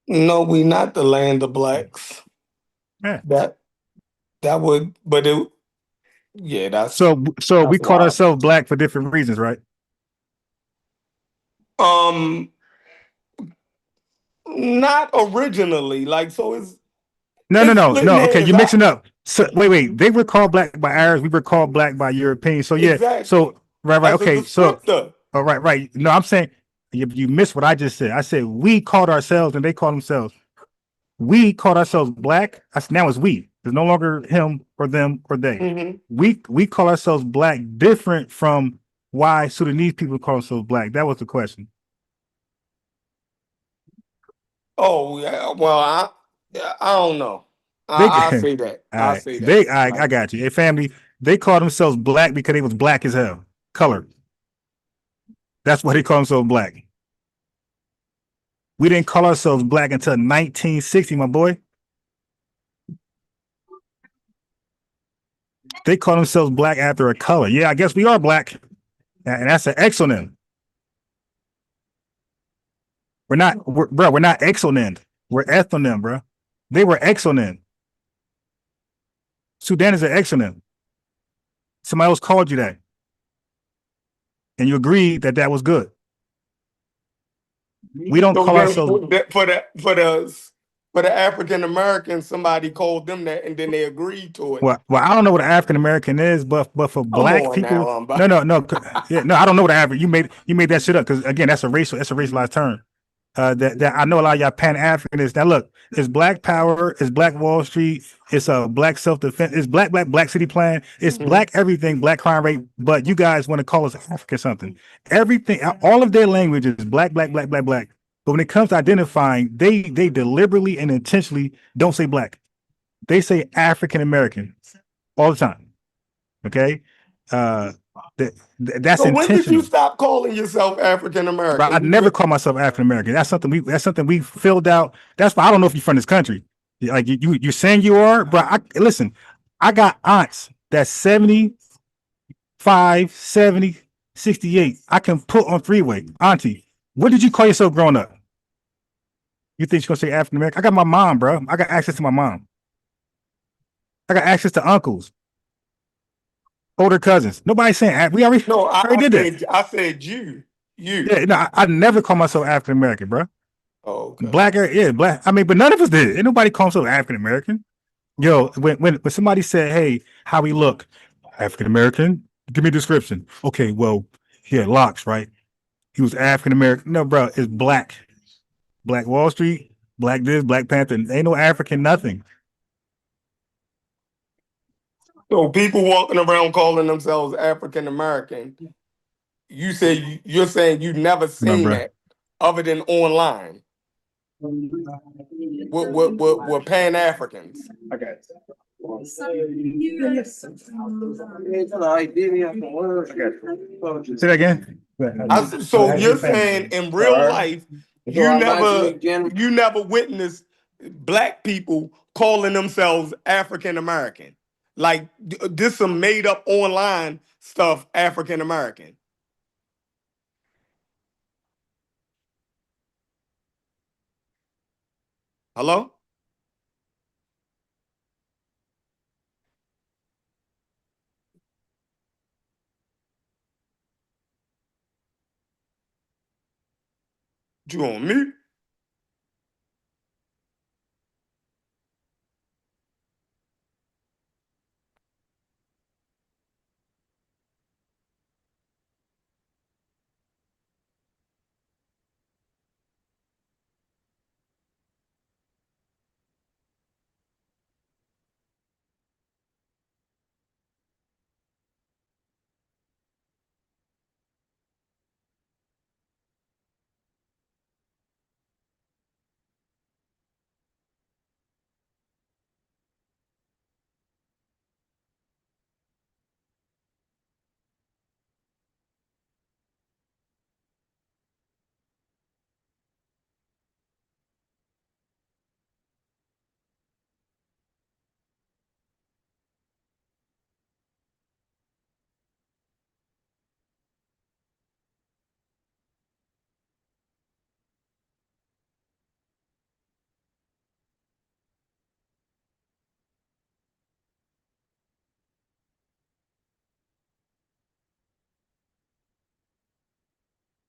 No, we not the land of blacks. Yeah. That would, but it, yeah, that's so that's we called wild. ourselves black for different reasons, right? Not originally, like so. No, It's splitting Okay, hairs. you're mixing up. So wait. They were called black by Arabs. We were called black by Europeans. So yeah. Exactly. So right. As a Okay. So descriptor. right. No, I'm saying you missed what I just said. I said we called ourselves and they called themselves. We called ourselves black. Now it's we. There's no longer him or them or they. Mm-hmm. We call ourselves black, different from why Sudanese people call themselves black. That was the question. Oh yeah. Well, I don't know. They I say that. all I right. say that. I got you. Hey family, they call themselves black because they was black as hell. Color. That's why they call themselves black. We didn't call ourselves black until 1960, my boy. They call themselves black after a color. Yeah, I guess we are black. And that's an exonym. We're not exonym. We're ethnonym, bro. They were exonym. Sudan is an exonym. Somebody else called you that. And you agreed that that was good. We don't So call then ourselves for the African Americans, somebody called them that, and then they agreed to it. well, I don't know what an African American is, but for Come black on now, people, no, yeah, no, I don't know what African. You made that shit up because again, that's a racialized term. That I know a lot of y'all Pan-Africanists. Now look, it's Black Power, it's Black Wall Street, it's a Black self-defense, it's Black City Plan, it's Black everything, Black crime rate. But you guys want to call us Africa something? Everything, all of their language is Black. But when it comes to identifying, they deliberately and intentionally don't say Black. They say African American all the time. Okay, that's So when did you intentional. stop calling yourself African Bro, American? I never call myself African American. That's something we filled out. That's why I don't know if you're from this country. Like you're saying you are, but listen, I got aunts that's 75, 70, 68. I can put on three-way. Auntie, what did you call yourself growing up? You think she's gonna say African American? I got my mom, bro. I got access to my mom. I got access to uncles, older cousins. Nobody's saying we already No, did that. I said you. Yeah, no, I never call myself African American, bro. Oh, okay. Black, yeah, black. I mean, but none of us did. Ain't nobody call himself African American. Yo, when somebody said, "Hey, how we look?" African American. Give me a description. Okay, well, he had locks, right? He was African American. No, bro, it's black. Black Wall Street, black this, Black Panther. Ain't no African nothing. So people walking around calling themselves African American. You're saying you've never No, seen bro. that other than online. With Pan Africans. I got it. Say that again. So you're saying in real life you never witnessed black people calling themselves African American, like this some made up online stuff African American. Hello? You on mute?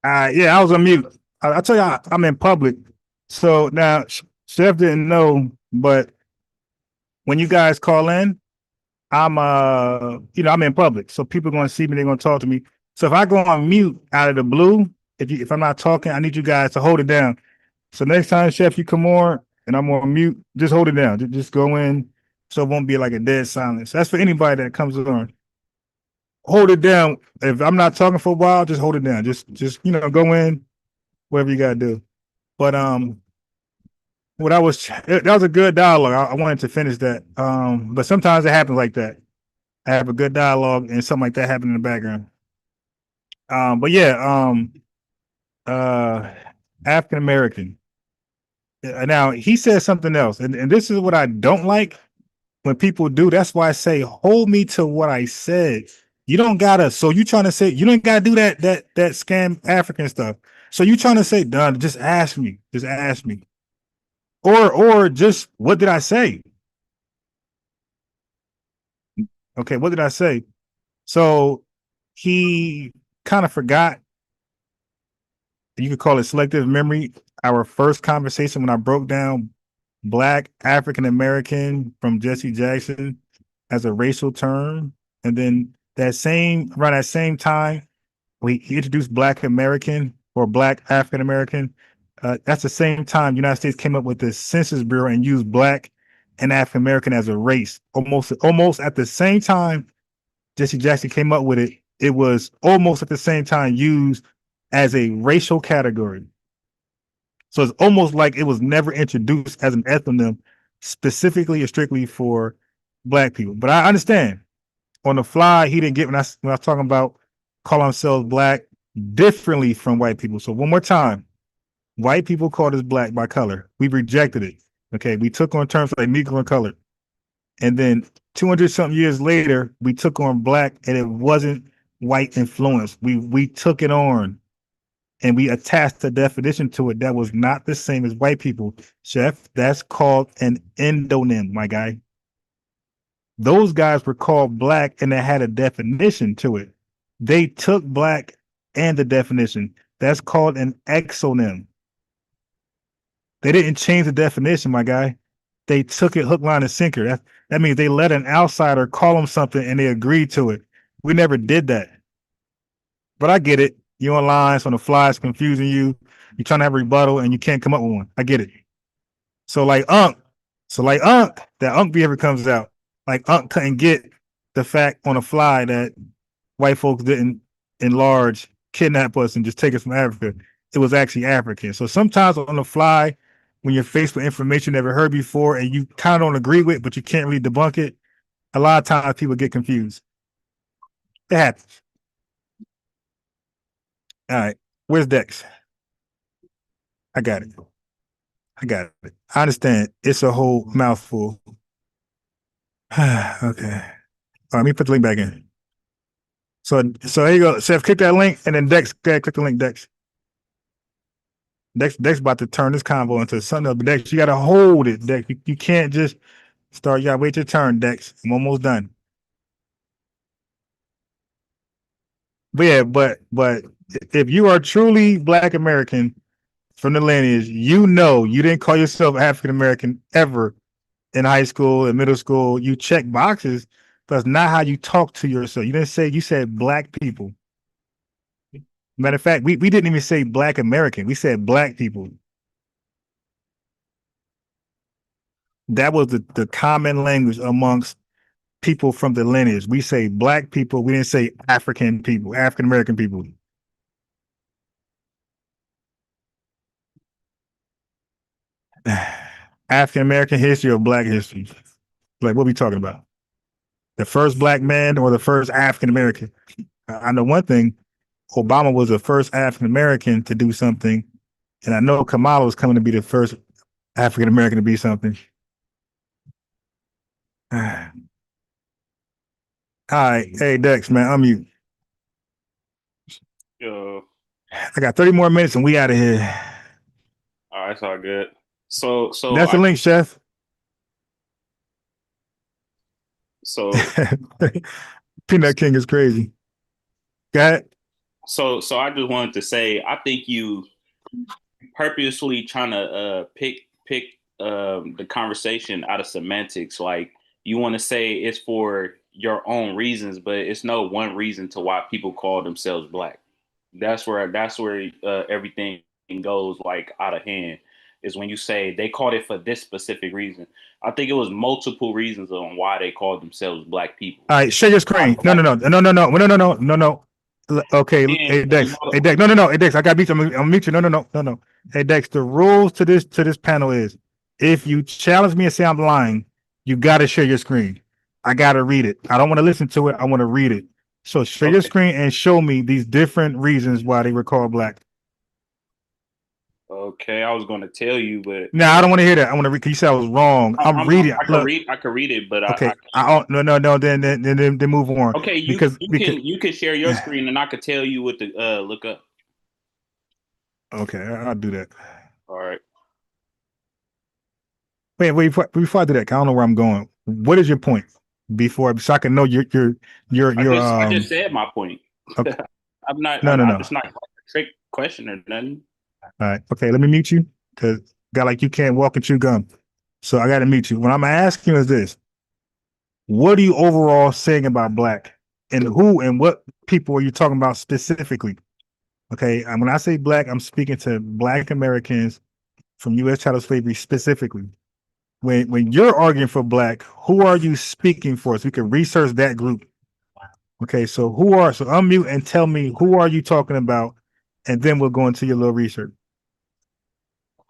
Yeah, I was on mute. I tell you, I'm in public. So now Chef didn't know, but when you guys call in, I'm I'm in public, so people are gonna see me, they're gonna talk to me. So if I go on mute out of the blue, if I'm not talking, I need you guys to hold it down. So next time, Chef, you come on and I'm on mute, just hold it down. Just go in, so it won't be like a dead silence. That's for anybody that comes on. Hold it down. If I'm not talking for a while, just hold it down. Just go in, whatever you gotta do. But that was a good dialogue. I wanted to finish that. But sometimes it happens like that. I have a good dialogue and something like that happen in the background. But yeah, African American. Now he said something else, and this is what I don't like when people do. That's why I say hold me to what I said. You don't gotta. So you trying to say you don't gotta do that scam African stuff. So you trying to say, done? Just ask me. Just ask me. Or just what did I say? Okay, what did I say? So he kind of forgot. You could call it selective memory. Our first conversation when I broke down Black African American from Jesse Jackson as a racial term, and then around that same time we introduced Black American or Black African American. That's the same time the United States came up with the Census Bureau and used Black and African American as a race. Almost at the same time Jesse Jackson came up with it, it was almost at the same time used as a racial category. So it's almost like it was never introduced as an ethnonym specifically or strictly for Black people. But I understand on the fly, he didn't get when I was talking about calling themselves Black differently from white people. So one more time, white people called us Black by color. We rejected it. Okay, we took on terms like Negro and colored. And then 200 something years later, we took on Black and it wasn't white influence. We took it on and we attached a definition to it that was not the same as white people. Chef, that's called an endonym, my guy. Those guys were called Black and they had a definition to it. They took Black and the definition. That's called an exonym. They didn't change the definition, my guy. They took it hook, line, and sinker. That means they let an outsider call them something and they agreed to it. We never did that. But I get it. You're online, so the fly is confusing you. You're trying to have a rebuttal and you can't come up with one. I get it. So like Unc, that Unc behavior comes out. Like Unc couldn't get the fact on the fly that white folks didn't enlarge, kidnap us, and just take us from Africa. It was actually African. So sometimes on the fly, when you're faced with information you never heard before and you kind of don't agree with, but you can't really debunk it, a lot of times people get confused. It happens. All right. Where's Dex? I got it. I understand. It's a whole mouthful. Okay. All right, let me put the link back in. So there you go. Chef, click that link and then Dex, click the link, Dex. Dex about to turn this convo into something else. But Dex, you gotta hold it, Dex. You can't just start. You gotta wait your turn, Dex. I'm almost done. But yeah, but if you are truly Black American from the lineage, you know you didn't call yourself African American ever in high school and middle school. You check boxes, but that's not how you talk to yourself. You said Black people. Matter of fact, we didn't even say Black American. We said Black people. That was the common language amongst people from the lineage. We say Black people. We didn't say African people, African American people. African American history or Black history? Like, what are we talking about? The first Black man or the first African American? I know one thing. Obama was the first African American to do something, and I know Kamala was coming to be the first African American to be something. All right, hey Dex, man, I'm you. I got 30 more minutes and we out of here. All right, it's all good. So that's the link, Chef. So Peanut King is crazy. Got it. So I just wanted to say, I think you purposely trying to pick the conversation out of semantics. Like you want to say it's for your own reasons, but it's no one reason to why people call themselves black. That's where everything goes like out of hand. Is when you say they called it for this specific reason. I think it was multiple reasons on why they called themselves black people. All right, share your screen. No. Okay, And, hey Dex. Hey Dex. No. Hey Dex, I got beat. I'm gonna meet you. No. Hey Dex, the rules to this panel is if you challenge me and say I'm lying, you gotta share your screen. I gotta read it. I don't want to listen to it. I want to read it. So share your screen and show me these different reasons why they were called black. Okay, I was going to tell you, but No, I don't want to hear that. I want to read. You said I was wrong. I'm reading. I could read it, but okay. I no. Then move on. Okay, you can share your screen, and I could tell you what to look up. Okay, I'll do that. All right. Wait. Before I do that, I don't know where I'm going. What is your point? So I can know your. I just said my point. Okay. I'm not. No. It's not a trick question or nothing. All right. Okay. Let me mute you because got like you can't walk and chew gum. So I got to mute you. What I'm asking is this: what are you overall saying about black, and who and what people are you talking about specifically? Okay. And when I say black, I'm speaking to Black Americans from U.S. chattel slavery specifically. When you're arguing for black, who are you speaking for? So we can research that group. Okay. So unmute and tell me who are you talking about, and then we'll go into your little research.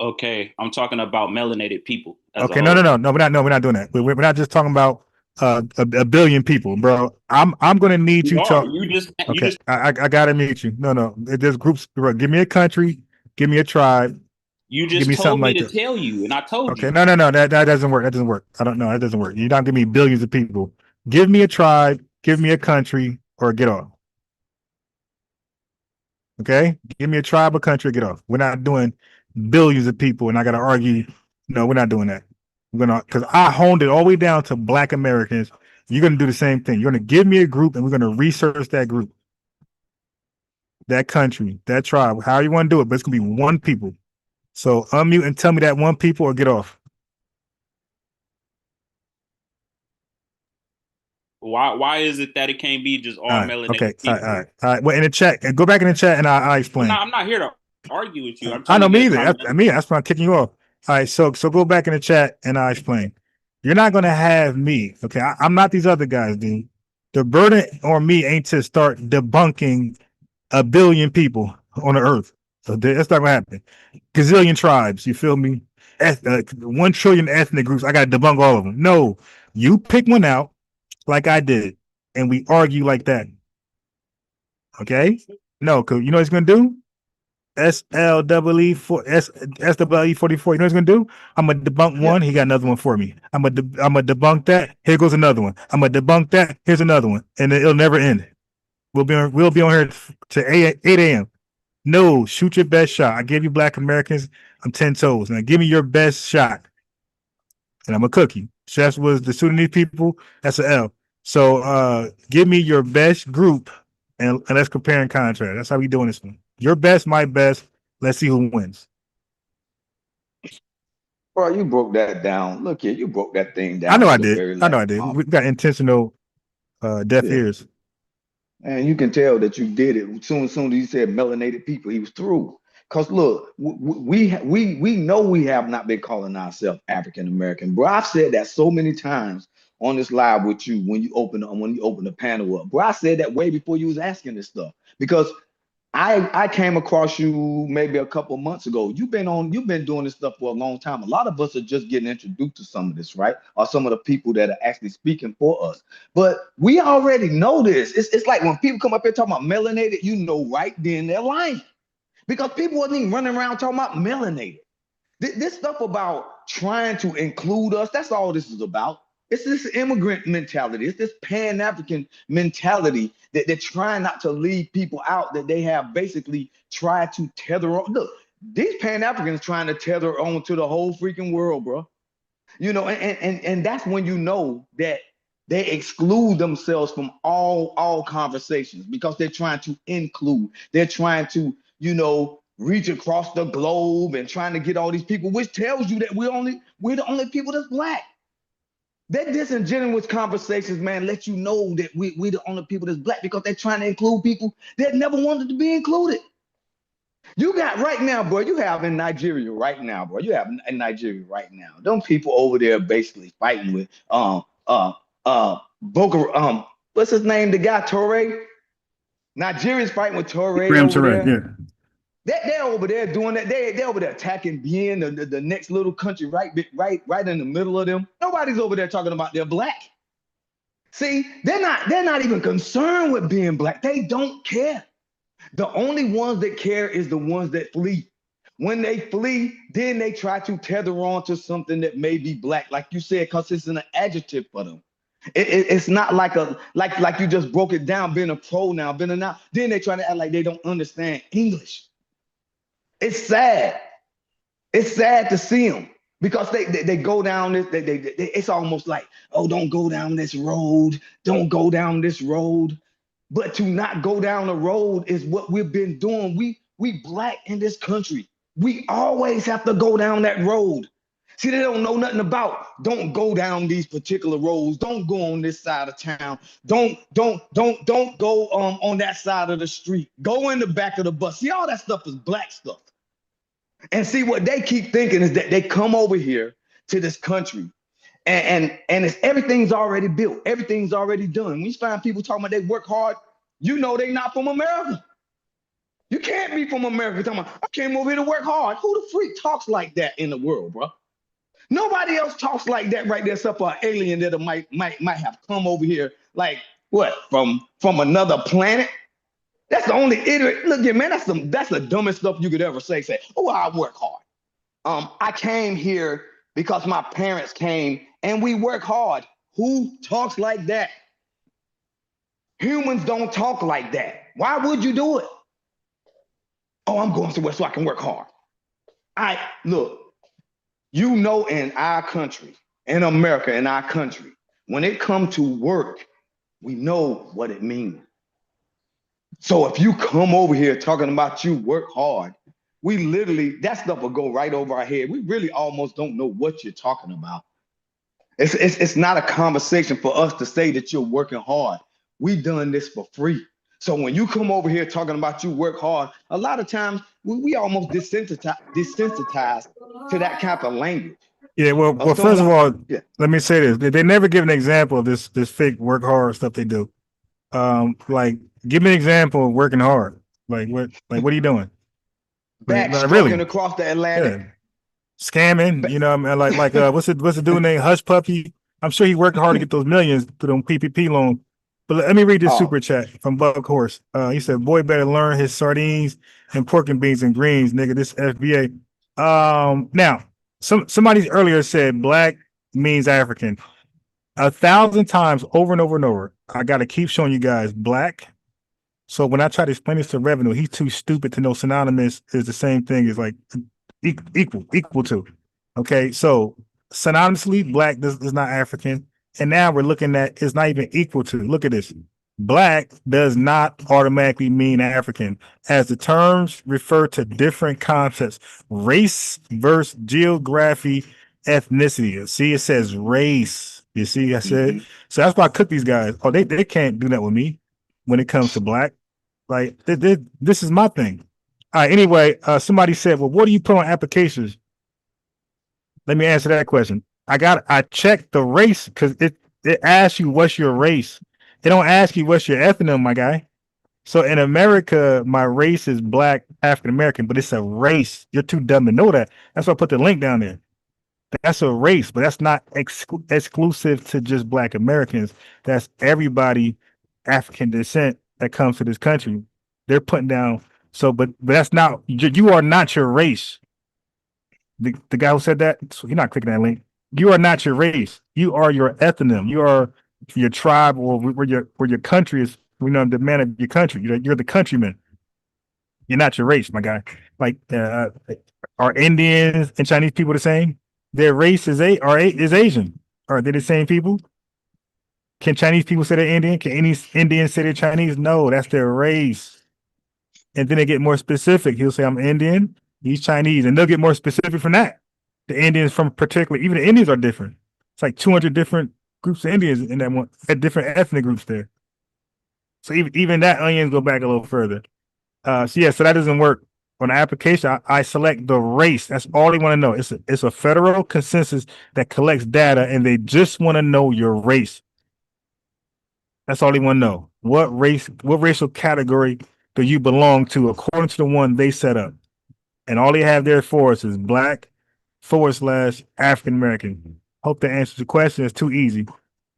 Okay, I'm talking about melanated people. Okay, no, we're not doing that. We're not just talking about a billion people, bro. I'm gonna need you to. Okay, I gotta meet you. No, there's groups. Bro, give me a country, give me a tribe. You just give me told me like to tell you, and I told you. Okay, no, that doesn't work. That doesn't work. I don't know. That doesn't work. You don't give me billions of people. Give me a tribe, give me a country, or get off. Okay, give me a tribe or country, or get off. We're not doing billions of people, and I gotta argue. No, we're not doing that. We're gonna, because I honed it all the way down to Black Americans. You're gonna do the same thing. You're gonna give me a group, and we're gonna research that group, that country, that tribe, how you want to do it. But it's gonna be one people. So unmute and tell me that one people, or get off. Why is it that it can't be just all melanated people? All right. Well, in the chat, go back in the chat, and I'll explain. I'm not here to argue with you. I know me either. That's why I'm kicking you off. All right, so go back in the chat, and I'll explain. You're not gonna have me, okay? I'm not these other guys, dude. The burden on me ain't to start debunking a billion people on the earth. So that's not gonna happen. Gazillion tribes, you feel me? 1 trillion ethnic groups. I gotta debunk all of them. No, you pick one out, like I did, and we argue like that. Okay? No, because you know what it's gonna do? SWE 44. You know what he's gonna do? I'm gonna debunk one. He got another one for me. I'm gonna debunk that. Here goes another one. I'm gonna debunk that. Here's another one, and it'll never end. We'll be on here to 8 a.m. No, shoot your best shot. I give you Black Americans. I'm 10 toes. Now give me your best shot, and I'm a cookie. Chefs was the Sudanese people. That's an L. So give me your best group, and let's compare and contrast. That's how we doing this one. Your best, my best. Let's see who wins. Bro, you broke that down. Look here, you broke that thing down. I know I did. We got intentional deaf ears. And you can tell that you did it. Soon as you said melanated people, he was through. Because look, we know we have not been calling ourselves African American. Bro, I've said that so many times on this live with you when you open the panel up. Bro, I said that way before you was asking this stuff. Because I came across you maybe a couple months ago. You've been doing this stuff for a long time. A lot of us are just getting introduced to some of this, right? Or some of the people that are actually speaking for us. But we already know this. It's like when people come up here talking about melanated, you know right then they're lying. Because people wasn't even running around talking about melanated. This stuff about trying to include us, that's all this is about. It's this immigrant mentality. It's this Pan-African mentality that they're trying not to leave people out, that they have basically tried to tether on. Look, these Pan-Africans trying to tether on to the whole freaking world, bro. You know, and that's when you know that they exclude themselves from all conversations because they're trying to include. They're trying to, you know, reach across the globe and trying to get all these people, which tells you that we're the only people that's black. That disingenuous conversations, man, let you know that we the only people that's black because they're trying to include people that never wanted to be included. You got right now, bro. You have in Nigeria right now, bro. You have in Nigeria right now. Them people over there basically fighting with Boko what's his name? The guy Torre. Nigeria's fighting with Torre Graham over Terrain, there. yeah. They're over there doing that. They're over there attacking being the next little country right in the middle of them. Nobody's over there talking about they're black. See, they're not even concerned with being black. They don't care. The only ones that care is the ones that flee. When they flee, then they try to tether on to something that may be black, like you said, because it's an adjective for them. It's not like like you just broke it down, being a pronoun, being a noun. Then they try to act like they don't understand English. It's sad. It's sad to see them because they go down this. It's almost like, oh, don't go down this road. Don't go down this road. But to not go down the road is what we've been doing. We black in this country. We always have to go down that road. See, they don't know nothing about. Don't go down these particular roads. Don't go on this side of town. Don't go on that side of the street. Go in the back of the bus. See, all that stuff is black stuff. And see, what they keep thinking is that they come over here to this country and it's everything's already built. Everything's already done. When you find people talking about they work hard, you know they're not from America. You can't be from America talking about, I came over here to work hard. Who the freak talks like that in the world, bro? Nobody else talks like that right there except for an alien that might have come over here, like what, from another planet? That's the only idiot. Look, man, that's the dumbest stuff you could ever say. Say, oh, I work hard. I came here because my parents came and we work hard. Who talks like that? Humans don't talk like that. Why would you do it? Oh, I'm going somewhere so I can work hard. Look, you know, in our country, in America, in our country, when it comes to work, we know what it means. So if you come over here talking about you work hard, we literally, that stuff will go right over our head. We really almost don't know what you're talking about. It's not a conversation for us to say that you're working hard. We done this for free. So when you come over here talking about you work hard, a lot of times we almost desensitized to that kind of language. Yeah, well, first of all, let me say this. They never give an example of this fake work hard stuff they do. Like, give me an example of working hard. Like what are you doing? Backstroking really across the Atlantic. Yeah. Scamming, you know, I mean, like what's the dude named Hush Puppy? I'm sure he worked hard to get those millions through them PPP loan. But let me read this super chat from Buck Horse. He said, "Boy better learn his sardines and pork and beans and greens, nigga. This FBA." Now, somebody earlier said black means African. 1,000 times over and over and over. I gotta keep showing you guys black. So when I try to explain this to Revenue, he's too stupid to know synonymous is the same thing as like equal to. Okay, so synonymously, black is not African. And now we're looking at it's not even equal to. Look at this. Black does not automatically mean African, as the terms refer to different concepts. Race versus geography, ethnicity. See, it says race. You see, I said. So that's why I cook these guys. Oh, they can't do that with me when it comes to black. Like, this is my thing. All right, anyway, somebody said, well, what do you put on applications? Let me answer that question. I checked the race because it asks you what's your race. It don't ask you what's your ethnicity, my guy. So in America, my race is black African American, but it's a race. You're too dumb to know that. That's why I put the link down there. That's a race, but that's not exclusive to just black Americans. That's everybody African descent that comes to this country. They're putting down. So, but that's not, you are not your race. The guy who said that, so you're not clicking that link. You are not your race. You are your ethnonym. You are your tribe, or where your country is. You know, the man of your country. You're the countryman. You're not your race, my guy. Like, are Indians and Chinese people the same? Their race is Asian. Are they the same people? Can Chinese people say they're Indian? Can any Indians say they're Chinese? No, that's their race. And then they get more specific. He'll say, I'm Indian, he's Chinese, and they'll get more specific from that. The Indians from particularly, even the Indians are different. It's like 200 different groups of Indians in that one, at different ethnic groups there. So even that onions go back a little further. So that doesn't work. On the application, I select the race. That's all they want to know. It's a federal consensus that collects data, and they just want to know your race. That's all they want to know. What racial category do you belong to according to the one they set up? And all they have there for us is Black / African American. Hope that answers the question. It's too easy.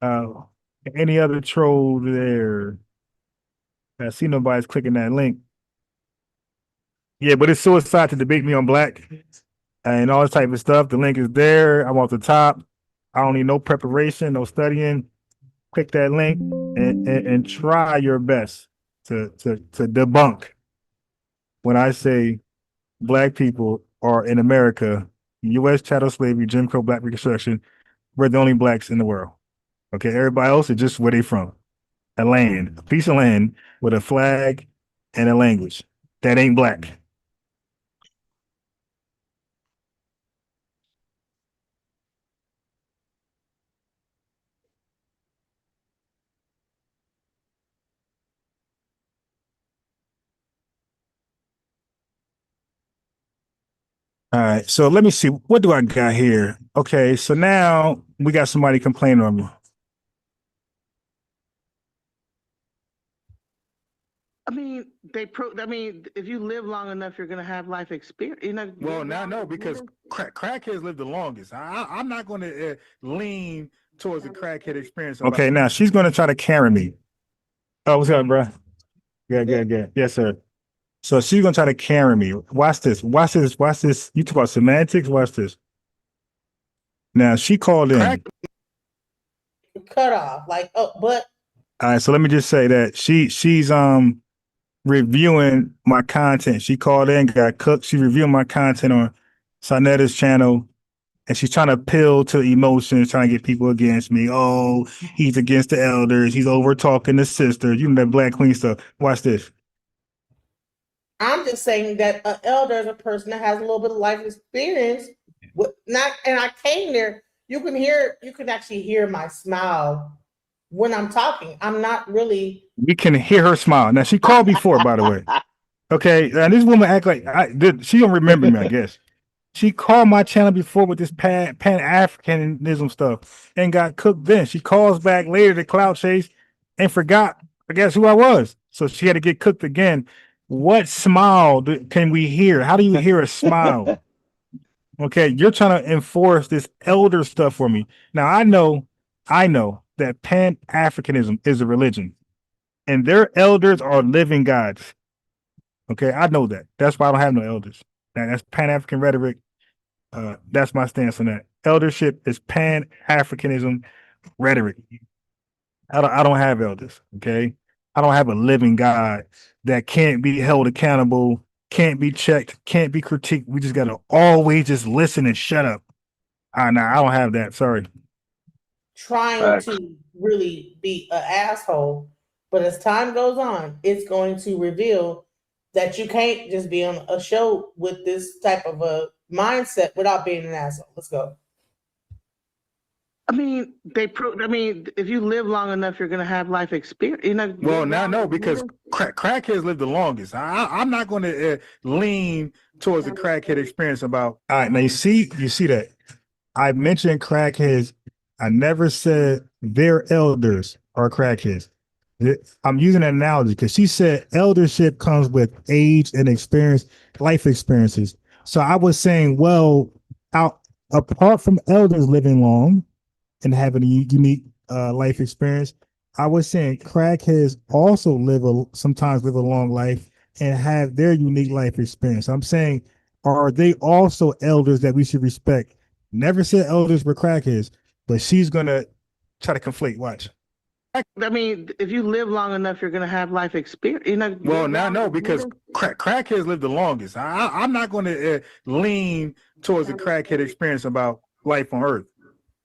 Any other troll there? I see nobody's clicking that link. Yeah, but it's suicide to debate me on black and all this type of stuff. The link is there. I'm off the top. I don't need no preparation, no studying. Click that link and try your best to debunk when I say black people are in America, U.S. chattel slavery, Jim Crow, Black Reconstruction. We're the only blacks in the world. Okay, everybody else is just where they from. A land, a piece of land with a flag and a language that ain't black. All right, so let me see. What do I got here? Okay, so now we got somebody complaining on me. I mean, if you live long enough, you're gonna have life experience. You know. Well, now no, because crackheads live the longest. I'm not going to lean towards the crackhead experience. Okay, now she's going to try to carry me. Oh, what's up, bro? Good. Yes, sir. So she's gonna try to carry me. Watch this. You talk about semantics. Watch this. Now she called in. Cut off, but. All right. So let me just say that she's reviewing my content. She called in, got cooked. She reviewing my content on Sanetta's channel, and she's trying to appeal to emotions, trying to get people against me. Oh, he's against the elders. He's over talking the sister. You know that Black Queen stuff. Watch this. I'm just saying that an elder is a person that has a little bit of life experience. And I came there. You can actually hear my smile when I'm talking. I'm not really. We can hear her smile. Now she called before, by the way. Okay, and this woman act like she don't remember me, I guess. She called my channel before with this Pan-Africanism stuff and got cooked then. She calls back later to clout chase and forgot, I guess, who I was. So she had to get cooked again. What smile can we hear? How do you hear a smile? Okay, you're trying to enforce this elder stuff for me. Now I know that Pan-Africanism is a religion, and their elders are living gods. Okay, I know that. That's why I don't have no elders. That's Pan-African rhetoric. That's my stance on that. Eldership is Pan-Africanism rhetoric. I don't have elders. Okay, I don't have a living God that can't be held accountable, can't be checked, can't be critiqued. We just gotta always just listen and shut up. Nah, I don't have that. Sorry. Trying to really be an asshole, but as time goes on, it's going to reveal that you can't just be on a show with this type of a mindset without being an asshole. Let's go. I mean, if you live long enough, you're gonna have life experience. You know. Well, now no, because crackheads live the longest. I'm not going to lean towards the crackhead experience about. All right, now you see that I mentioned crackheads. I never said their elders are crackheads. I'm using an analogy because she said eldership comes with age and experience, life experiences. So I was saying, well, apart from elders living long and having a unique life experience, I was saying crackheads also sometimes live a long life and have their unique life experience. I'm saying, are they also elders that we should respect? Never said elders were crackheads, but she's gonna try to conflate. Watch. I mean, if you live long enough, you're gonna have life experience. You know. Well, now no, because crackheads live the longest. I'm not going to lean towards the crackhead experience about life on Earth.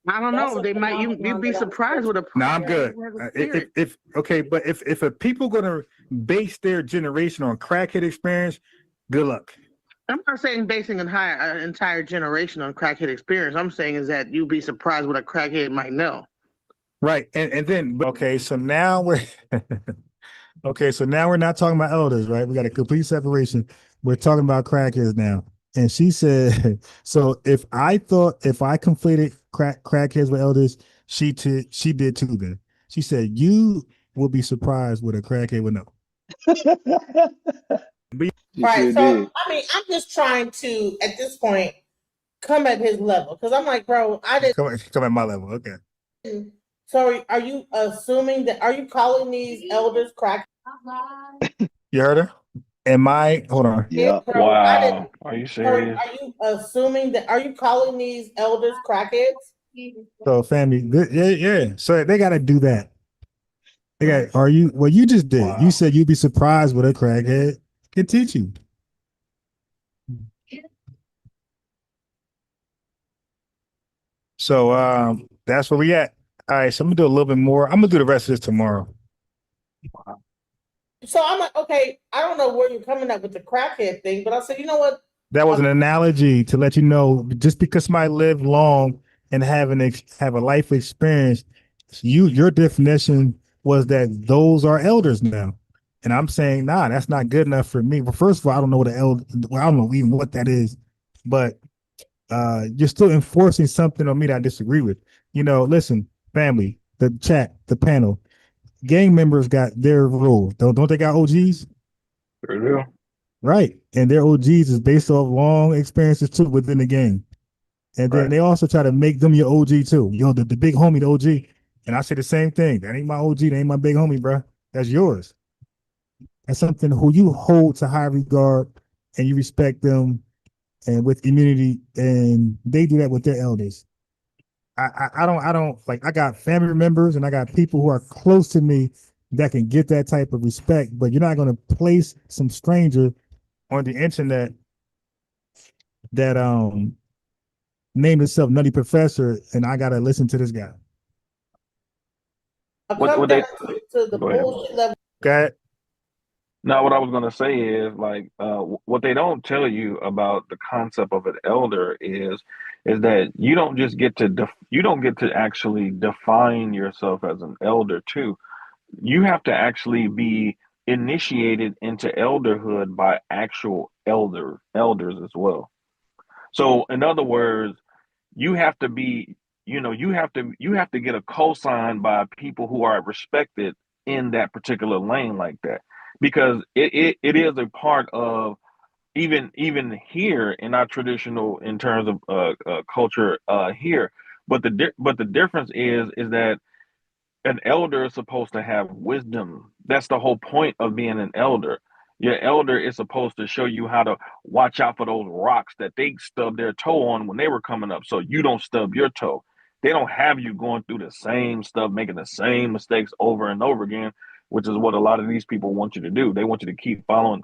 I don't That's know. a They might you'd phenomenon be that I'm surprised with a No, I'm person good. who has a If, spirit. if okay, but if a people gonna base their generation on crackhead experience, good luck. I'm not saying basing an entire generation on crackhead experience. I'm saying is that you'd be surprised what a crackhead might know. Right. And then okay, so now we're okay, so now we're not talking about elders, right? We got a complete separation. We're talking about crackheads now. And she said, so if I conflated crackheads with elders, she did too then. She said, you will be surprised what a crackhead would know. She Right. sure So did. I mean, I'm just trying to at this point come at his level because I'm like, bro, I didn't. Come at my level. Okay. So are you assuming that? Are you calling these elders crack? You heard her? Hold on. Yeah. Bro, Wow. Are you Are serious? you assuming that? Are you calling these elders crackheads? So family, yeah. So they gotta do that. You just did. Wow. You said you'd be surprised what a crackhead can teach you. So that's where we at. All right, so I'm gonna do a little bit more. I'm gonna do the rest of this tomorrow. So I'm like, okay, I don't know where you're coming up with the crackhead thing, but I said, you know what? That was an analogy to let you know just because somebody lived long and have a life experience, your definition was that those are elders now. And I'm saying, nah, that's not good enough for me. Well, first of all, I don't know what I don't know even what that is, but you're still enforcing something on me that I disagree with. Listen, family, the chat, the panel, gang members got their rules. Don't they got OGs? Sure do. Right. And their OGs is based off long experiences too within the game. And then they also try to make them your OG too. The big homie, the OG. And I say the same thing. That ain't my OG. That ain't my big homie, bro. That's yours. That's something who you hold to high regard and you respect them and with immunity. And they do that with their elders. I don't like, I got family members and I got people who are close to me that can get that type of respect, but you're not going to place some stranger on the internet that named himself Nutty Professor, and I gotta listen to this guy. What they to the bullshit level. Okay. Now, what I was going to say is what they don't tell you about the concept of an elder is that you don't just get to you don't get to actually define yourself as an elder too. You have to actually be initiated into elderhood by actual elders as well. So, in other words, you have to be, you have to get a cosign by people who are respected in that particular lane like that, because it is a part of even here in our traditional in terms of culture here. But the difference is that an elder is supposed to have wisdom. That's the whole point of being an elder. Your elder is supposed to show you how to watch out for those rocks that they stubbed their toe on when they were coming up, so you don't stub your toe. They don't have you going through the same stuff, making the same mistakes over and over again, which is what a lot of these people want you to do. They want you to keep following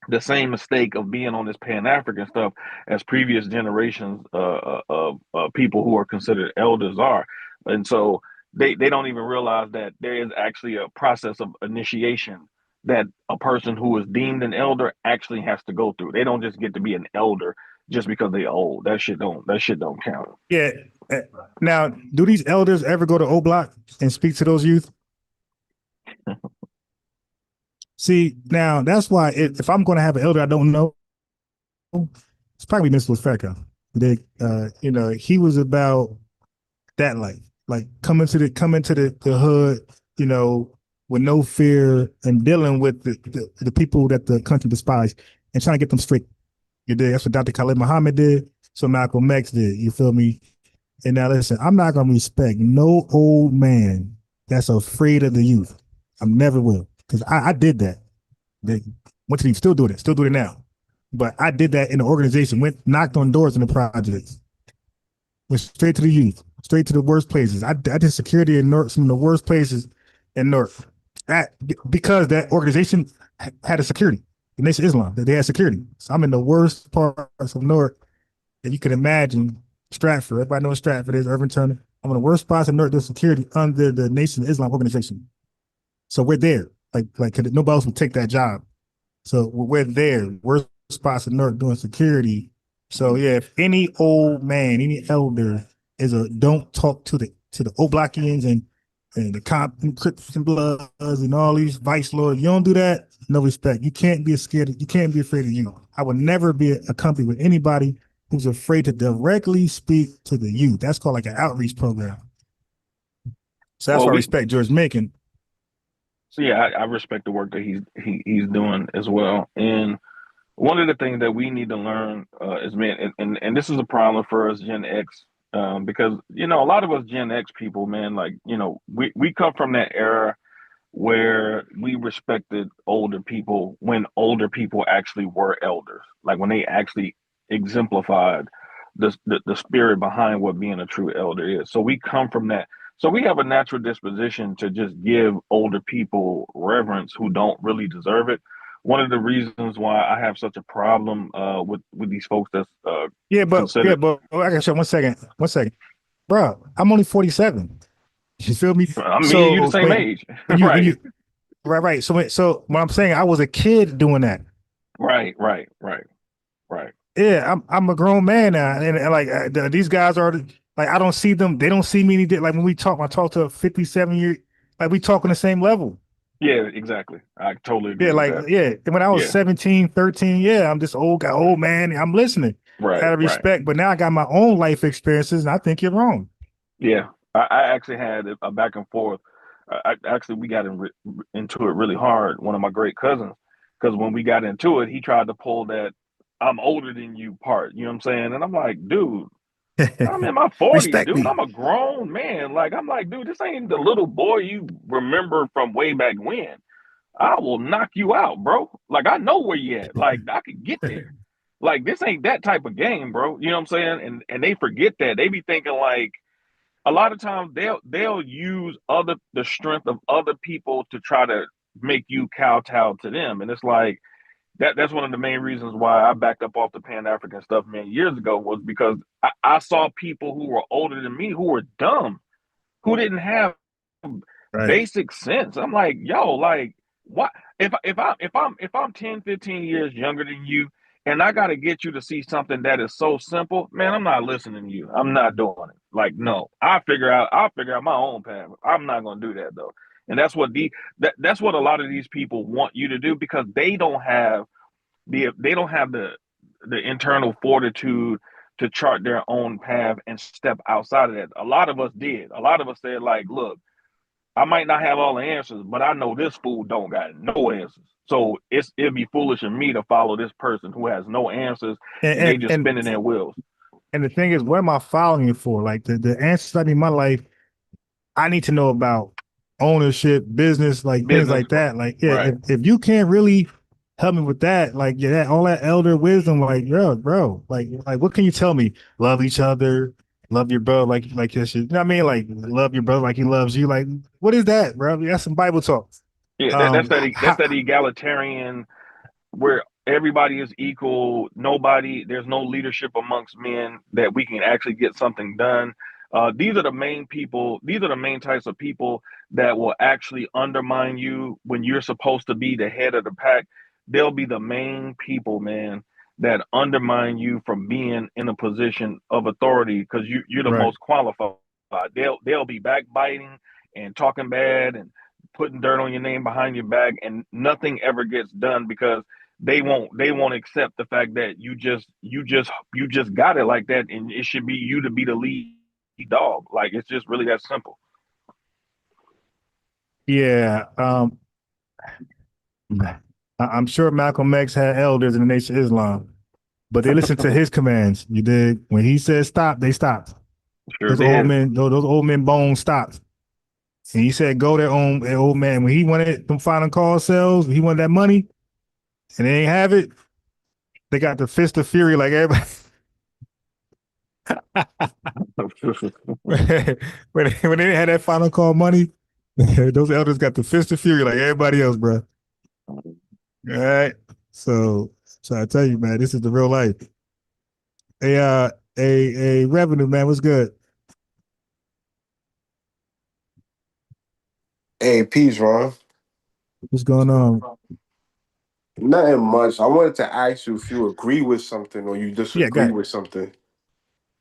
the same mistake of being on this Pan-African stuff as previous generations of people who are considered elders are. And so they don't even realize that there is actually a process of initiation that a person who is deemed an elder actually has to go through. They don't just get to be an elder just because they're old. That shit don't count. Yeah. Now, do these elders ever go to O Block and speak to those youth? See, now that's why if I'm going to have an elder I don't know, it's probably Mr. Feka. He was about that life, like coming to the hood, with no fear and dealing with the people that the country despised and trying to get them straight. That's what Dr. Khalid Muhammad did. So Malcolm X did. You feel me? And now listen, I'm not gonna respect no old man that's afraid of the youth. I never will, because I did that. Still do it now. But I did that in the organization. Knocked on doors in the projects. Went straight to the youth, straight to the worst places. I did security in North, some of the worst places in North. Because that organization had a security. The Nation of Islam, they had security. So I'm in the worst parts of North that you can imagine, Stratford. Everybody knows Stratford is, Irving Turner. I'm one of the worst spots in North security under the Nation of Islam organization. So we're there. Like nobody else would take that job. So we're there. Worst spots in North doing security. So yeah, if any old man, any elder don't talk to the Oblockians and the Crips and Bloods and all these vice lords. You don't do that, no respect. You can't be scared. You can't be afraid of you. I would never be a company with anybody who's afraid to directly speak to the youth. That's called like an outreach program. So that's why I respect George Macon. So yeah, I respect the work that he's doing as well. And one of the things that we need to learn is, man, and this is a problem for us Gen X, because a lot of us Gen X people, man, like we come from that era where we respected older people when older people actually were elders, like when they actually exemplified the spirit behind what being a true elder is. So we come from that. So we have a natural disposition to just give older people reverence who don't really deserve it. One of the reasons why I have such a problem with these folks that's but I got you. One second, bro. I'm only 47. You feel me? I mean, you're the same age, right? Right. So what I'm saying, I was a kid doing that. Right. Yeah, I'm a grown man now, and like these guys are like, I don't see them. They don't see me any. Like when we talk, I talk to a 57-year, like we talk on the same level. Yeah, exactly. I totally agree. And when I was 17, 13, I'm this old man. I'm listening. Right. Out of respect, but now I got my own life experiences, and I think you're wrong. Yeah, I actually had a back and forth. We got into it really hard. One of my great cousins, because when we got into it, he tried to pull that "I'm older than you" part. You know what I'm saying? And I'm like, dude, I'm in my 40s, dude. I'm a grown man. Like, I'm like, dude, this ain't the little boy you remember from way back when. I will knock you out, bro. Like, I know where you at. Like, I could get there. Like, this ain't that type of game, bro. You know what I'm saying? And they forget that. They be thinking like, a lot of times they'll use the strength of other people to try to make you kowtow to them. And it's like, that's one of the main reasons why I backed up off the Pan-African stuff, man, years ago, was because I saw people who were older than me who were dumb, who didn't have basic sense. I'm like, yo, like, what if I'm 10, 15 years younger than you, and I got to get you to see something that is so simple, man, I'm not listening to you. I'm not doing it. Like, no, I'll figure out my own path. I'm not going to do that though. And that's what that's what a lot of these people want you to do, because they don't have the internal fortitude to chart their own path and step outside of that. A lot of us did. A lot of us said, like, look, I might not have all the answers, but I know this fool don't got no answers. So it'd be foolish of me to follow this person who has no answers and they just spinning their wheels. And the thing is, what am I following you for? Like the answers I need in my life, I need to know about ownership, business, like things like that. Like, if you can't really help me with that, like all that elder wisdom, like, bro, like what can you tell me? Love each other, love your brother like your shit. You know what I mean? Like, love your brother like he loves you. Like, what is that, bro? That's some Bible talk. Yeah, that's that egalitarian where everybody is equal. There's no leadership amongst men, that we can actually get something done. These are the main people. These are the main types of people that will actually undermine you when you're supposed to be the head of the pack. They'll be the main people, man, that undermine you from being in a position of authority, because you're the most qualified. They'll be backbiting and talking bad and putting dirt on your name behind your back, and nothing ever gets done because they won't accept the fact that you just got it like that, and it should be you to be the lead dog. Like, it's just really that simple. Yeah. I'm sure Malcolm X had elders in the Nation of Islam, but they listened to his commands. You did. When he said stop, they stopped. Sure, those old men bones stopped. And he said go their old man. When he wanted them final call sales, he wanted that money, and they ain't have it, they got the fist of fury like everybody. when they didn't have that final call money, those elders got the fist of fury like everybody else, bro. All right. So I tell you, man, this is the real life. Hey, a revenue man. What's good? Hey, peace, Ron. What's going on? Nothing much. I wanted to ask you if you agree with something or you Yeah, go disagree ahead. with something.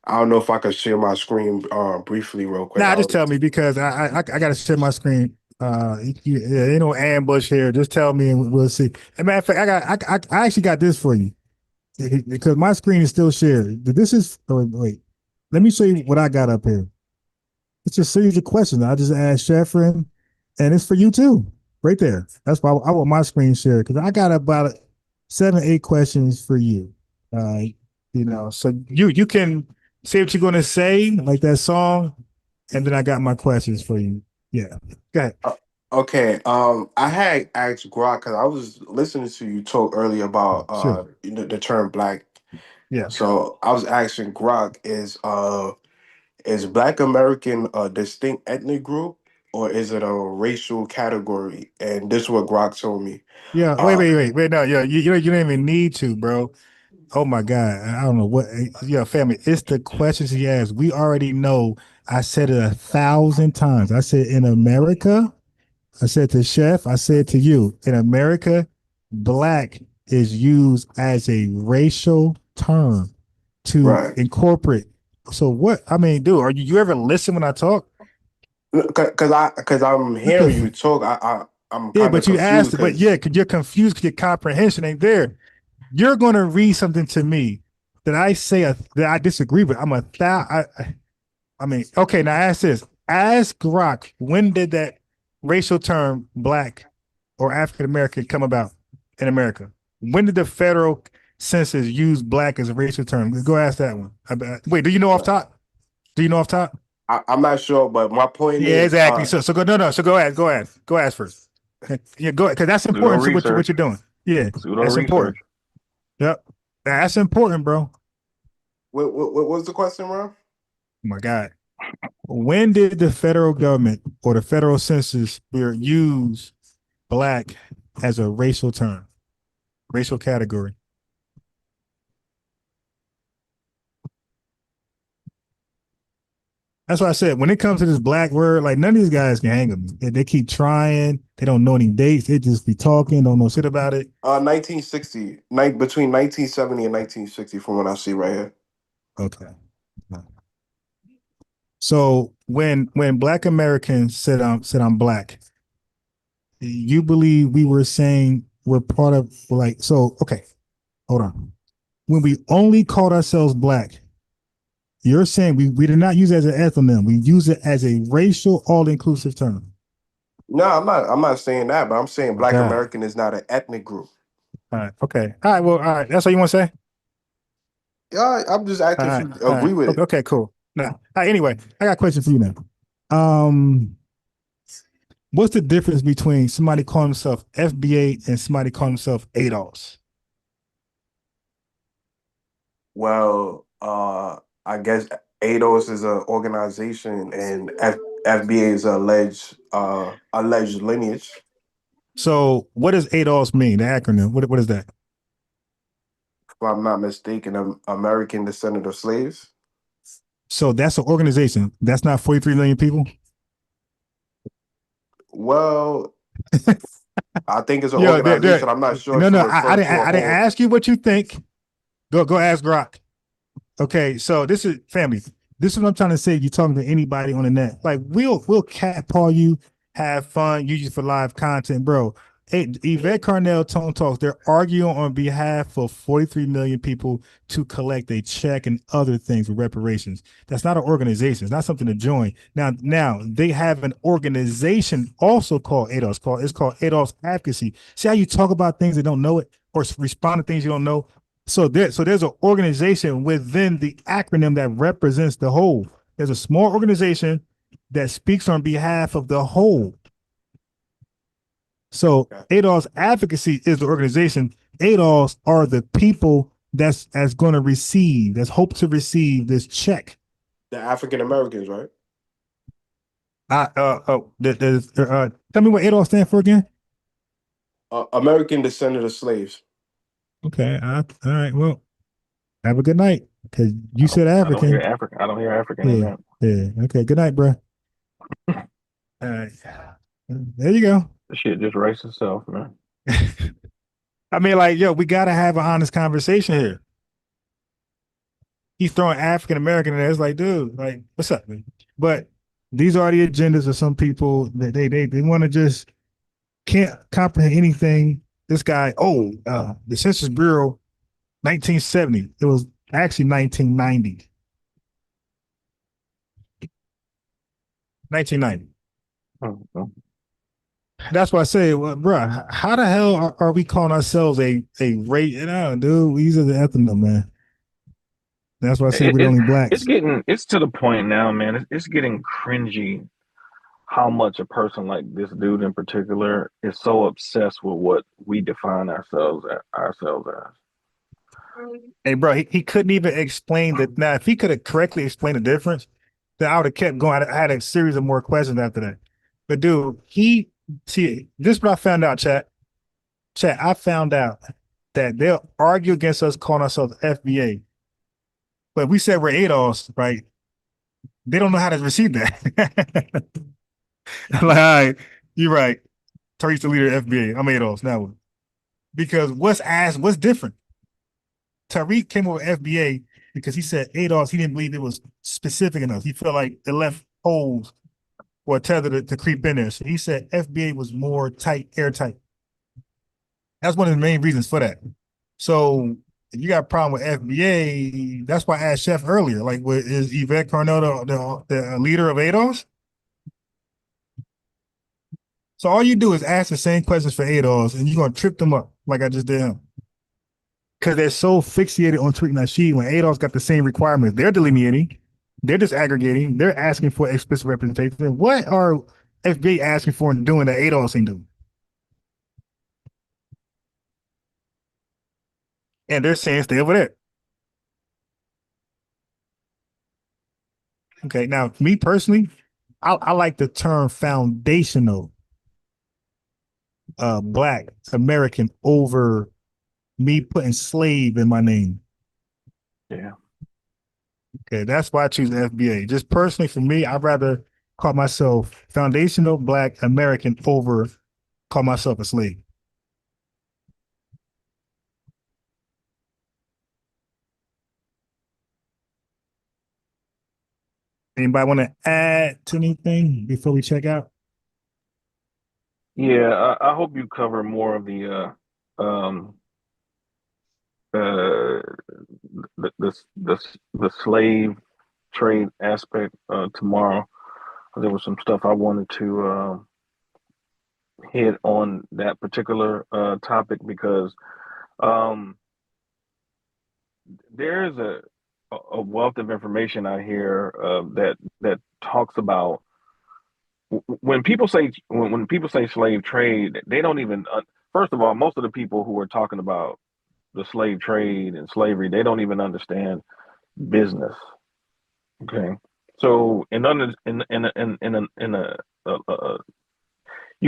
I don't know if I could share my screen briefly real quick. Nah, just tell me because I gotta share my screen. Yeah, ain't no ambush here. Just tell me and we'll see. As a matter of fact, I actually got this for you because my screen is still shared. This is wait. Let me show you what I got up here. It's a series of questions. I just asked Sheffrin, and it's for you too, right there. That's why I want my screen shared because I got about 7, 8 questions for you. So you can say what you're gonna say, like that song, and then I got my questions for you. Yeah, go ahead. Okay. I had asked Grok because I was listening to you talk earlier about Sure. the term black. Yeah. So I was asking Grok, is Black American a distinct ethnic group or is it a racial category? And this is what Grok told me. Yeah. Wait. No. Yeah. You don't even need to, bro. Oh my God. I don't know what. Yeah, family. It's the questions he asked. We already know. I said it 1,000 times. I said in America. I said to Chef. I said to you. In America, black is used as a racial term to Right. incorporate. So what? I mean, dude, are you ever listen when I talk? Because I'm hearing you talk, I'm Yeah, kind of but you confused asked, but yeah, because because you're confused because your comprehension ain't there. You're going to read something to me that I say that I disagree with. I mean, okay, now ask this. Ask Grok, when did that racial term black or African American come about in America? When did the federal census use black as a racial term? Go ask that one. Wait, do you know off top? Do you know off top? I'm not sure, but my point Yeah, is, exactly. So go no. So go ask first. Yeah, go because that's Do no important to what research. you're doing. Yeah, Do no that's research. important. Yep, that's important, bro. what was the question, Ron? Oh my God. When did the federal government or the federal census bureau use black as a racial term, racial category? That's why I said when it comes to this black word, like none of these guys can hang them. They keep trying. They don't know any dates. They just be talking, don't know shit about it. 1960, between 1970 and 1960, from what I see right here. Okay. So when black Americans said I'm black, you believe we were saying we're part of like so okay, hold on. When we only called ourselves black, you're saying we did not use it as an ethnonym. We use it as a racial, all-inclusive term. No, I'm not saying that, but I'm saying Black God. American is not an ethnic group. All right. Okay. All right. Well, all right. That's all you want to say? Yeah, I'm just asking if you agree with it. Okay, cool. Now, all right, anyway, I got a question for you now. What's the difference between somebody calling himself FBA and somebody calling himself ADOS? Well, I guess ADOS is an organization and FBA is alleged lineage. So what does ADOS mean, the acronym? What is that? If I'm not mistaken, American Descendant of Slaves. So that's an organization. That's not 43 million people? Well, I think it's an organization. I'm not sure if you refer to I didn't ask you what you think. Go ask Grok. Okay, so this is family. This is what I'm trying to say. You're talking to anybody on the net. Like we'll catcall you, have fun, use you for live content, bro. Hey, Yvette Carnell, Tone Talks, they're arguing on behalf of 43 million people to collect a check and other things with reparations. That's not an organization. It's not something to join. Now they have an organization also called ADOS. It's called ADOS Advocacy. See how you talk about things that don't know it or respond to things you don't know? So there's an organization within the acronym that represents the whole. There's a small organization that speaks on behalf of the whole. So ADOS Advocacy is the organization. ADOS are the people that's going to receive, that's hope to receive this check. The African Americans, right? Tell me what ADOS stands for again. American Descendant of Slaves. Okay. All right. Well, have a good night. Because you said I don't hear African. African. I don't hear African in Yeah, that. yeah. Okay. Good night, bro. All right. There you go. The shit just writes itself, man. I mean, like, yo, we gotta have an honest conversation here. He's throwing African American in there. It's like, dude, like, what's up, man? But these are the agendas of some people that they want to just can't comprehend anything. This guy, the Census Bureau, 1970. It was actually 1990. 1990. Oh. That's why I say, well, bro, how the hell are we calling ourselves a race? No, dude, these are the ethno, man. That's why I say we're only blacks. It's to the point now, man. It's getting cringy how much a person like this dude in particular is so obsessed with what we define ourselves as. Hey, bro, he couldn't even explain that. Now, if he could have correctly explained the difference, then I would have kept going. I had a series of more questions after that. But dude, this is what I found out, chat. I found out that they'll argue against us calling ourselves FBA. But if we said we're ADOS, right? They don't know how to receive that. Like, all right, you're right. Tariq's the leader of FBA. I'm ADOS now. Because what's different? Tariq came over FBA because he said ADOS, he didn't believe it was specific enough. He felt like it left holes or tether to creep in there. So he said FBA was more tight, airtight. That's one of the main reasons for that. So if you got a problem with FBA, that's why I asked Chef earlier, like, is Yvette Cornell the leader of ADOS? So all you do is ask the same questions for ADOS, and you're going to trip them up like I just did him. Because they're so fixated on Tariq Nasheed when ADOS got the same requirements. They're delineating, they're disaggregating, they're asking for explicit representation. What are FBA asking for and doing that ADOS ain't doing? And they're saying stay over there. Okay, now me personally, I like the term foundational Black American over me putting slave in my name. Yeah. Okay, that's why I choose FBA. Just personally for me, I'd rather call myself foundational Black American over call myself a slave. Anybody want to add to anything before we check out? Yeah, I hope you cover more of the slave trade aspect tomorrow. There was some stuff I wanted to hit on that particular topic because there's a wealth of information out here that talks about when people say slave trade, they don't even first of all, most of the people who are talking about the slave trade and slavery, they don't even understand business. Okay, so you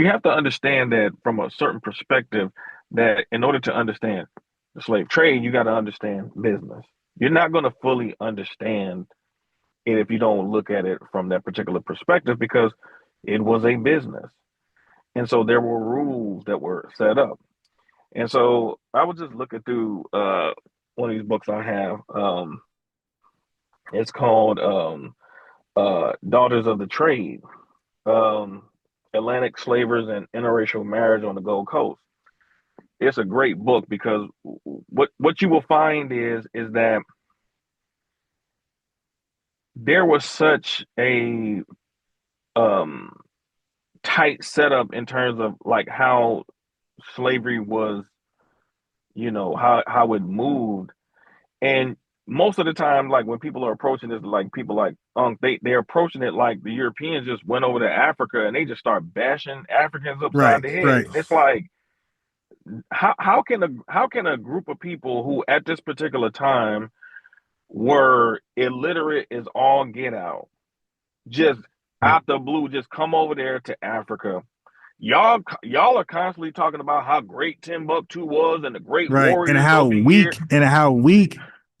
have to understand that from a certain perspective, that in order to understand the slave trade, you got to understand business. You're not going to fully understand it if you don't look at it from that particular perspective, because it was a business. And so there were rules that were set up. And so I was just looking through one of these books I have. It's called Daughters of the Trade, Atlantic Slavers and Interracial Marriage on the Gold Coast. It's a great book because what you will find is that there was such a tight setup in terms of like how slavery was, how it moved. And most of the time, like when people are approaching this, like people like they're approaching it like the Europeans just went over to Africa and they just start bashing Africans upside the head. Right. It's like, how can a group of people who at this particular time were illiterate as all get out, just out the blue, just come over there to Africa? Y'all are constantly talking about how great Timbuktu was and the great Right. warriors over here. And how weak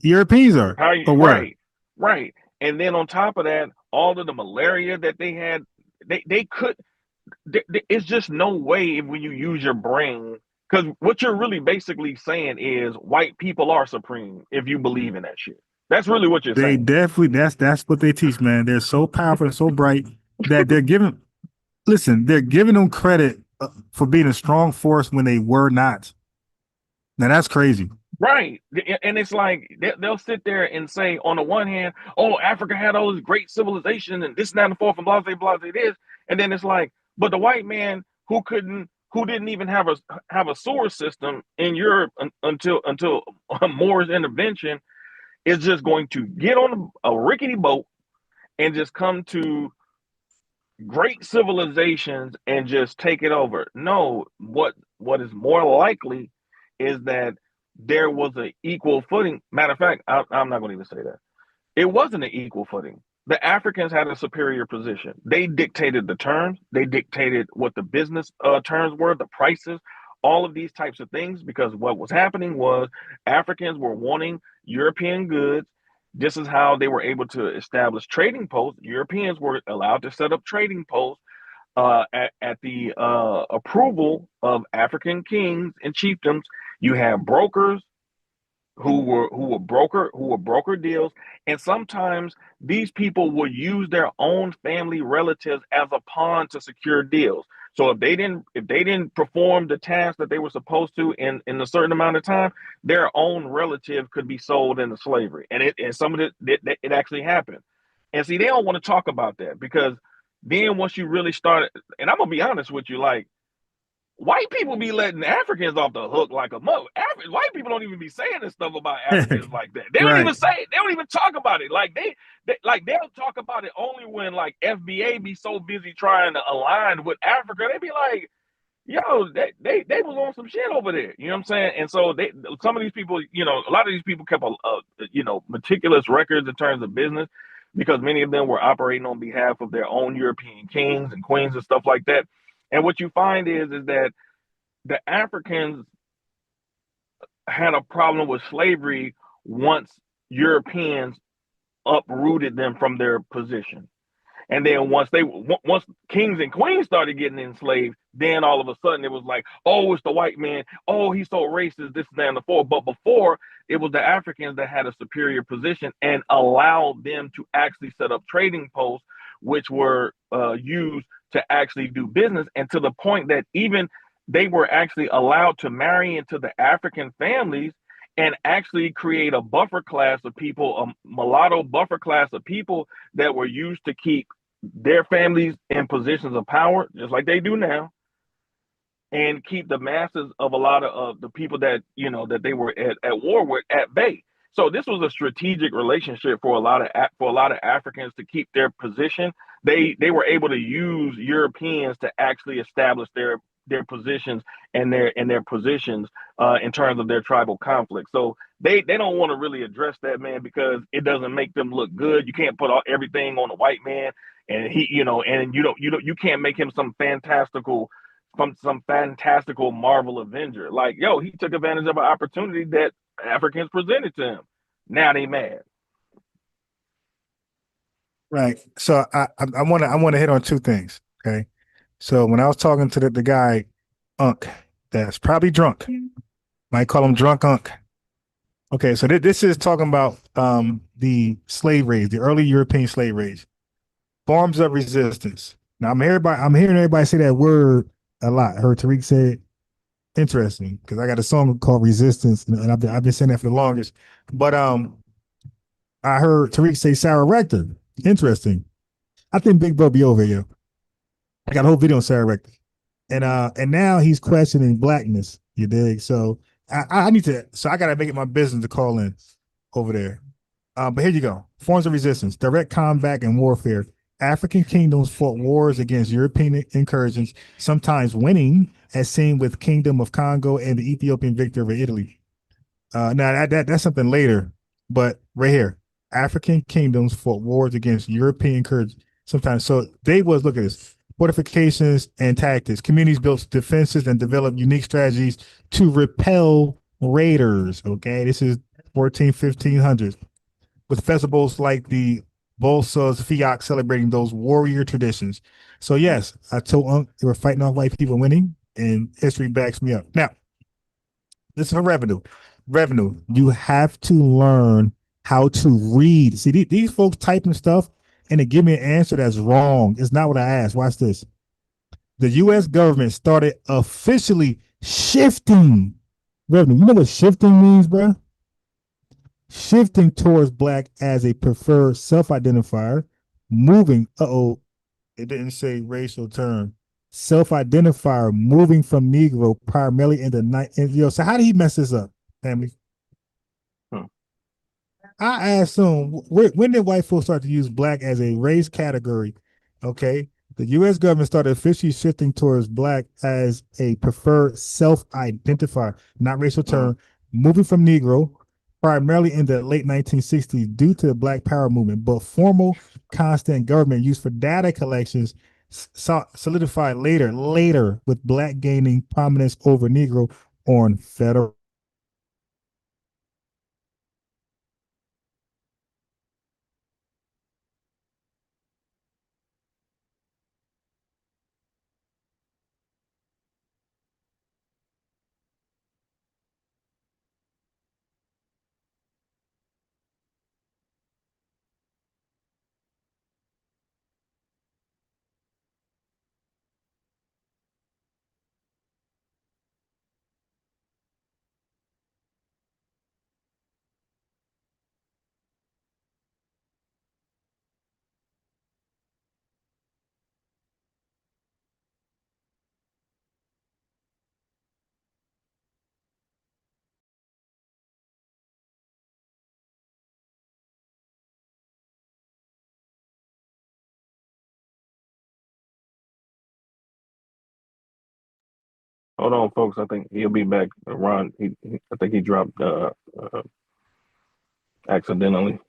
Europeans are. How you Or were. right. And then on top of that, all of the malaria that they had, they could. It's just no way when you use your brain, because what you're really basically saying is white people are supreme if you believe in that shit. That's really what you're They saying. definitely that's what they teach, man. They're so powerful and so bright that they're giving. Listen, they're giving them credit for being a strong force when they were not. Now that's crazy. Right. And it's like they'll sit there and say, on the one hand, oh, Africa had all this great civilization and this, and that, and the fourth, and blah, blah, blah, this. And then it's like, but the white man who didn't even have a sewer system in Europe until Moore's intervention is just going to get on a rickety boat and just come to great civilizations and just take it over. No, what is more likely is that there was an equal footing. Matter of fact, I'm not going to even say that. It wasn't an equal footing. The Africans had a superior position. They dictated the terms. They dictated what the business terms were, the prices, all of these types of things, because what was happening was Africans were wanting European goods. This is how they were able to establish trading posts. Europeans were allowed to set up trading posts at the approval of African kings and chieftains. You have brokers who were broker deals, and sometimes these people would use their own family relatives as a pawn to secure deals. So if they didn't perform the task that they were supposed to in a certain amount of time, their own relative could be sold into slavery. And some of it actually happened. And see, they don't want to talk about that, because then once you really started, and I'm gonna be honest with you, like, white people be letting Africans off the hook like a mother. White people don't even be saying this stuff about Africans like that. They don't even say it. They don't even talk about it. Like they'll talk about it only when like FBA be so busy trying to align with Africa. They be like, yo, they was on some shit over there. You know what I'm saying? And so some of these people, a lot of these people kept meticulous records in terms of business, because many of them were operating on behalf of their own European kings and queens and stuff like that. And what you find is that the Africans had a problem with slavery once Europeans uprooted them from their position. And then once kings and queens started getting enslaved, then all of a sudden it was like, oh, it's the white man. Oh, he's so racist, this, that, and the fourth. But before, it was the Africans that had a superior position and allowed them to actually set up trading posts, which were used to actually do business, and to the point that even they were actually allowed to marry into the African families and actually create a buffer class of people, a mulatto buffer class of people that were used to keep their families in positions of power, just like they do now, and keep the masses of a lot of the people that that they were at war with at bay. So this was a strategic relationship for a lot of Africans to keep their position. They were able to use Europeans to actually establish their positions and their positions in terms of their tribal conflict. So they don't want to really address that, man, because it doesn't make them look good. You can't put everything on the white man, and you can't make him some fantastical Marvel Avenger. Like, yo, he took advantage of an opportunity that Africans presented to him. Now they mad. Right. So I want to hit on two things. Okay. So when I was talking to the guy, Unc, that's probably drunk. Might call him drunk Unc. Okay, so this is talking about the slave raids, the early European slave raids, forms of resistance. Now I'm hearing everybody say that word a lot. I heard Tariq say it. Interesting, because I got a song called Resistance, and I've been saying that for the longest. But I heard Tariq say Sarah Rector. Interesting. I think Big Bro be over here. I got a whole video on Sarah Rector, and now he's questioning blackness. You dig? So I need to. So I got to make it my business to call in over there. But here you go. Forms of resistance: direct combat and warfare. African kingdoms fought wars against European incursions, sometimes winning, as seen with Kingdom of Congo and the Ethiopian victory over Italy. Now that's something later, but right here, African kingdoms fought wars against European incursions sometimes. So they was, look at this, fortifications and tactics. Communities built defenses and developed unique strategies to repel raiders. Okay, this is 1500s, with festivals like the Bolsa's Fiat celebrating those warrior traditions. So yes, I told Unc they were fighting off white people winning, and history backs me up. Now, this is for revenue. Revenue. You have to learn how to read. See, these folks typing stuff and they give me an answer that's wrong. It's not what I asked. Watch this. The U.S. government started officially shifting revenue. You know what shifting means, bro? Shifting towards black as a preferred self-identifier, moving, it didn't say racial term. Self-identifier, moving from Negro primarily in the night. So how did he mess this up, family? I asked him, when did white folks start to use black as a race category? Okay. The U.S. government started officially shifting towards black as a preferred self-identifier, not racial term, moving from Negro primarily in the late 1960s due to the Black Power movement, but formal constant government use for data collections solidified later with black gaining prominence over Negro on federal. Hold on, folks. I think he'll be back. Ron, I think he dropped accidentally.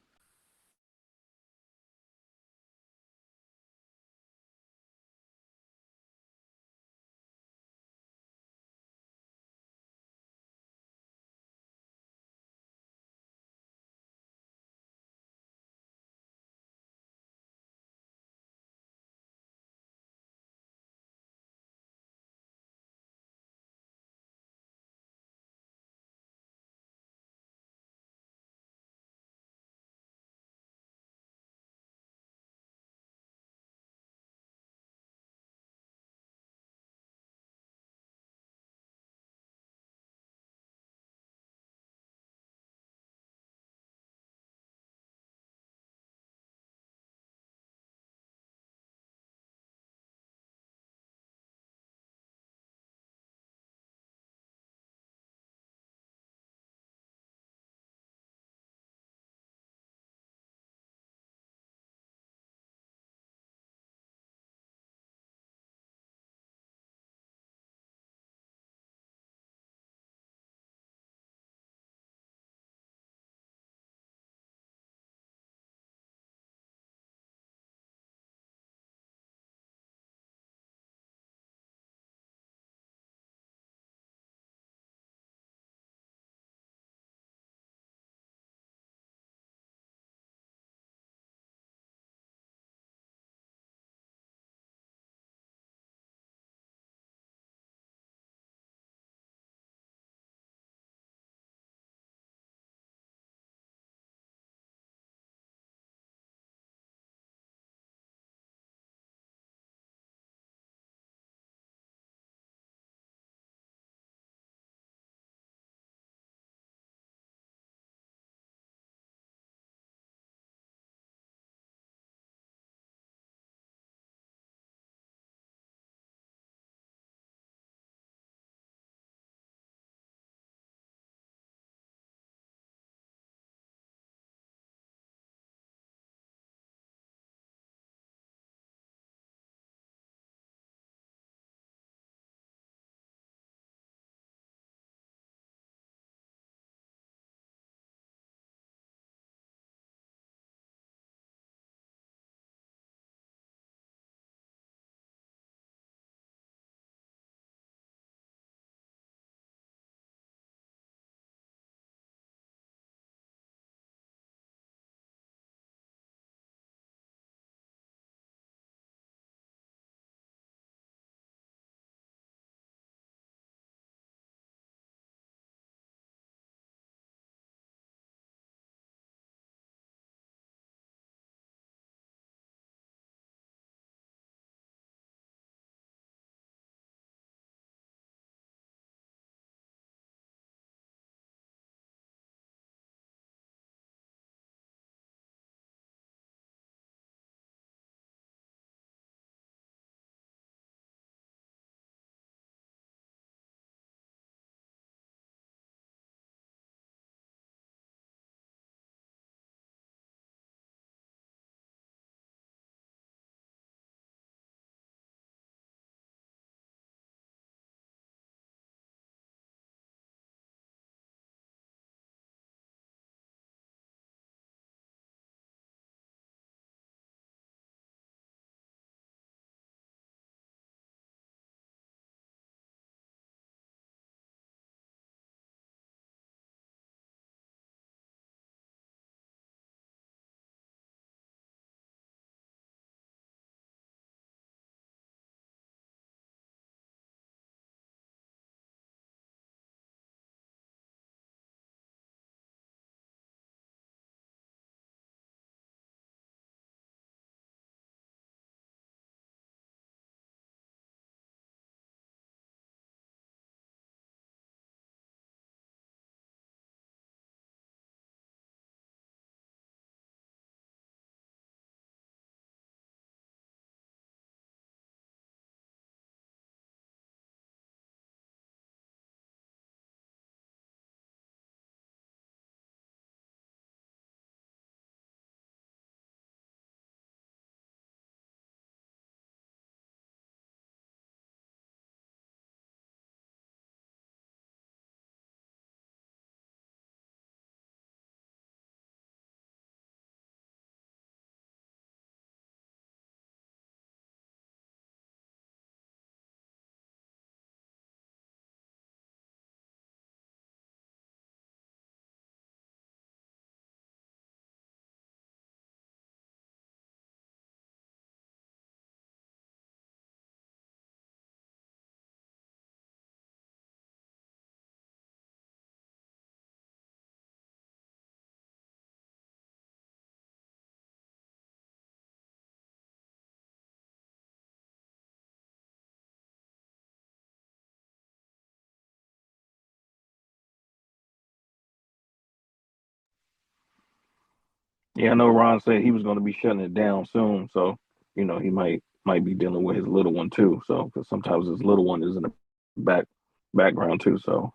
Yeah, I know Ron said he was going to be shutting it down soon, so he might be dealing with his little one too. So because sometimes his little one is in the background too. So